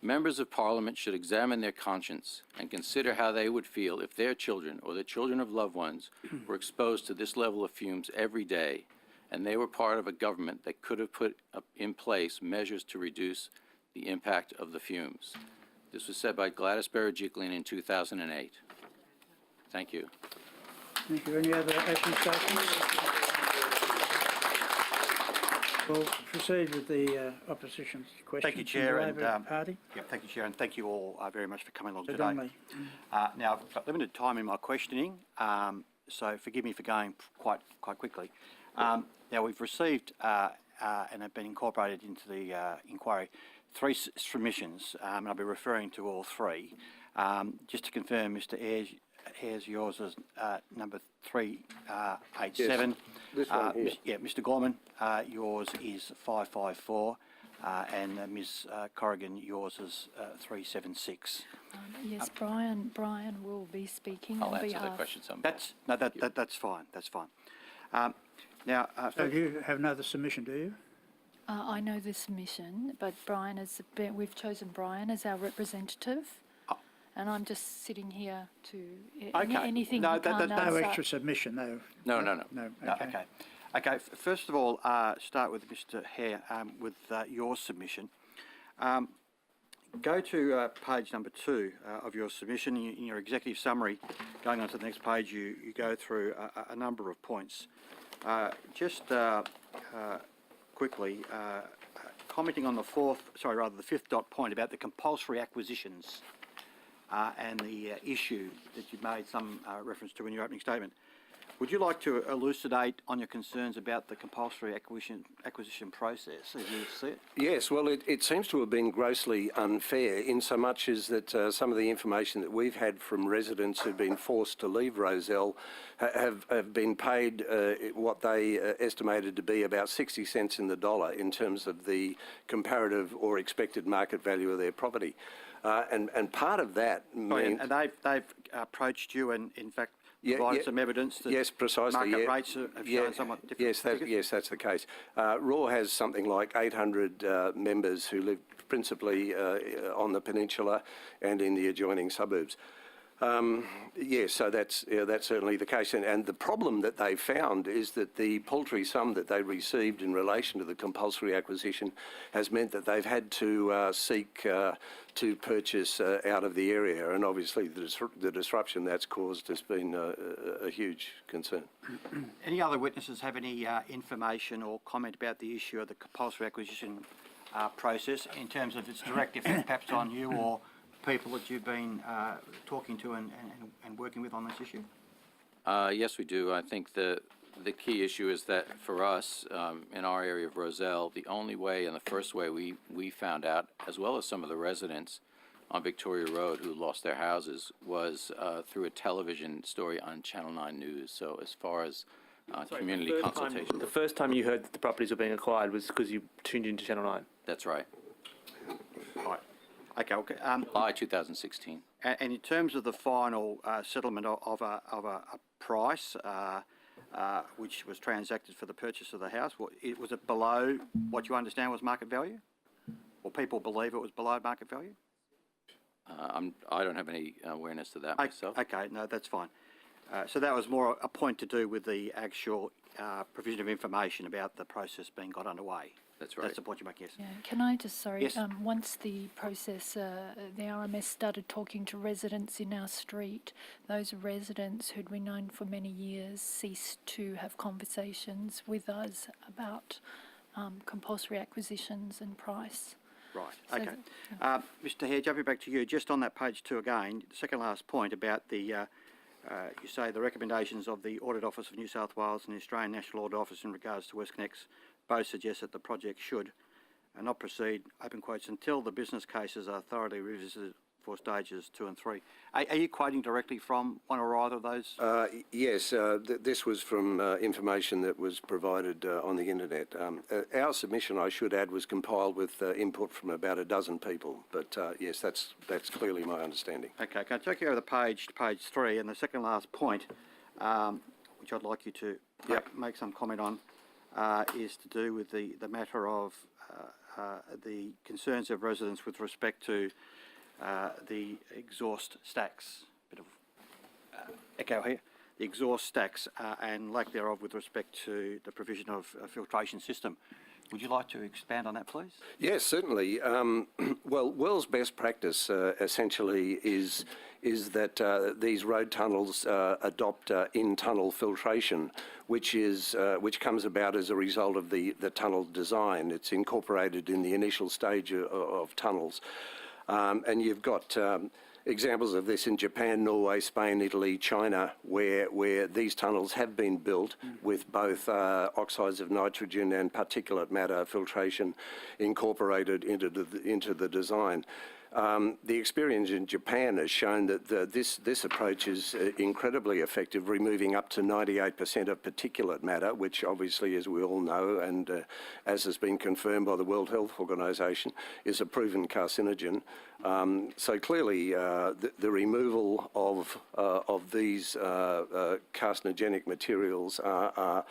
Members of Parliament should examine their conscience and consider how they would feel if their children or the children of loved ones were exposed to this level of fumes every day, and they were part of a government that could have put in place measures to reduce the impact of the fumes. This was said by Gladys Berejiklian in 2008. Thank you. Thank you. Any other opening statements? We'll proceed with the opposition question. Thank you, Chair. From the Labor Party. Thank you, Chair, and thank you all very much for coming along So today. Donnelly. Now, I've got limited time in my questioning, so forgive me for going quite quickly. Now, we've received and have been incorporated into the inquiry 3 submissions, and I'll be referring to all 3. Just to confirm, Mr. Ayres, yours is number 387. Yes, this one here. Yeah, Mr. Gorman, yours is 554, and Ms. Corrigan, yours is 376. Yes, Brian will be speaking I'll on answer behalf. that question sometime. That's fine. That's fine. Now, So you have another submission, do you? I know the submission, but we've chosen Brian as our representative. And I'm just sitting here to, anything No, you can't No answer. extra submission, no. No. No, No, okay. Okay. First of all, start with Mr. Hare with your submission. Go to page number 2 of your submission. In your executive summary, going on to the next page, you go through a number of points. Just quickly, commenting on the the 5th dot point about the compulsory acquisitions and the issue that you made some reference to in your opening statement. Would you like to elucidate on your concerns about the compulsory acquisition process as you see it? Yes, well, it seems to have been grossly unfair in so much as that some of the information that we've had from residents who've been forced to leave Roselle have been paid what they estimated to be about 60 cents in the dollar in terms of the comparative or expected market value of their property. And part of that means... And they've approached you and, in fact, provided some evidence that yes, precisely, market rates have shown somewhat different. Yes, that's the case. RAW has something like 800 members who live principally on the peninsula and in the adjoining suburbs. Yes, so that's certainly the case. And the problem that they found is that the paltry sum that they received in relation to the compulsory acquisition has meant that they've had to seek to purchase out of the area. And obviously the disruption that's caused has been a huge concern. Any other witnesses have any information or comment about the issue of the compulsory acquisition process in terms of its direct effect perhaps on you or people that you've been talking to and working with on this issue? Yes, we do. I think the key issue is that for us, in our area of Roselle, the only way and the first way we found out, as well as some of the residents on Victoria Road who lost their houses, was through a television story on Channel 9 News. So as far as community consultation. The first time you heard that the properties were being acquired was because you tuned into Channel 9? That's right. Right. Okay. July 2016. And in terms of the final settlement of a price, which was transacted for the purchase of the house, was it below what you understand was market value? Or people believe it was below market value? I don't have any awareness to that myself. Okay, no, that's fine. So that was more a point to do with the actual provision of information about the process being got underway. That's right. That's the point you make, yes. Yeah, can I just, sorry, Yes. Once the process, the RMS started talking to residents in our street, those residents who'd been known for many years ceased to have conversations with us about compulsory acquisitions and price. Right, So okay. Mr Hare, jumping back to you, just on that page 2 again, the second last point about the, you say the recommendations of the Audit Office of New South Wales and the Australian National Audit Office in regards to WestConnex both suggest that the project should not proceed, open quotes, until the business cases are thoroughly revisited for stages 2 and 3. Are you quoting directly from one or either of those? Yes, this was from information that was provided on the internet. Our submission, I should add, was compiled with input from about a dozen people, but yes, that's clearly my understanding. Okay, can I take you over the page to page 3, and the second last point, which I'd like you to make some comment on, is to do with the matter of the concerns of residents with respect to the exhaust stacks. Bit of echo here. The exhaust stacks and lack thereof with respect to the provision of a filtration system. Would you like to expand on that, please? Yes, certainly. Well, world's best practice essentially is that these road tunnels adopt in-tunnel filtration, which comes about as a result of the tunnel design. It's incorporated in the initial stage of tunnels. And you've got examples of this in Japan, Norway, Spain, Italy, China, where these tunnels have been built with both oxides of nitrogen and particulate matter filtration incorporated into the design. The experience in Japan has shown that this approach is incredibly effective, removing up to 98% of particulate matter, which obviously, as we all know, and as has been confirmed by the World Health Organization, is a proven carcinogen. So clearly, the removal of these carcinogenic materials are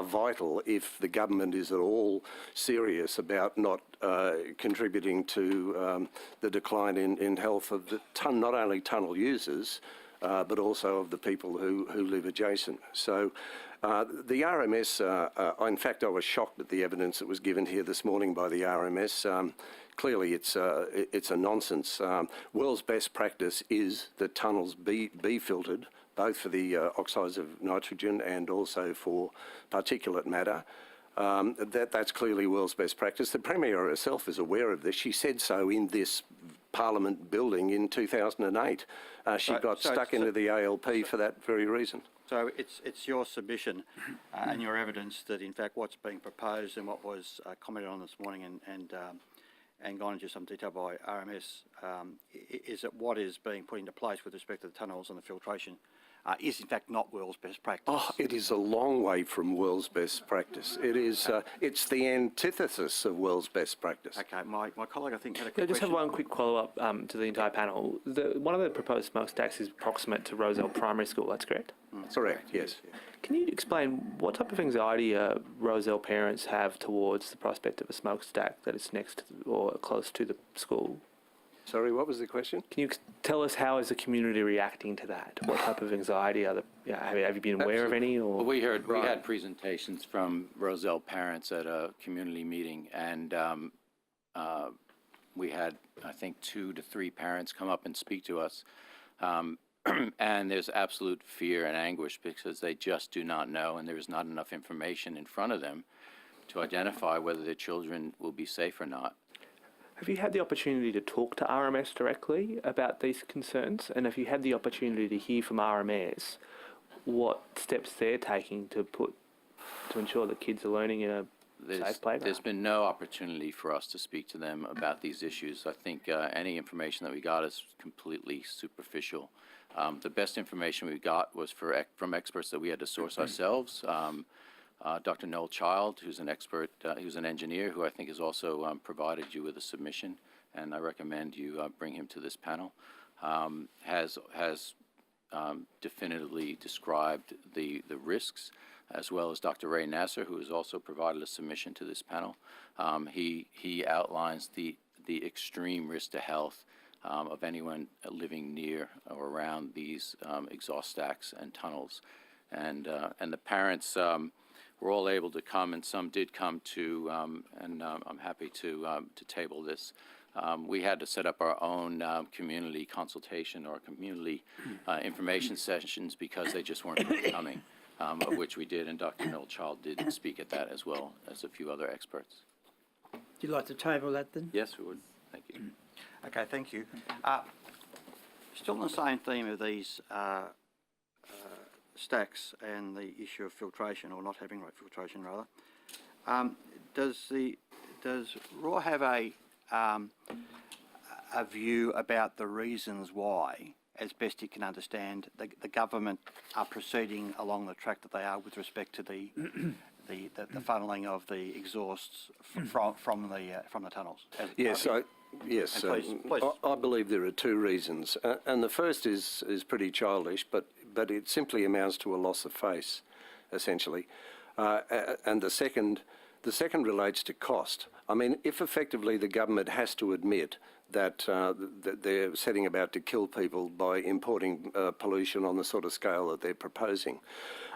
vital if the government is at all serious about not contributing to the decline in health of the not only tunnel users, but also of the people who live adjacent. So the RMS, in fact, I was shocked at the evidence that was given here this morning by the RMS. Clearly, it's a nonsense. World's best practice is that tunnels be filtered, both for the oxides of nitrogen and also for particulate matter. That's clearly world's best practice. The Premier herself is aware of this. She said so in this Parliament building in 2008. She got stuck into the ALP for that very reason. So it's your submission and your evidence that, in fact, what's being proposed and what was commented on this morning and gone into some detail by RMS is that what is being put into place with respect to the tunnels and the filtration is in fact not world's best practice. Oh, it is a long way from world's best practice. It is. It's the antithesis of world's best practice. Okay, my colleague I think had a quick I just have question. one quick follow-up to the entire panel. One of the proposed smokestacks is proximate to Rozelle Primary School, that's correct? Correct, yes. Can you explain what type of anxiety Rozelle parents have towards the prospect of a smokestack that is next to, or close to the school? Sorry, what was the question? Can you tell us how is the community reacting to that? What type of anxiety are have you been aware of any? Or? Well, we had presentations from Rozelle parents at a community meeting, and we had, I think, 2 to 3 parents come up and speak to us. And there's absolute fear and anguish because they just do not know, and there is not enough information in front of them to identify whether their children will be safe or not. Have you had the opportunity to talk to RMS directly about these concerns? And have you had the opportunity to hear from RMS what steps they're taking to ensure that kids are learning in a safe playground? There's been no opportunity for us to speak to them about these issues. I think any information that we got is completely superficial. The best information we got was from experts that we had to source ourselves. Dr. Noel Child, who's an expert, who's an engineer, who I think has also provided you with a submission, and I recommend you bring him to this panel, has definitively described the risks, as well as Dr. Ray Nasser, who has also provided a submission to this panel. He outlines the extreme risk to health of anyone living near or around these exhaust stacks and tunnels, and the parents were all able to come, and some did come to, and I'm happy to table this. We had to set up our own community consultation or community information sessions because they just weren't coming, of which we did, and Dr. Noel Child did speak at that as well as a few other experts. Would you like to table that then? Yes, we would. Thank you. Okay, thank you. Still on the same theme of these stacks and the issue of filtration, or not having filtration rather, does RAW have a view about the reasons why, as best you can understand, the government are proceeding along the track that they are with respect to the funneling of the exhausts from the tunnels? Yes, yes. Please. I believe there are two reasons, and the first is pretty childish, but it simply amounts to a loss of face, essentially, and the second relates to cost. I mean, if effectively the government has to admit that they're setting about to kill people by importing pollution on the sort of scale that they're proposing,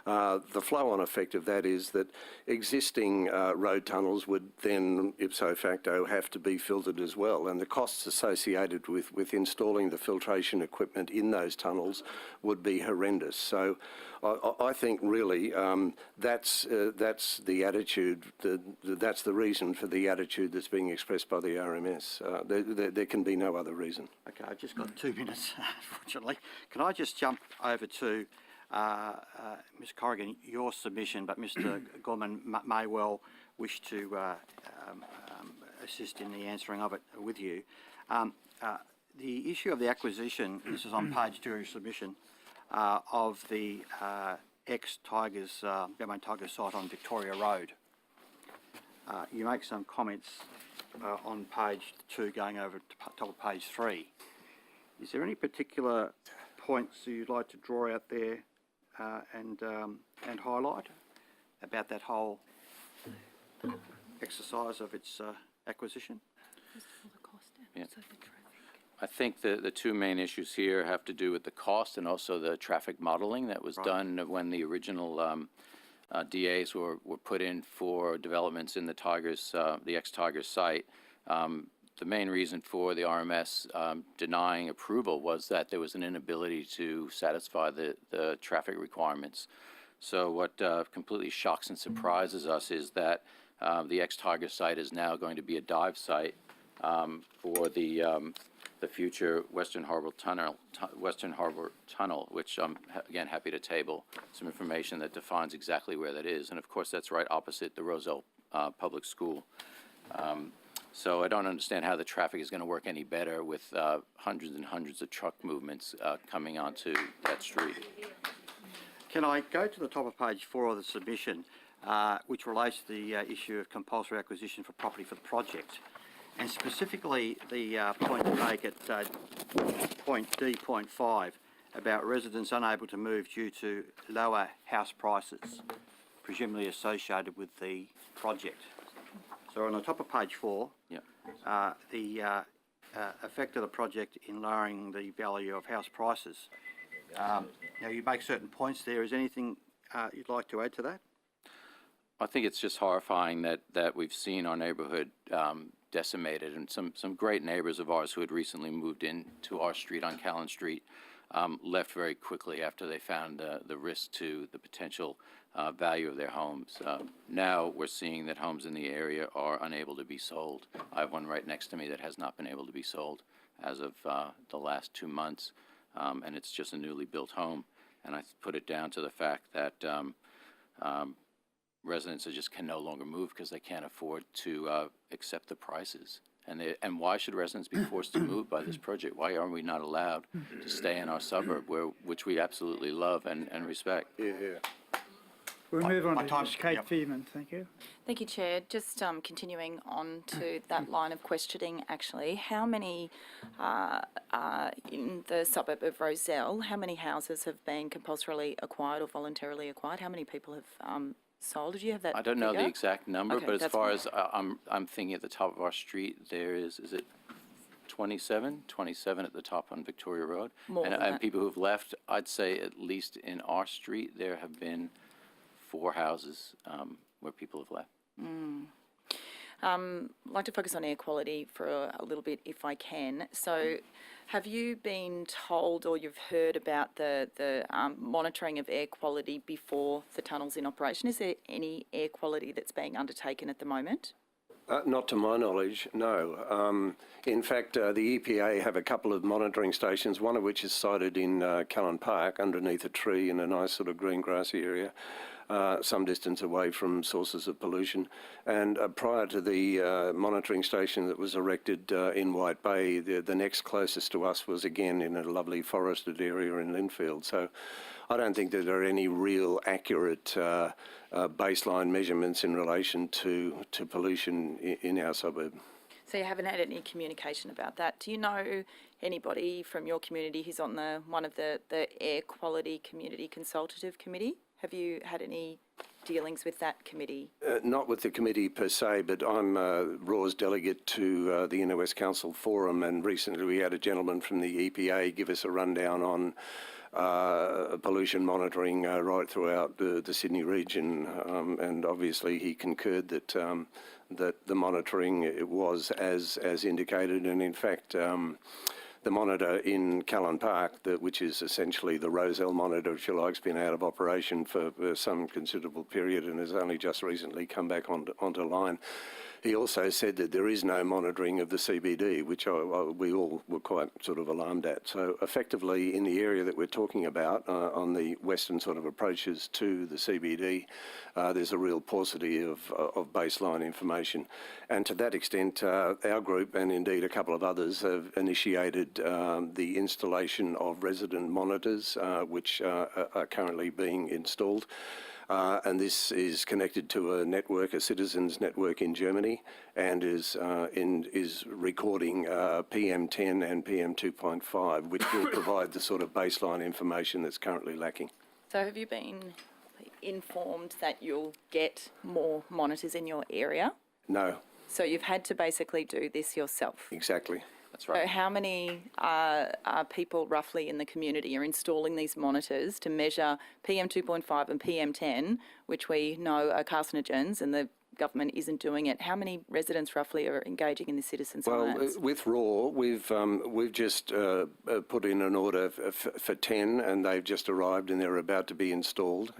the flow-on effect of that is that existing road tunnels would then ipso facto have to be filtered as well, and the costs associated with installing the filtration equipment in those tunnels would be horrendous. So I think really that's the attitude, that's the reason for the attitude that's being expressed by the RMS. There can be no other reason. Okay, I've just got 2 minutes, unfortunately. Can I just jump over to Ms. Corrigan, your submission, but Mr. Gorman may well wish to assist in the answering of it with you. The issue of the acquisition, this is on page 2 of your submission, of the ex-Tigers, Balmain Tigers site on Victoria Road. You make some comments on page 2 going over to top of page 3. Is there any particular points that you'd like to draw out there and highlight about that whole exercise of its acquisition? Yeah. I think the two main issues here have to do with the cost and also the traffic modeling that was done when the original DAs were put in for developments in the Tigers, the ex-Tigers site. The main reason for the RMS denying approval was that there was an inability to satisfy the traffic requirements. So what completely shocks and surprises us is that the ex-Tiger site is now going to be a dive site for the future Western Harbour Tunnel, which I'm again happy to table some information that defines exactly where that is. And of course, that's right opposite the Roselle Public School. So I don't understand how the traffic is going to work any better with hundreds and hundreds of truck movements coming onto that street. Can I go to the top of page 4 of the submission, which relates to the issue of compulsory acquisition for property for the project, and specifically the point to make at point D.5 about residents unable to move due to lower house prices, presumably associated with the project. So on the top of page 4, the effect of the project in lowering the value of house prices. Now you make certain points there. Is anything you'd like to add to that? I think it's just horrifying that we've seen our neighborhood decimated, and some great neighbors of ours who had recently moved into our street on Callan Street left very quickly after they found the risk to the potential value of their homes. Now we're seeing that homes in the area are unable to be sold. I have one right next to me that has not been able to be sold as of the last 2 months, and it's just a newly built home. And I put it down to the fact that residents just can no longer move because they can't afford to accept the prices. And why should residents be forced to move by this project? Why are we not allowed to stay in our suburb, which we absolutely love and respect? We'll move on to Ms. Kate Fearman. Thank you. Thank you, Chair. Just continuing on to that line of questioning, actually, how many in the suburb of Rozelle, how many houses have been compulsorily acquired or voluntarily acquired? How many people have sold? Did you have that I don't know the figure? exact number, Okay, but as that's far fine. as I'm thinking at the top of our street, there is it 27? 27 at the top on Victoria Road. More and than and that. people who've left, I'd say at least in our street, there have been 4 houses where people have left. I'd like to focus on air quality for a little bit, if I can. So, have you been told or you've heard about the monitoring of air quality before the tunnel's in operation? Is there any air quality that's being undertaken at the moment? Not to my knowledge, no. In fact, the EPA have a couple of monitoring stations, one of which is sited in Callan Park underneath a tree in a nice sort of green grassy area, some distance away from sources of pollution. And prior to the monitoring station that was erected in White Bay, the next closest to us was again in a lovely forested area in Linfield. So I don't think that there are any real accurate baseline measurements in relation to pollution in our suburb. So you haven't had any communication about that. Do you know anybody from your community who's on one of the Air Quality Community Consultative Committee? Have you had any dealings with that committee? Not with the committee per se, but I'm Raw's delegate to the Inner West Council Forum, and recently we had a gentleman from the EPA give us a rundown on pollution monitoring right throughout the Sydney region, and obviously he concurred that that the monitoring it was as indicated, and in fact the monitor in Callan Park, which is essentially the Rozelle monitor, if you like, has been out of operation for some considerable period and has only just recently come back onto line. He also said that there is no monitoring of the CBD, which we all were quite sort of alarmed at. So effectively, in the area that we're talking about, on the western sort of approaches to the CBD, there's a real paucity of baseline information. And to that extent, our group, and indeed a couple of others, have initiated the installation of resident monitors, which are currently being installed. And this is connected to a network, a citizens network in Germany, and is recording PM10 and PM2.5, which will provide the sort of baseline information that's currently lacking. So have you been informed that you'll get more monitors in your area? No. So you've had to basically do this yourself? Exactly. That's right. So how many people roughly in the community are installing these monitors to measure PM2.5 and PM10, which we know are carcinogens, and the government isn't doing it? How many residents roughly are engaging in the citizen science? Well, with Raw, we've just put in an order for 10, and they've just arrived and they're about to be installed.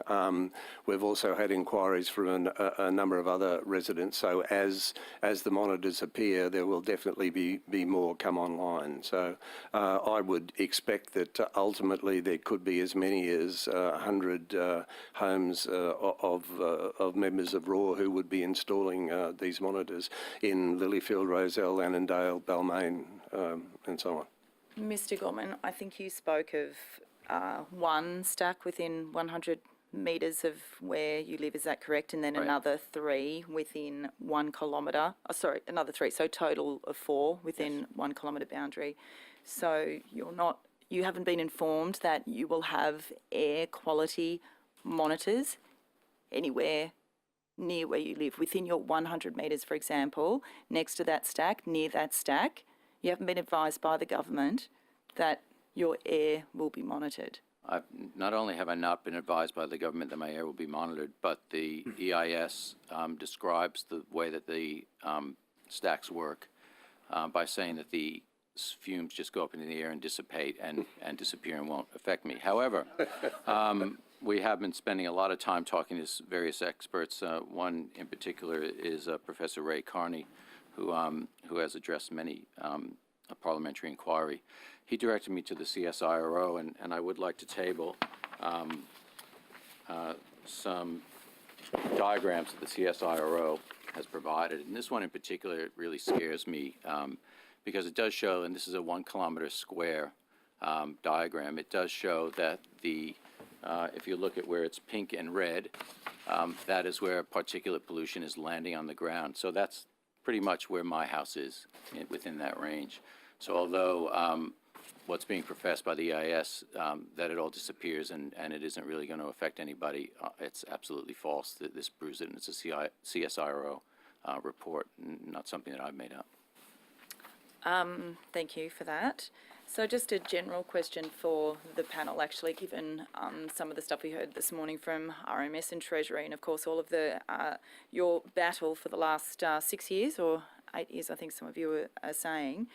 We've also had inquiries from a number of other residents. So as the monitors appear, there will definitely be more come online. So I would expect that ultimately there could be as many as 100 homes of members of Raw who would be installing these monitors in Lilyfield, Rozelle, Annandale, Balmain, and so on. Mr. Gorman, I think you spoke of one stack within 100 metres of where you live, is that correct? And then Right. another 3 within 1 kilometre. Oh, sorry, another 3. So total of 4 within 1 kilometre boundary. So you haven't been informed that you will have air quality monitors anywhere near where you live, within your 100 metres, for example, next to that stack, near that stack. You haven't been advised by the government that your air will be monitored. Not only have I not been advised by the government that my air will be monitored, but the EIS describes the way that the stacks work by saying that the fumes just go up into the air and dissipate and disappear and won't affect me. However, we have been spending a lot of time talking to various experts. One in particular is Professor Ray Carney, who has addressed many a parliamentary inquiry. He directed me to the CSIRO, and I would like to table some diagrams of the CSIRO has provided. And this one in particular really scares me because it does show, and this is a 1 kilometer square diagram, it does show that if you look at where it's pink and red, that is where particulate pollution is landing on the ground. So that's pretty much where my house is within that range. So although what's being professed by the EIS, that it all disappears and it isn't really going to affect anybody, it's absolutely false. This proves it, and it's a CSIRO report, not something that I've made up. Thank you for that. So just a general question for the panel, actually, given some of the stuff we heard this morning from RMS and Treasury, and of course all of the your battle for the last 6 years or 8 years, I think some of you are saying.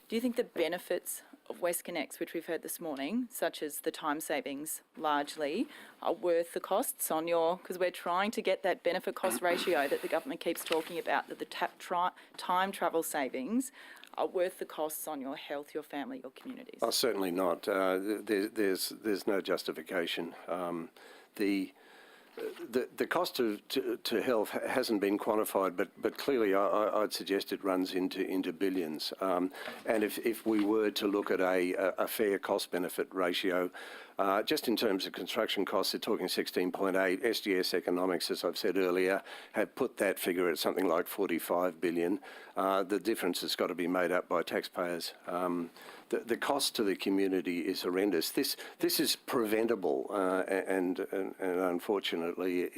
Do you think the benefits of WestConnex, which we've heard this morning, such as the time savings largely, are worth the costs on your, because we're trying to get that benefit cost ratio that the government keeps talking about, that the time travel savings are worth the costs on your health, your family, your communities? Oh, certainly not. There's no justification. The cost to health hasn't been quantified, but clearly I'd suggest it runs into billions. And if we were to look at a fair cost-benefit ratio, just in terms of construction costs, they're talking 16.8. SGS Economics, as I've said earlier, have put that figure at something like 45 billion. The difference has got to be made up by taxpayers. The cost to the community is horrendous. This is preventable, and unfortunately,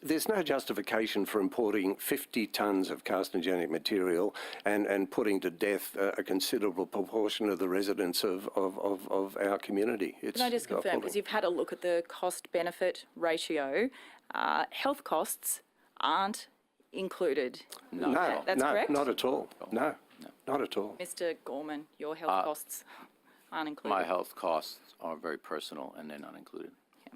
there's no justification for importing 50 tonnes of carcinogenic material and putting to death a considerable proportion of the residents of our community. Can I just confirm, because you've had a look at the cost-benefit ratio, health costs aren't included? No, that's correct? Not at all. No. Not at all. Mr. Gorman, your health costs aren't included? My health costs are very personal and they're not included. Yeah.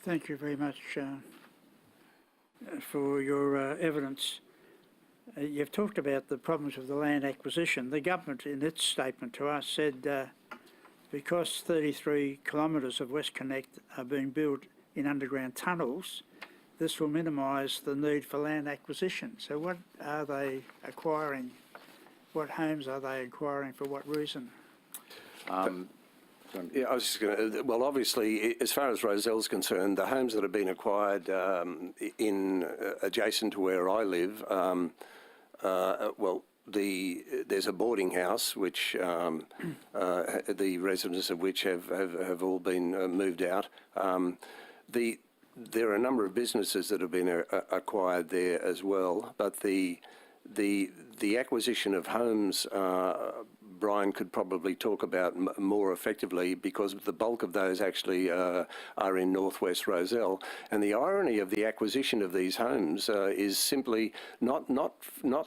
Thank you very much for your evidence. You've talked about the problems of the land acquisition. The government, in its statement to us, said because 33 kilometres of WestConnex are being built in underground tunnels, this will minimise the need for land acquisition. So what are they acquiring? What homes are they acquiring for what reason? Yeah, I was just going to, well, obviously, as far as Roselle's concerned, the homes that have been acquired adjacent to where I live, there's a boarding house which the residents of which have all been moved out. There are a number of businesses that have been acquired there as well, but the acquisition of homes, Brian could probably talk about more effectively, because the bulk of those actually are in northwest Rozelle. And the irony of the acquisition of these homes is simply not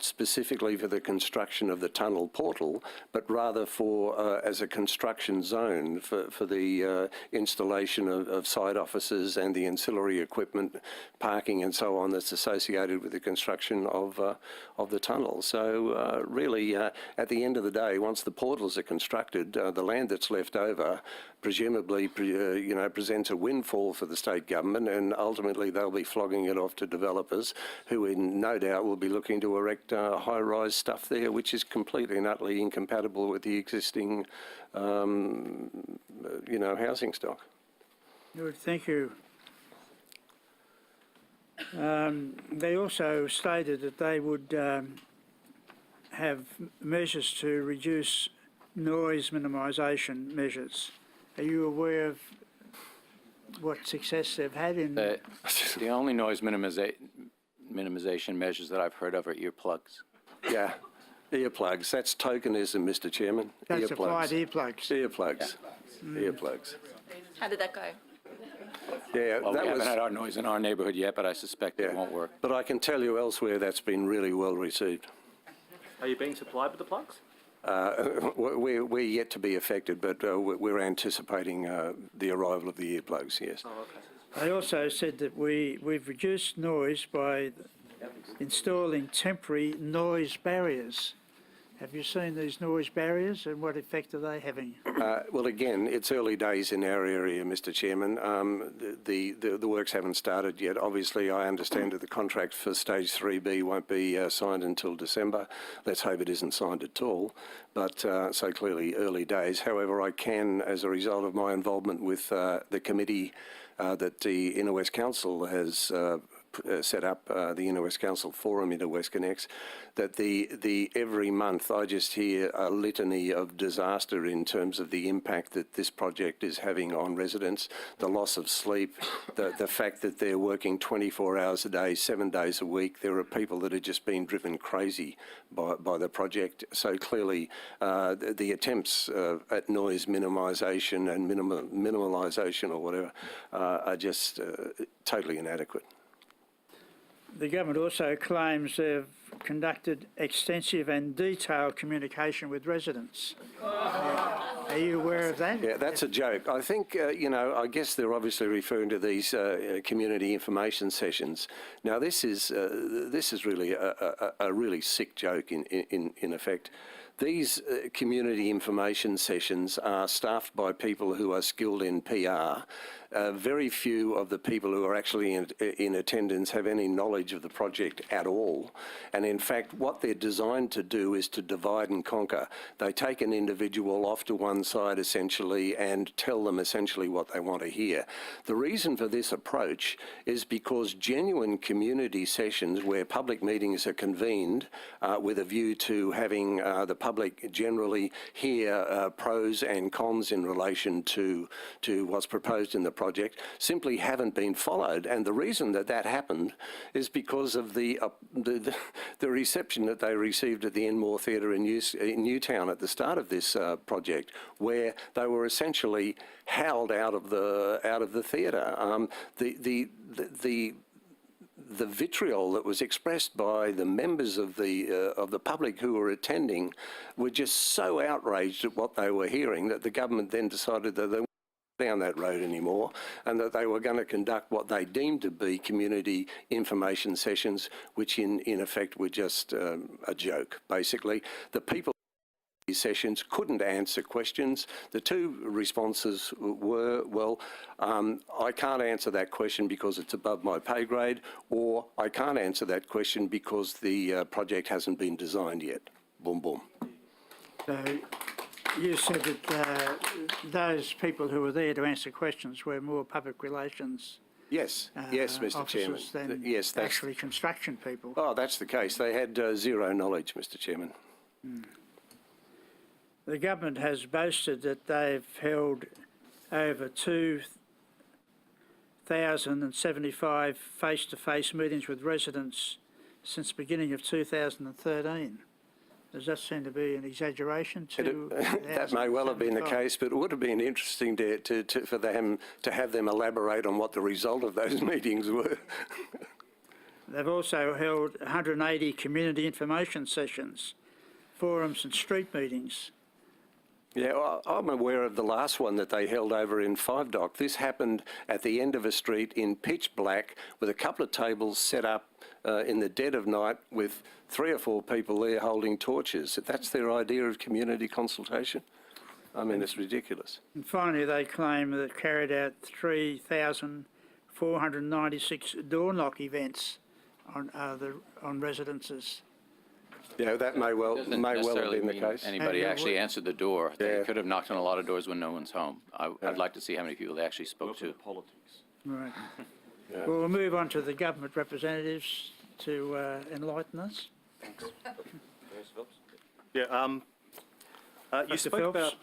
specifically for the construction of the tunnel portal, but rather for as a construction zone for the installation of site offices and the ancillary equipment, parking and so on that's associated with the construction of the tunnel. So really, at the end of the day, once the portals are constructed, the land that's left over presumably presents a windfall for the state government, and ultimately they'll be flogging it off to developers who no doubt will be looking to erect high-rise stuff there, which is completely and utterly incompatible with the existing housing stock. Good, thank you. They also stated that they would have measures to reduce noise minimisation measures. Are you aware of what success they've had in? The only noise minimisation measures that I've heard of are earplugs. Yeah, earplugs. That's tokenism, Mr. Chairman. That's applied earplugs. Earplugs. Earplugs. How did that go? Yeah, well, we haven't had our noise in our neighbourhood yet, but I suspect it won't work. But I can tell you elsewhere that's been really well received. Are you being supplied with the plugs? We're yet to be affected, but we're anticipating the arrival of the earplugs, yes. Oh, okay. They also said that we've reduced noise by installing temporary noise barriers. Have you seen these noise barriers and what effect are they having? Well, again, it's early days in our area, Mr. Chairman. The works haven't started yet. Obviously, I understand that the contract for Stage 3B won't be signed until December. Let's hope it isn't signed at all. But so clearly early days. However, I can, as a result of my involvement with the committee that the Inner West Council has set up, the Inner West Council Forum, Inner WestConnex, that every month I just hear a litany of disaster in terms of the impact that this project is having on residents, the loss of sleep, the fact that they're working 24 hours a day, 7 days a week. There are people that are just being driven crazy by the project. So clearly the attempts at noise minimisation and minimalisation or whatever are just totally inadequate. The government also claims they've conducted extensive and detailed communication with residents. Are you aware of that? Yeah, that's a joke. I think, I guess they're obviously referring to these community information sessions. Now, this is really a really sick joke in effect. These community information sessions are staffed by people who are skilled in PR. Very few of the people who are actually in attendance have any knowledge of the project at all. And in fact, what they're designed to do is to divide and conquer. They take an individual off to one side essentially and tell them essentially what they want to hear. The reason for this approach is because genuine community sessions where public meetings are convened with a view to having the public generally hear pros and cons in relation to what's proposed in the project simply haven't been followed. And the reason that happened is because of the reception that they received at the Enmore Theatre in Newtown at the start of this project, where they were essentially howled out of the theatre. The vitriol that was expressed by the members of the public who were attending were just so outraged at what they were hearing that the government then decided that they weren't down that road anymore, and that they were going to conduct what they deemed to be community information sessions, which in effect were just a joke, basically. The people these sessions couldn't answer questions. The two responses were, well, I can't answer that question because it's above my pay grade, or I can't answer that question because the project hasn't been designed yet. Boom, boom. So you said that those people who were there to answer questions were more public relations. Yes, yes, Mr. Chairman. Than yes, actually construction people. Oh, that's the case. They had zero knowledge, Mr. Chairman. The government has boasted that they've held over 2,075 face-to-face meetings with residents since the beginning of 2013. Does that seem to be an exaggeration? That may well have been the case, but it would have been interesting for them to have them elaborate on what the result of those meetings were. They've also held 180 community information sessions, forums and street meetings. Yeah, well, I'm aware of the last one that they held over in Five Dock. This happened at the end of a street in pitch black with a couple of tables set up in the dead of night with 3 or 4 people there holding torches. That's their idea of community consultation? I mean, it's ridiculous. And finally, they claim that carried out 3,496 door knock events on residences. Yeah, that may well have been the case. Anybody actually answered the door. They could have knocked on a lot of doors when no one's home. I'd like to see how many people they actually spoke to. Politics. Right. Well, we'll move on to the government representatives to enlighten us. Thanks. Yeah, you spoke about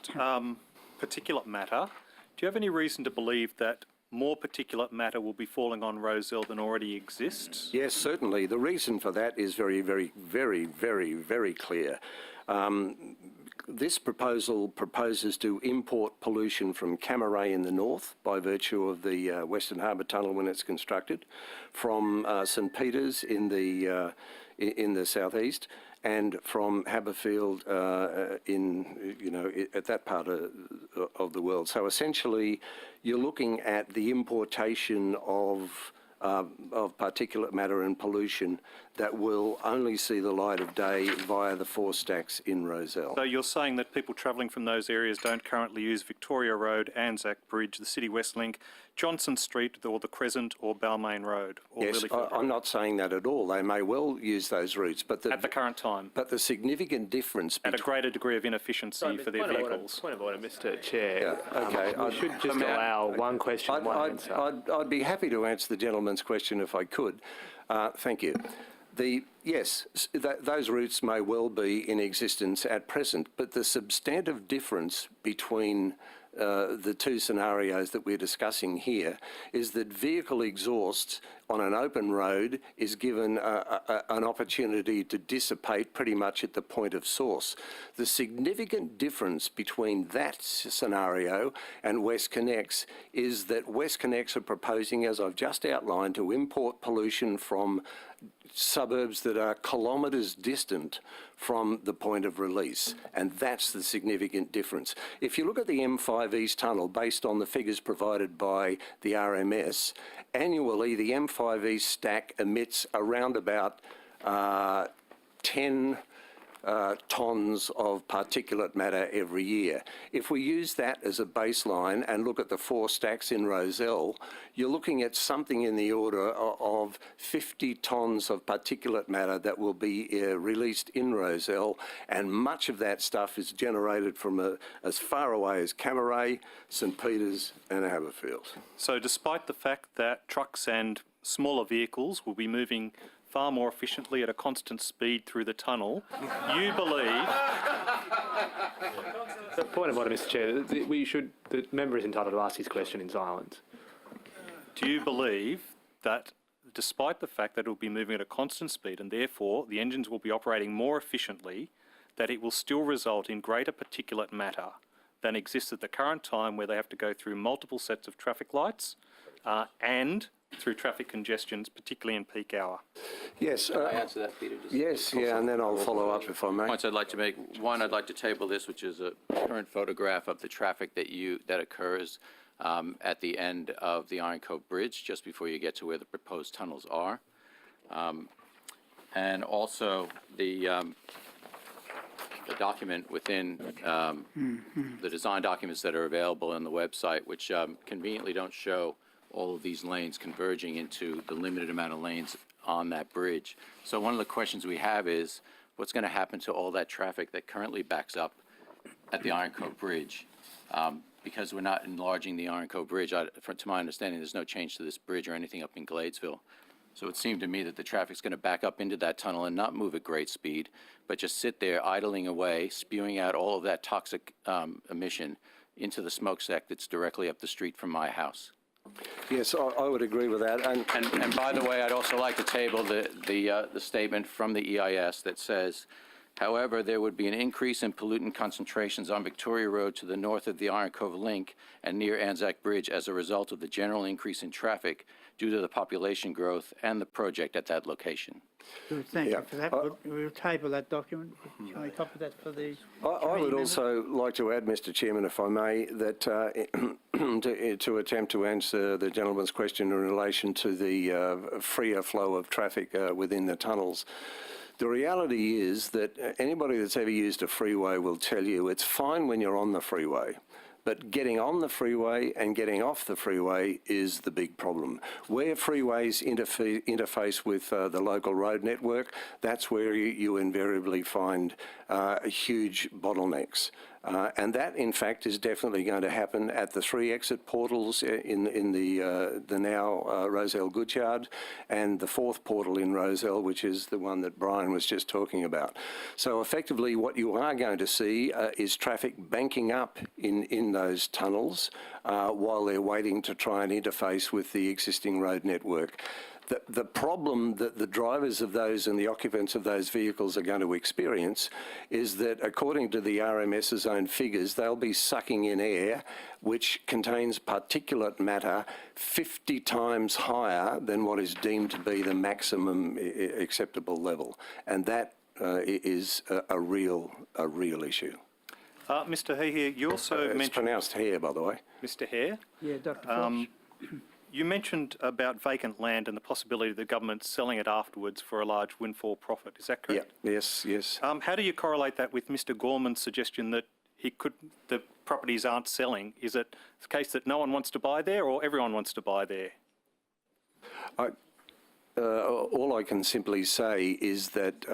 particulate matter. Do you have any reason to believe that more particulate matter will be falling on Rozelle than already exists? Yes, certainly. The reason for that is very, very, very, very, very clear. This proposal proposes to import pollution from Macquarie in the north by virtue of the Western Harbour Tunnel when it's constructed, from St Peters in the southeast, and from Haberfield at that part of the world. So essentially, you're looking at the importation of of particulate matter and pollution that will only see the light of day via the 4 stacks in Rozelle. So you're saying that people travelling from those areas don't currently use Victoria Road, Anzac Bridge, the City West Link, Johnson Street or the Crescent or Balmain Road? Or Yes, Lilyfield I'm not saying that at all. They may well use those routes, but at the current time, but the significant difference at a greater degree of inefficiency for their vehicles. Point of order, Mr. Chair. Yeah, okay. We should just allow one question, one answer. I'd be happy to answer the gentleman's question if I could. Thank you. Yes, those routes may well be in existence at present, but the substantive difference between the two scenarios that we're discussing here is that vehicle exhaust on an open road is given an opportunity to dissipate pretty much at the point of source. The significant difference between that scenario and WestConnex is that WestConnex are proposing, as I've just outlined, to import pollution from suburbs that are kilometres distant from the point of release, and that's the significant difference. If you look at the M5 East Tunnel, based on the figures provided by the RMS, annually the M5 East stack emits around about 10 tonnes of particulate matter every year. If we use that as a baseline and look at the 4 stacks in Rozelle, you're looking at something in the order of 50 tonnes of particulate matter that will be released in Rozelle, and much of that stuff is generated from as far away as Macquarie, St Peters and Haberfield. So despite the fact that trucks and smaller vehicles will be moving far more efficiently at a constant speed through the tunnel, you believe... The point of order, Mr. Chair, the member is entitled to ask his question in silence. Do you believe that despite the fact that it will be moving at a constant speed and therefore the engines will be operating more efficiently, that it will still result in greater particulate matter than exists at the current time, where they have to go through multiple sets of traffic lights and through traffic congestions, particularly in peak hour? Yes. Can I answer that, Peter? Yes, yeah, and then I'll follow up if I may. Points I'd like to make. One, I'd like to table this, which is a current photograph of the traffic that occurs at the end of the Iron Cove Bridge, just before you get to where the proposed tunnels are. And also the document within the design documents that are available on the website, which conveniently don't show all of these lanes converging into the limited amount of lanes on that bridge. So one of the questions we have is, what's going to happen to all that traffic that currently backs up at the Iron Cove Bridge? Because we're not enlarging the Iron Cove Bridge, to my understanding, there's no change to this bridge or anything up in Gladesville. So it seemed to me that the traffic's going to back up into that tunnel and not move at great speed, but just sit there idling away, spewing out all of that toxic emission into the smokestack that's directly up the street from my house. Yes, I would agree with that. And by the way, I'd also like to table the statement from the EIS that says, however, there would be an increase in pollutant concentrations on Victoria Road to the north of the Iron Cove Link and near Anzac Bridge as a result of the general increase in traffic due to the population growth and the project at that location. Good, thank you for that. We'll table that document. Can we copy that for the... I would also like to add, Mr. Chairman, if I may, that to attempt to answer the gentleman's question in relation to the freer flow of traffic within the tunnels. The reality is that anybody that's ever used a freeway will tell you it's fine when you're on the freeway, but getting on the freeway and getting off the freeway is the big problem. Where freeways interface with the local road network, that's where you invariably find huge bottlenecks. And that, in fact, is definitely going to happen at the 3 exit portals in the now Rozelle Goodyard, and the 4th portal in Rozelle, which is the one that Brian was just talking about. So effectively what you are going to see is traffic banking up in those tunnels while they're waiting to try and interface with the existing road network. The problem that the drivers of those and the occupants of those vehicles are going to experience is that, according to the RMS's own figures, they'll be sucking in air which contains particulate matter 50 times higher than what is deemed to be the maximum acceptable level. And that is a real issue. Mr. Hare, you also mentioned... It's pronounced Hare, by the way. Mr. Hare? Yeah, Dr. Fox. You mentioned about vacant land and the possibility of the government selling it afterwards for a large windfall profit. Is that correct? Yeah. Yes. How do you correlate that with Mr. Gorman's suggestion that the properties aren't selling? Is it the case that no one wants to buy there, or everyone wants to buy there? All I can simply say is that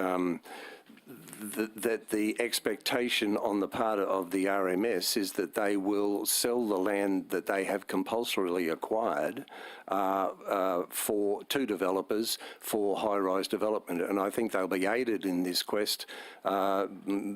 that the expectation on the part of the RMS is that they will sell the land that they have compulsorily acquired to developers for high-rise development. And I think they'll be aided in this quest by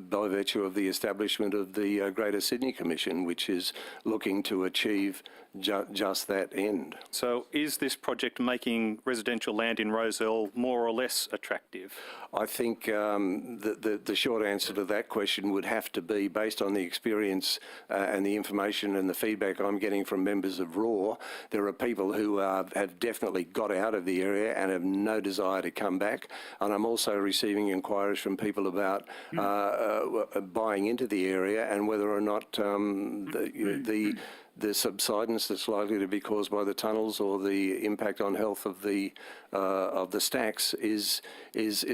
virtue of the establishment of the Greater Sydney Commission, which is looking to achieve just that end. So is this project making residential land in Rozelle more or less attractive? I think the short answer to that question would have to be, based on the experience and the information and the feedback I'm getting from members of RAW, there are people who have definitely got out of the area and have no desire to come back. And I'm also receiving inquiries from people about buying into the area and whether or not the subsidence that's likely to be caused by the tunnels or the impact on health of the stacks is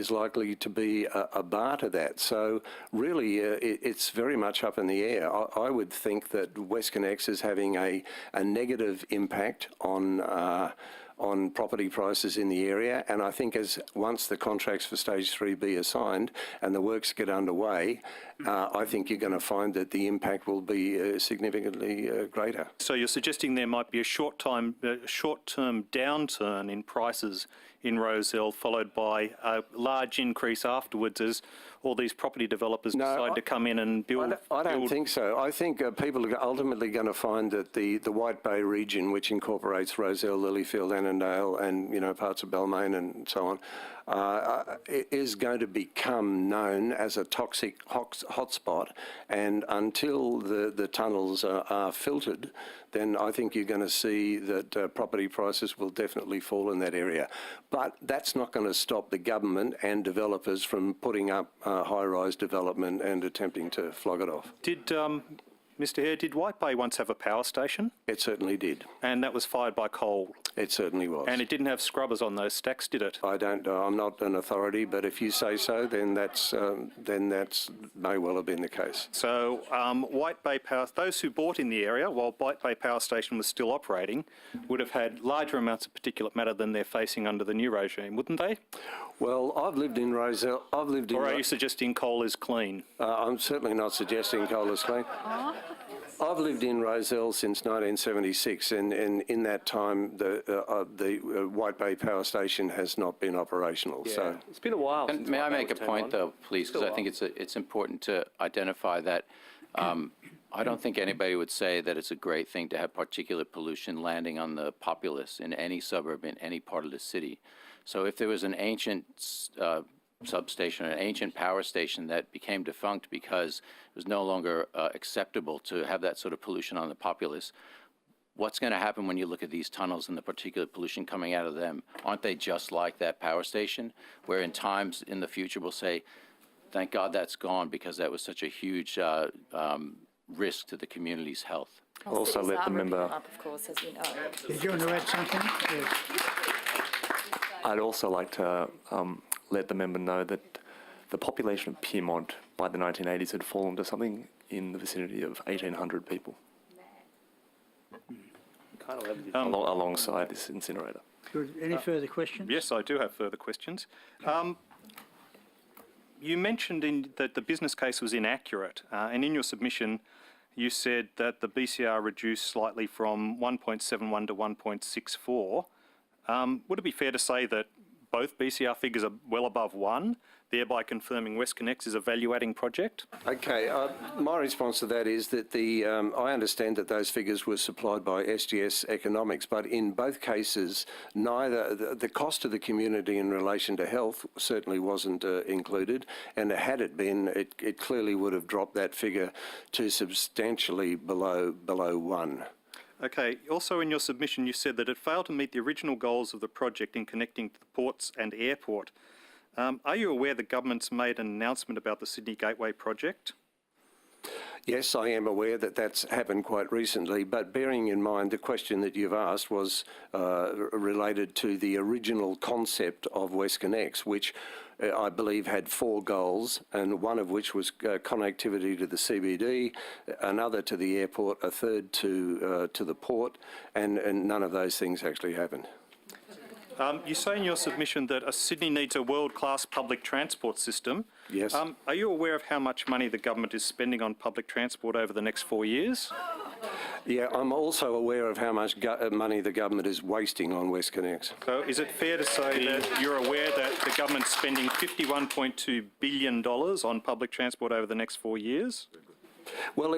likely to be a bar to that. So really, it's very much up in the air. I would think that WestConnex is having a negative impact on property prices in the area, and I think once the contracts for Stage 3B are signed and the works get underway, I think you're going to find that the impact will be significantly greater. So you're suggesting there might be a short-term downturn in prices in Rozelle, followed by a large increase afterwards as all these property developers decide to come in and build? I don't think so. I think people are ultimately going to find that the White Bay region, which incorporates Rozelle, Lilyfield, Annandale, and parts of Balmain and so on, is going to become known as a toxic hotspot. And until the tunnels are filtered, then I think you're going to see that property prices will definitely fall in that area. But that's not going to stop the government and developers from putting up high-rise development and attempting to flog it off. Did Mr. Hare, did White Bay once have a power station? It certainly did. And that was fired by coal? It certainly was. And it didn't have scrubbers on those stacks, did it? I don't. I'm not an authority, but if you say so, then that's may well have been the case. So White Bay Power, those who bought in the area while White Bay Power Station was still operating, would have had larger amounts of particulate matter than they're facing under the new regime, wouldn't they? Well, I've lived in Rozelle. Or are you suggesting coal is clean? I'm certainly not suggesting coal is clean. I've lived in Rozelle since 1976, and in that time, the White Bay Power Station has not been operational. Yeah. So it's been a while. And may I make a point, though, please, because I think it's important to identify that I don't think anybody would say that it's a great thing to have particulate pollution landing on the populace in any suburb in any part of the city. So if there was an ancient substation, an ancient power station that became defunct because it was no longer acceptable to have that sort of pollution on the populace, what's going to happen when you look at these tunnels and the particulate pollution coming out of them? Aren't they just like that power station, where in times in the future we'll say, thank God that's gone because that was such a huge risk to the community's health? Also let the member... Up, of course, as you know. Did you want to add something? Yes. I'd also like to let the member know that the population of Pyrmont by the 1980s had fallen to something in the vicinity of 1,800 people. Alongside this incinerator. Good. Any further questions? Yes, I do have further questions. You mentioned that the business case was inaccurate, and in your submission you said that the BCR reduced slightly from 1.71 to 1.64. Would it be fair to say that both BCR figures are well above 1, thereby confirming WestConnex is a value-adding project? Okay, my response to that is that I understand that those figures were supplied by SGS Economics, but in both cases, neither the cost to the community in relation to health certainly wasn't included, and had it been, it clearly would have dropped that figure to substantially below 1. Okay, also in your submission you said that it failed to meet the original goals of the project in connecting to the ports and airport. Are you aware the government's made an announcement about the Sydney Gateway project? Yes, I am aware that that's happened quite recently, but bearing in mind the question that you've asked was related to the original concept of WestConnex, which I believe had 4 goals, and one of which was connectivity to the CBD, another to the airport, a third to the port, and none of those things actually happened. You say in your submission that Sydney needs a world-class public transport system. Yes. Are you aware of how much money the government is spending on public transport over the next 4 years? Yeah, I'm also aware of how much money the government is wasting on WestConnex. So is it fair to say that you're aware that the government's spending $51.2 billion on public transport over the next 4 years? Well,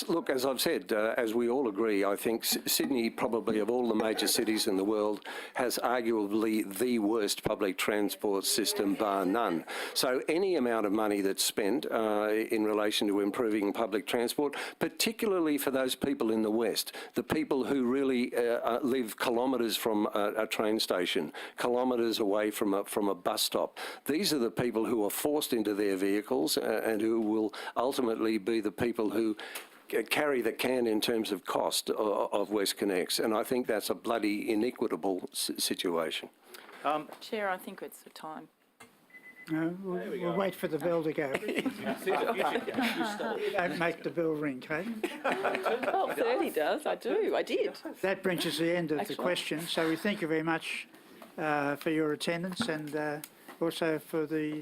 look, as I've said, as we all agree, I think Sydney, probably of all the major cities in the world, has arguably the worst public transport system, bar none. So any amount of money that's spent in relation to improving public transport, particularly for those people in the West, the people who really live kilometres from a train station, kilometres away from a bus stop. These are the people who are forced into their vehicles and who will ultimately be the people who carry the can in terms of cost of WestConnex, and I think that's a bloody inequitable situation. Chair, I think it's the time. No, we'll wait for the bell to go. Don't make the bell ring, Kate. 12:30 does, I did. That brings us to the end of the question, so we thank you very much for your attendance and also for the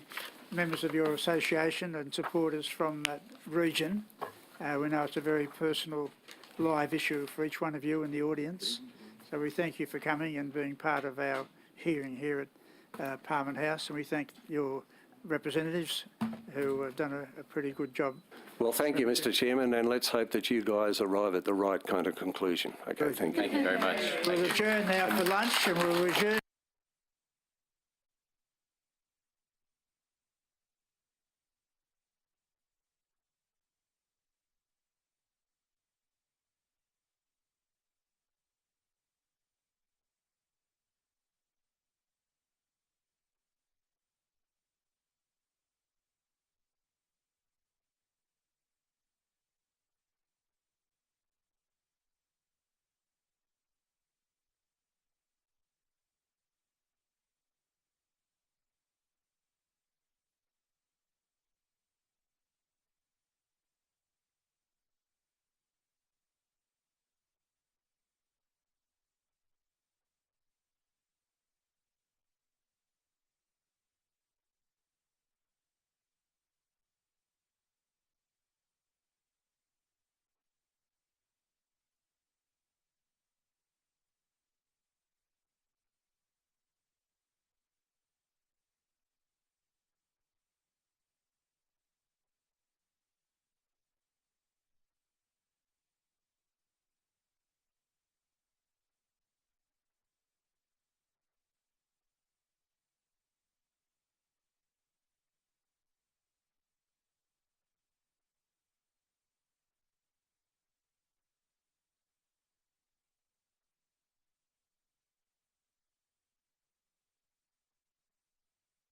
members of your association and supporters from that region. We know it's a very personal, live issue for each one of you in the audience. So we thank you for coming and being part of our hearing here at Parliament House, and we thank your representatives who have done a pretty good job. Well, thank you, Mr. Chairman, and let's hope that you guys arrive at the right kind of conclusion. Okay, thank you. Thank you very much. We'll adjourn now for lunch, and we'll resume